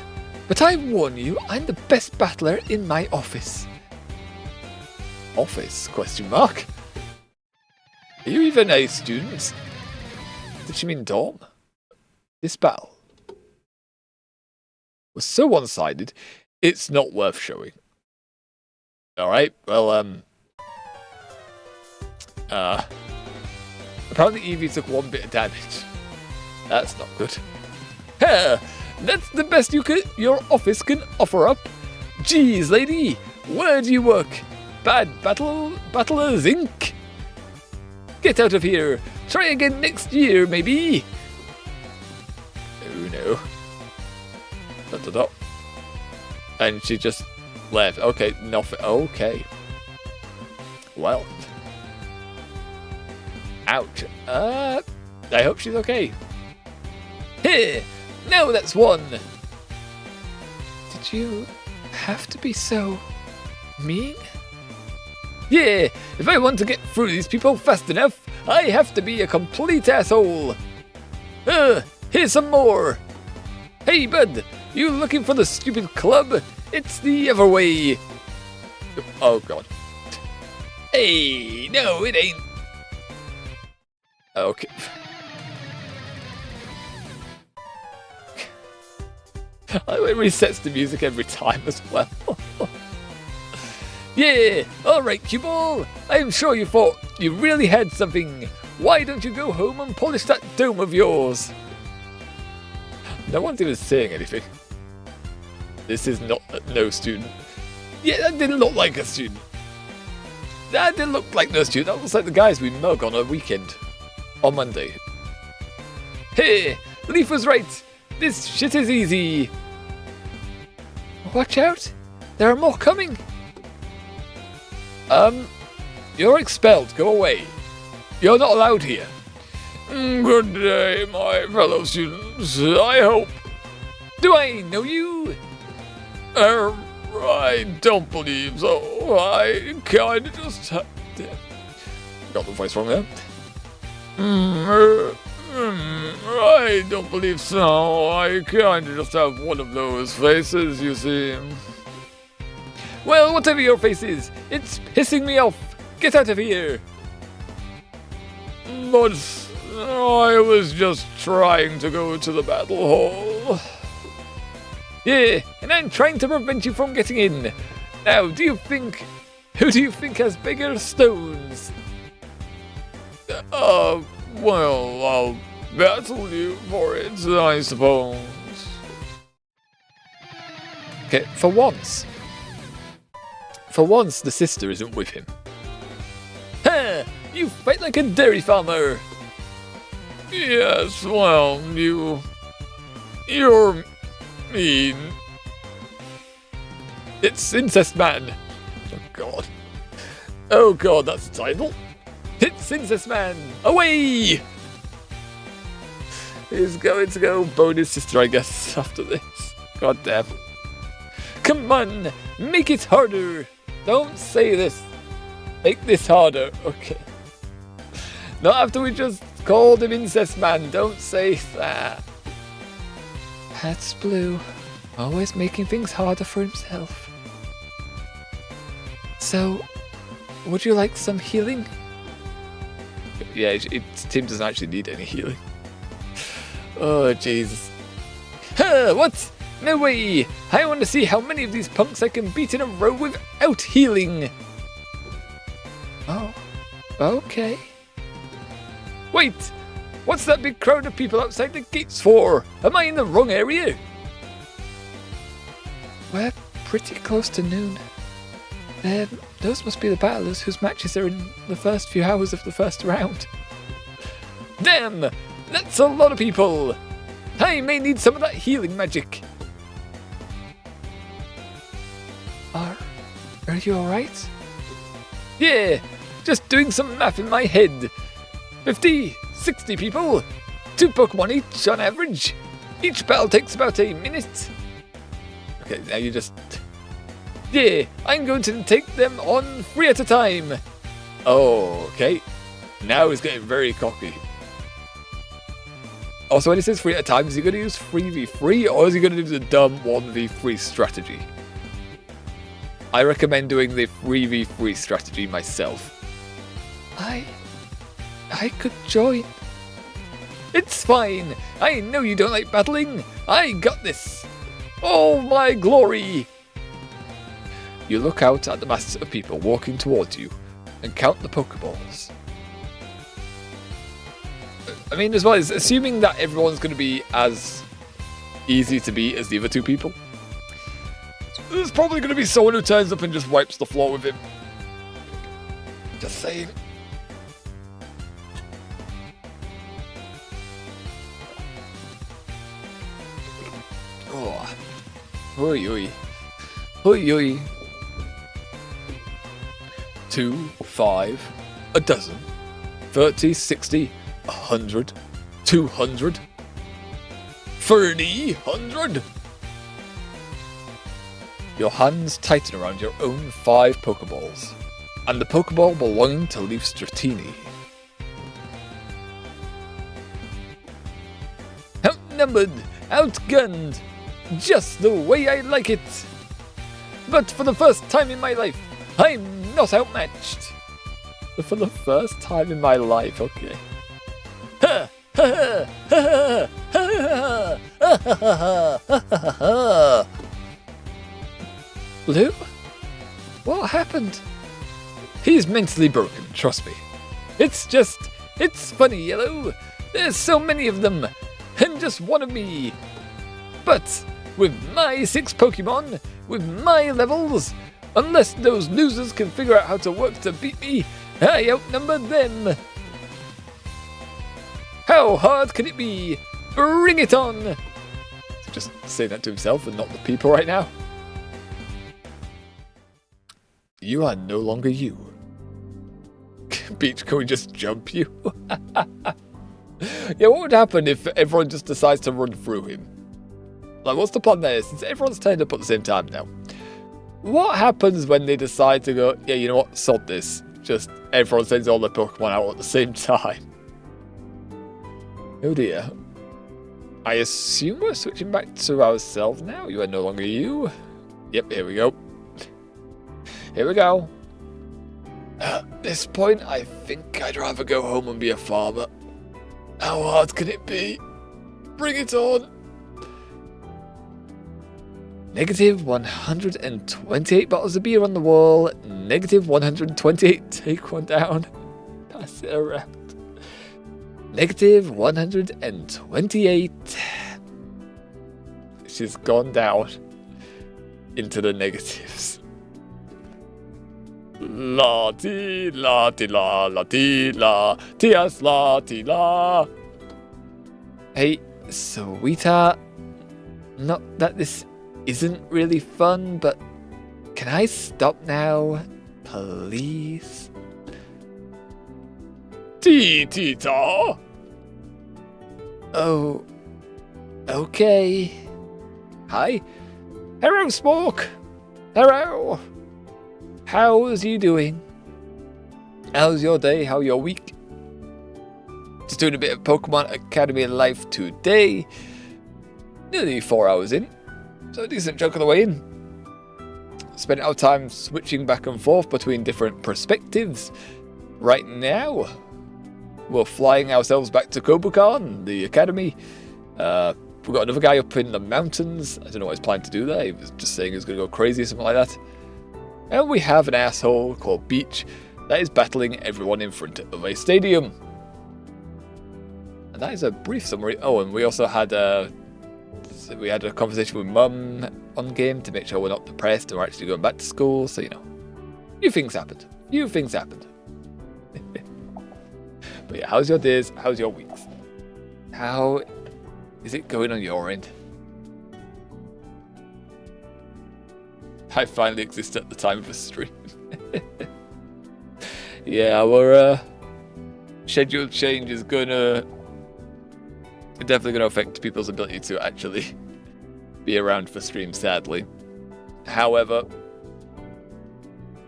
but I warn you, I'm the best battler in my office. Office? Question mark. Are you even a student? Did she mean dorm? This battle was so one-sided, it's not worth showing. Alright, well, apparently Eevee took 1 bit of damage. That's not good. Ha! That's the best your office can offer up? Geez, lady, where do you work? Bad Battlers Inc? Get out of here. Try again next year, maybe. Oh no. Dot, dot, dot. And she just left. Okay, nothing. Okay. Well. Ouch. I hope she's okay. Here! Now that's 1. Did you have to be so mean? Yeah, if I want to get through these people fast enough, I have to be a complete asshole. Here's some more. Hey, bud, you looking for the stupid club? It's the other way. Oh, God. Hey, no, it ain't. Okay. It resets the music every time as well. Yeah, alright, Cuball. I'm sure you thought you really had something. Why don't you go home and polish that dome of yours? No one's even saying anything. This is not no student. Yeah, that didn't look like a student. That didn't look like no student. That looks like the guys we mug on a weekend. On Monday. Hey, Leaf was right. This shit is easy. Watch out. There are more coming. You're expelled. Go away. You're not allowed here. Good day, my fellow students. I hope. Do I know you? I don't believe so. I kinda just got the voice wrong there. I don't believe so. I kinda just have one of those faces, you see. Well, whatever your face is, it's pissing me off. Get out of here. But I was just trying to go to the battle hall. Yeah, and I'm trying to prevent you from getting in. Now, who do you think has bigger stones? Well, I'll battle you for it, I suppose. Okay, for once, the sister isn't with him. Ha! You fight like a dairy farmer. Yes, well, you're mean. It's Incest Man. Oh God. Oh God, that's the title. It's Incest Man. Away! He's going to go bone his sister, I guess, after this. God damn. Come on, make it harder. Don't say this. Make this harder. Okay. Not after we just called him Incest Man. Don't say that. That's Blue. Always making things harder for himself. So, would you like some healing? Yeah, Tim doesn't actually need any healing. Oh, Jesus. Huh, what? No way! I want to see how many of these punks I can beat in a row without healing. Oh, okay. Wait! What's that big crowd of people outside the gates for? Am I in the wrong area? We're pretty close to noon. Those must be the battlers whose matches are in the first few hours of the first round. Damn! That's a lot of people! I may need some of that healing magic. Are you alright? Yeah, just doing some math in my head. 50, 60 people, 2 Pokemon each on average. Each battle takes about a minute. Okay, now you just... Yeah, I'm going to take them on 3 at a time. Oh, okay. Now he's getting very cocky. Also, when he says 3 at a time, is he going to use 3v3 or is he going to do the dumb 1v3 strategy? I recommend doing the 3v3 strategy myself. I could join. It's fine. I know you don't like battling. I got this. All my glory. You look out at the masses of people walking towards you and count the Pokeballs. I mean, as well as assuming that everyone's going to be as easy to beat as the other 2 people, there's probably going to be someone who turns up and just wipes the floor with him. Just saying. Oh. Oi, oi. Oi, oi. 2, 5, a dozen, 30, 60, 100, 200, 300. Your hands tighten around your own 5 Pokeballs, and the Pokeball belonging to Leaf Stratini. Outnumbered, outgunned, just the way I like it. But for the first time in my life, I'm not outmatched. For the first time in my life, okay. Ha ha ha ha ha ha ha. Blue? What happened? He's mentally broken, trust me. It's funny, Yellow. There's so many of them, and just one of me. But with my 6 Pokemon, with my levels, unless those losers can figure out how to work to beat me, I outnumber them. How hard can it be? Bring it on! Just saying that to himself and not the people right now. You are no longer you. Beach, can we just jump you? Yeah, what would happen if everyone just decides to run through him? Like, what's the plan there? Since everyone's turned up at the same time now. What happens when they decide to go, yeah, you know what, sod this. Just everyone sends all their Pokemon out at the same time. Oh dear. I assume we're switching back to ourselves now. You are no longer you. Yep, here we go. Here we go. At this point, I think I'd rather go home and be a farmer. How hard can it be? Bring it on. Negative 128 bottles of beer on the wall. Negative 128, take one down. Pass it around. Negative 128. She's gone down into the negatives. La ti la ti la la ti la tias la ti la. Hey, sweetheart. Not that this isn't really fun, but can I stop now, please? Tita. Oh, okay. Hi. Hello, Smoke. Hello. How's you doing? How's your day? How your week? Just doing a bit of Pokemon Academy life today. Nearly 4 hours in. So a decent chunk of the way in. Spent our time switching back and forth between different perspectives. Right now, we're flying ourselves back to Kobukan, the academy. We've got another guy up in the mountains. I don't know what he's planning to do there. He was just saying he was going to go crazy or something like that. And we have an asshole called Beach that is battling everyone in front of a stadium. And that is a brief summary. Oh, and we also had a conversation with Mum on game to make sure we're not depressed and we're actually going back to school. So, you know, a few things happened. But yeah, how's your days? How's your weeks? How is it going on your end? I finally exist at the time of the stream. Yeah, our schedule change is gonna definitely going to affect people's ability to actually be around for streams, sadly. However,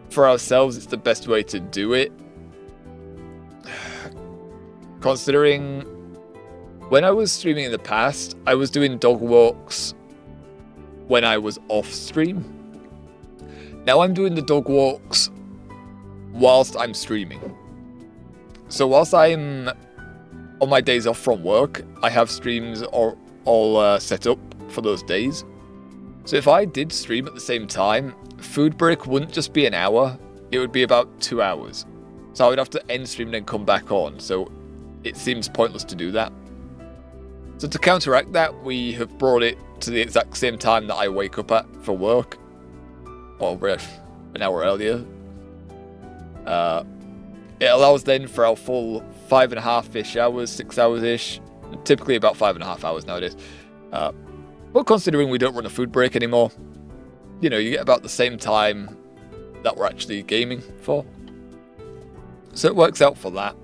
for ourselves, it's the best way to do it. Considering when I was streaming in the past, I was doing dog walks when I was off stream. Now I'm doing the dog walks whilst I'm streaming. So whilst I'm on my days off from work, I have streams all set up for those days. So if I did stream at the same time, food break wouldn't just be an hour, it would be about 2 hours. So I would have to end stream and then come back on, so it seems pointless to do that. So to counteract that, we have brought it to the exact same time that I wake up at for work, or an hour earlier. It allows then for our full 5.5-ish hours, 6 hours-ish, typically about 5.5 hours nowadays. But considering we don't run a food break anymore, you know, you get about the same time that we're actually gaming for. So it works out for that.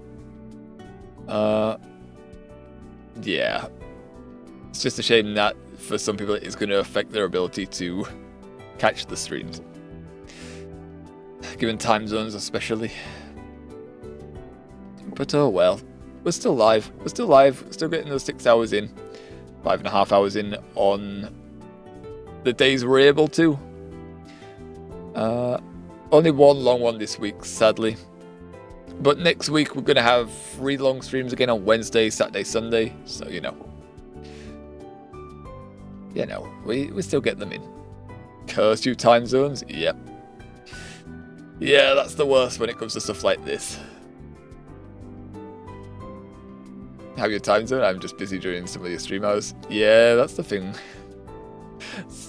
Yeah. It's just a shame that for some people it's going to affect their ability to catch the streams. Given time zones especially. But oh well. We're still live. We're still getting those 6 hours in. 5.5 hours in on the days we're able to. Only one long one this week, sadly. But next week we're going to have 3 long streams again on Wednesday, Saturday, Sunday. So, you know, we still get them in. Curse you time zones? Yep. Yeah, that's the worst when it comes to stuff like this. Have your time zone? I'm just busy during some of your stream hours. Yeah, that's the thing.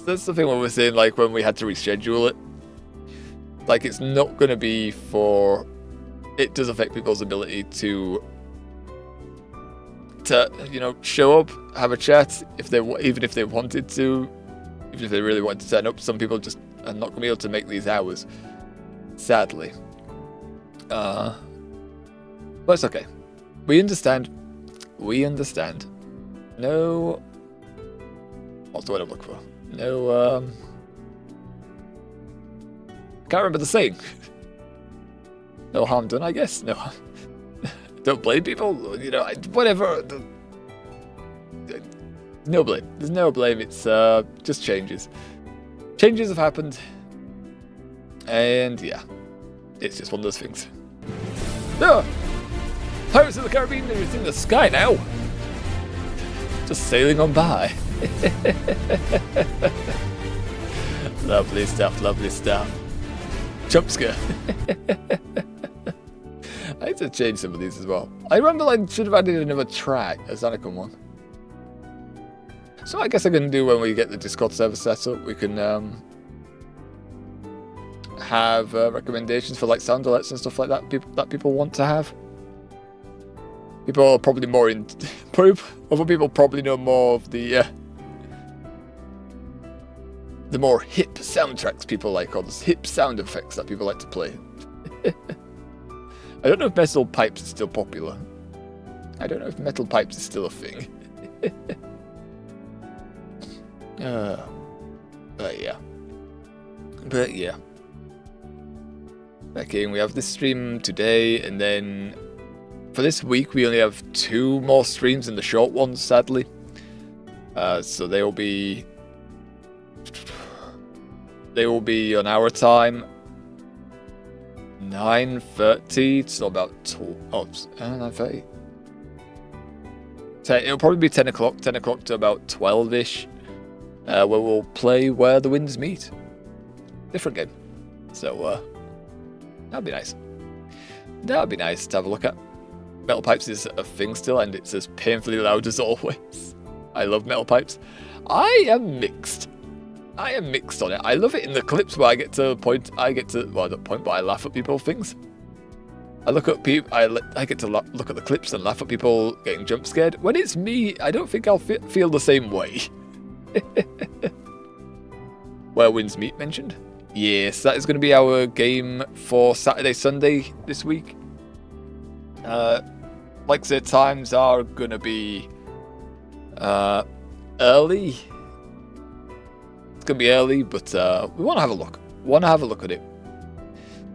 That's the thing when we're saying, like, when we had to reschedule it. Like, it's not going to be for... It does affect people's ability to you know, show up, have a chat, even if they wanted to, even if they really wanted to turn up. Some people just are not going to be able to make these hours, sadly. But it's okay. We understand. We understand. No... What's the word I'm looking for? No, can't remember the saying. No harm done, I guess. No. Don't blame people. You know, whatever. No blame. There's no blame. It's just changes. Changes have happened. And yeah. It's just one of those things. No! Pirates of the Caribbean are in the sky now. Just sailing on by. Lovely stuff, lovely stuff. Jump scare. I need to change some of these as well. I remember I should have added another track, a Zanicum one. So I guess I can do when we get the Discord server set up, we can have recommendations for like sound alerts and stuff like that people want to have. People are probably more in... Other people probably know more of the more hip soundtracks people like, or the hip sound effects that people like to play. I don't know if metal pipes is still popular. I don't know if metal pipes is still a thing. But yeah. Okay, we have this stream today, and then for this week we only have 2 more streams in the short ones, sadly. So they will be on our time, 9:30 till about 9:30. It'll probably be 10 o'clock to about 12ish, where we'll play Where the Winds Meet. Different game. So that'd be nice. That'd be nice to have a look at. Metal pipes is a thing still, and it's as painfully loud as always. I love metal pipes. I am mixed on it. I love it in the clips where I get to, I don't point, but I laugh at people things. I look at people, I get to look at the clips and laugh at people getting jump scared. When it's me, I don't think I'll feel the same way. Where Winds Meet mentioned? Yes, that is going to be our game for Saturday, Sunday this week. Like I said, times are going to be Early. It's gonna be early, but we want to have a look. Want to have a look at it.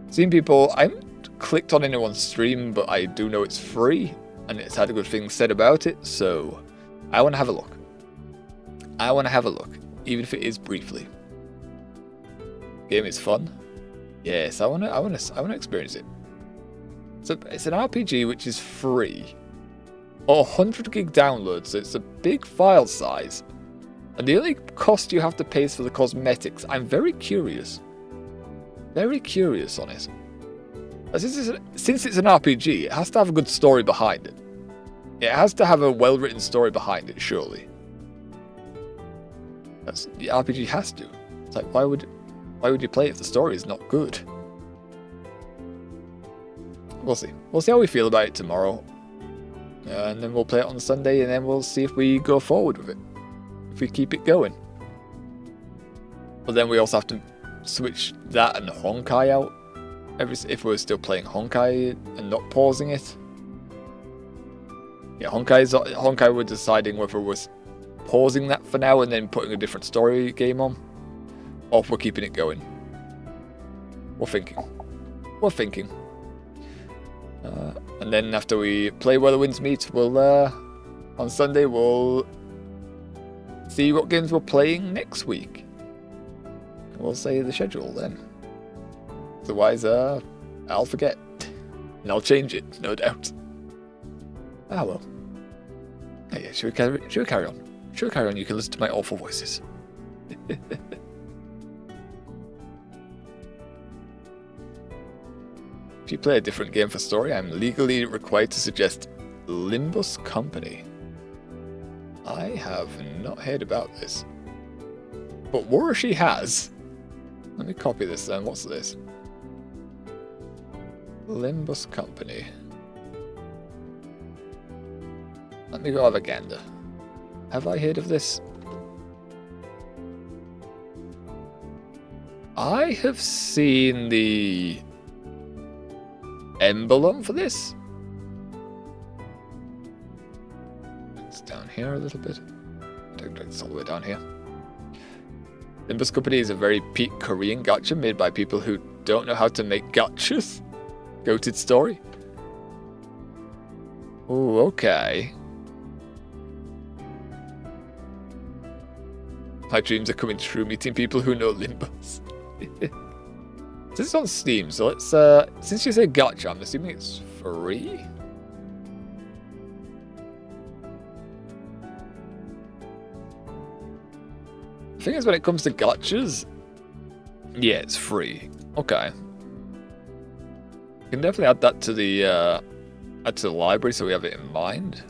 Seen people. I haven't clicked on anyone's stream, but I do know it's free and it's had a good thing said about it. So I want to have a look. I want to have a look, even if it is briefly. Game is fun. Yes, I want to experience it. So it's an RPG which is free. 100 gig download, so it's a big file size. And the only cost you have to pay is for the cosmetics. I'm very curious. Very curious on it. Since it's an RPG, it has to have a good story behind it. It has to have a well-written story behind it, surely. The RPG has to. It's like, why would you play it if the story is not good? We'll see. We'll see how we feel about it tomorrow. And then we'll play it on Sunday, and then we'll see if we go forward with it. If we keep it going. But then we also have to switch that and Honkai out. If we're still playing Honkai and not pausing it. Yeah, Honkai we're deciding whether we're pausing that for now and then putting a different story game on. Or if we're keeping it going. We're thinking. And then after we play Where the Winds Meet, we'll on Sunday we'll see what games we're playing next week. We'll say the schedule then. Otherwise, I'll forget. And I'll change it, no doubt. Ah well. Oh, yeah, should we carry on? Should we carry on? You can listen to my awful voices. If you play a different game for story, I'm legally required to suggest Limbus Company. I have not heard about this. But Warashi has. Let me copy this then. What's this? Limbus Company. Let me go have a gander. Have I heard of this? I have seen the emblem for this. It's down here a little bit. It's all the way down here. Limbus Company is a very peak Korean gacha made by people who don't know how to make gachas. Goated story. Oh, okay. My dreams are coming true, meeting people who know Limbus. This is on Steam, so let's, since you say gacha, I'm assuming it's free? The thing is, when it comes to gachas, yeah, it's free. Okay. We can definitely add that to the library so we have it in mind.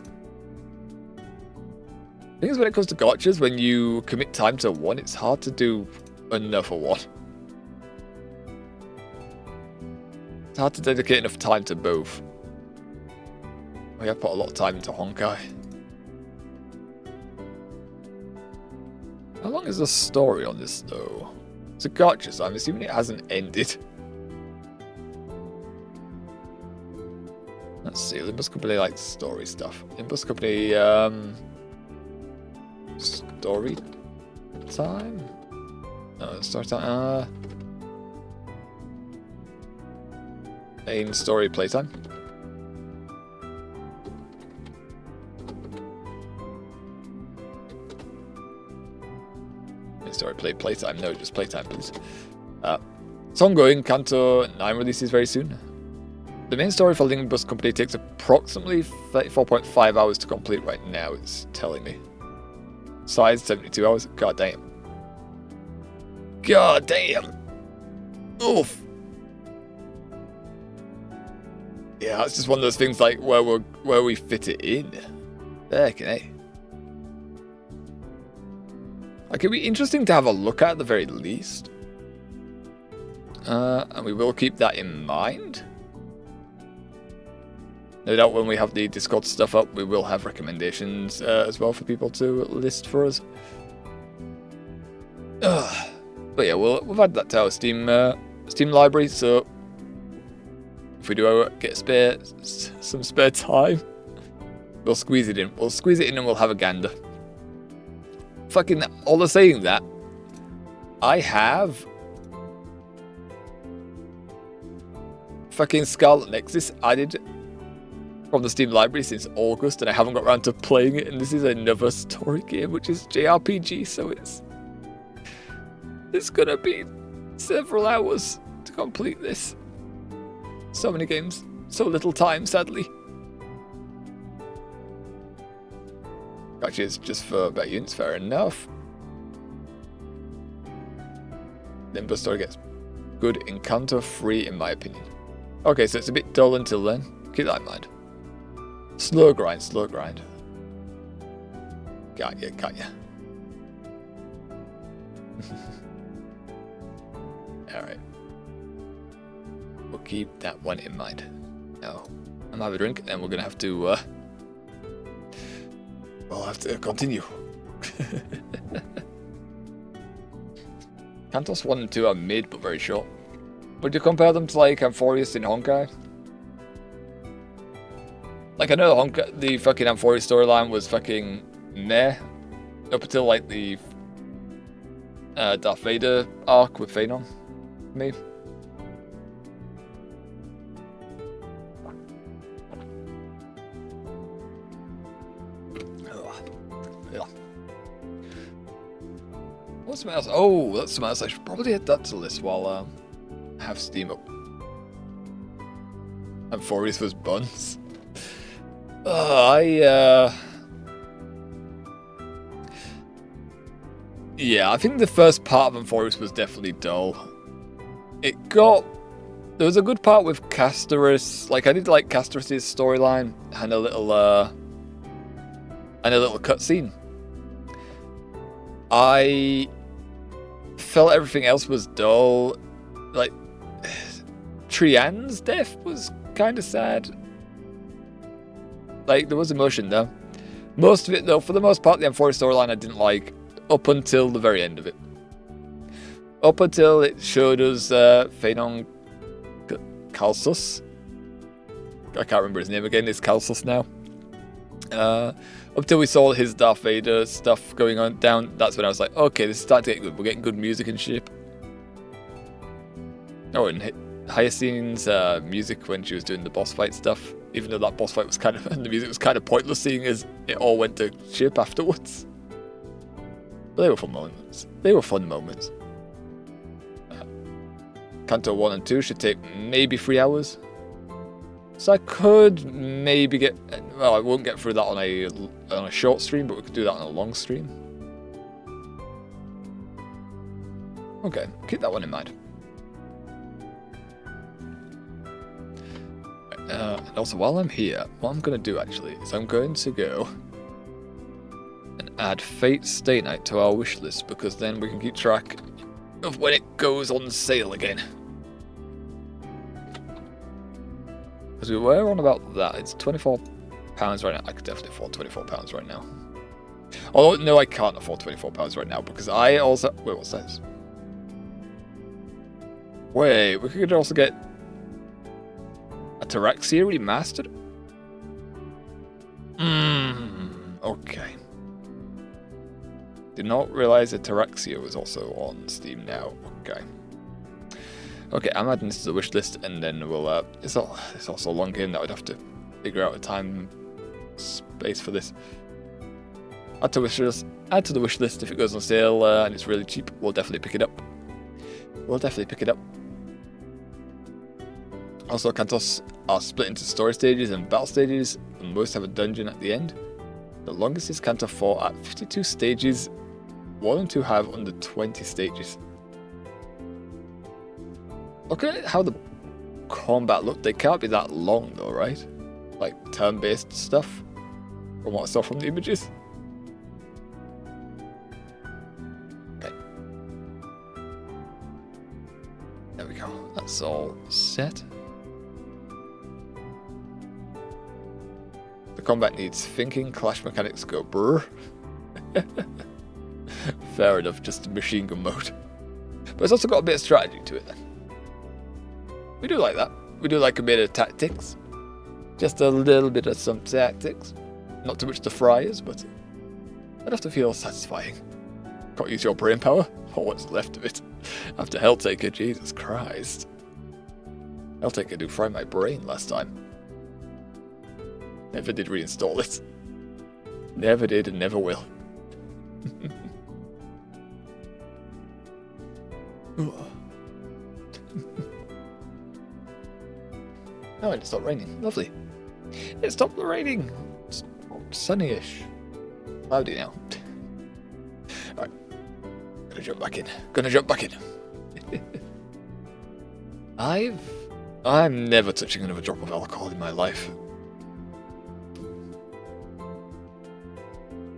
The thing is, when it comes to gachas, when you commit time to one, it's hard to do another one. It's hard to dedicate enough time to both. We have put a lot of time into Honkai. How long is the story on this, though? It's a gacha, so I'm assuming it hasn't ended. Let's see, Limbus Company likes story stuff. Limbus Company, story time? No, story time, main story playtime. Main story playtime. No, just playtime, please. It's ongoing. Kanto 9 releases very soon. The main story for Limbus Company takes approximately 34.5 hours to complete right now, it's telling me. Size 72 hours. God damn. God damn. Oof. Yeah, it's just one of those things like where we fit it in. Okay. Like, it'd be interesting to have a look at the very least. And we will keep that in mind. No doubt when we have the Discord stuff up, we will have recommendations as well for people to list for us. But yeah, we've added that to our Steam library, so if we do get some spare time, we'll squeeze it in. We'll squeeze it in and we'll have a gander. fucking, although saying that, I have fucking Scarlet Nexus added from the Steam library since August, and I haven't got around to playing it, and this is another story game, which is JRPG, so it's gonna be several hours to complete this. So many games, so little time, sadly. Actually, it's just for better units, fair enough. Limbo story gets good encounter free, in my opinion. Okay, so it's a bit dull until then. Keep that in mind. Slow grind, slow grind. Got ya, got ya. Alright. We'll keep that one in mind. Now, I'm having a drink, and we're gonna have to, we'll have to continue. Kantos 1 and 2 are mid, but very short. Would you compare them to, like, Amphorius in Honkai? Like, I know the fucking Amphorius storyline was fucking meh. Up until, like, the Darth Vader arc with Phanon. Me. What's something else? Oh, that's something else. I should probably add that to the list while I have Steam up. Amphorius was buns. Yeah, I think the first part of Amphorius was definitely dull. There was a good part with Castorus. Like, I did like Castorus' storyline and a little cutscene. I felt everything else was dull. Like, Trian's death was kind of sad. Like, there was emotion there. Most of it, though, for the most part, the Amphorius storyline I didn't like up until the very end of it. Up until it showed us Phanon Calsus. I can't remember his name again, it's Calsus now. Up until we saw his Darth Vader stuff going on down, that's when I was like, okay, this is starting to get good. We're getting good music and shit. Oh, and Hyacine's music when she was doing the boss fight stuff, even though that boss fight was kind of, and the music was kind of pointless, seeing as it all went to shit afterwards. But they were fun moments. They were fun moments. Kanto 1 and 2 should take maybe 3 hours. So I could maybe get, well, I won't get through that on a short stream, but we could do that on a long stream. Okay, keep that one in mind. And also, while I'm here, what I'm going to do actually is I'm going to go and add Fate Stay Night to our wish list, because then we can keep track of when it goes on sale again. Because we were on about that. It's £24 right now. I could definitely afford £24 right now. Although, no, I can't afford £24 right now, because I also... Wait, what's this? Wait, we could also get a Taraxia remastered? Okay. Did not realize that Taraxia was also on Steam now. Okay. Okay, I'm adding this to the wish list, and then we'll, it's also a long game that I'd have to figure out a time space for this. Add to the wish list if it goes on sale, and it's really cheap, we'll definitely pick it up. Also, Kantos are split into story stages and battle stages, and most have a dungeon at the end. The longest is Kanto 4 at 52 stages, 1 and 2 have under 20 stages. Look at how the combat look. They can't be that long though, right? Like turn-based stuff, from what I saw from the images. Okay. There we go. That's all set. The combat needs thinking, clash mechanics go brr. Fair enough, just machine gun mode. But it's also got a bit of strategy to it then. We do like that. We do like a bit of tactics. Just a little bit of some tactics. Not too much to fry us, but enough to feel satisfying. Can't use your brain power? Or what's left of it? After Helltaker, Jesus Christ. Helltaker do fry my brain last time. Never did reinstall it. Never did and never will. Oh, it stopped raining. Lovely. It stopped raining. It's sunny-ish. Cloudy now. Alright. Gonna jump back in. I'm never touching another drop of alcohol in my life.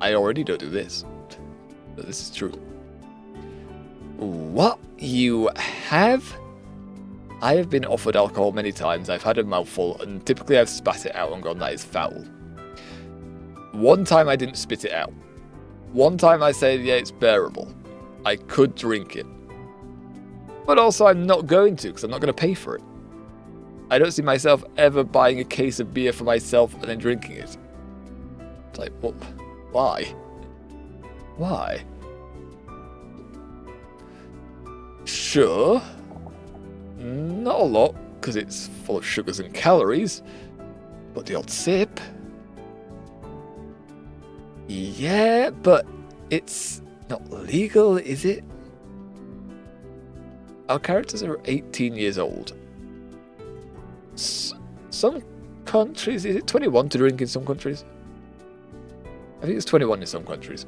I already don't do this. But this is true. What? You have? I have been offered alcohol many times. I've had a mouthful, and typically I've spat it out and gone, that is foul. One time I didn't spit it out. One time I said, yeah, it's bearable. I could drink it. But also I'm not going to, because I'm not going to pay for it. I don't see myself ever buying a case of beer for myself and then drinking it. It's like, well, why? Why? Sure. Not a lot, because it's full of sugars and calories. But the odd sip. Yeah, but it's not legal, is it? Our characters are 18 years old. Some countries, is it 21 to drink in some countries? I think it's 21 in some countries.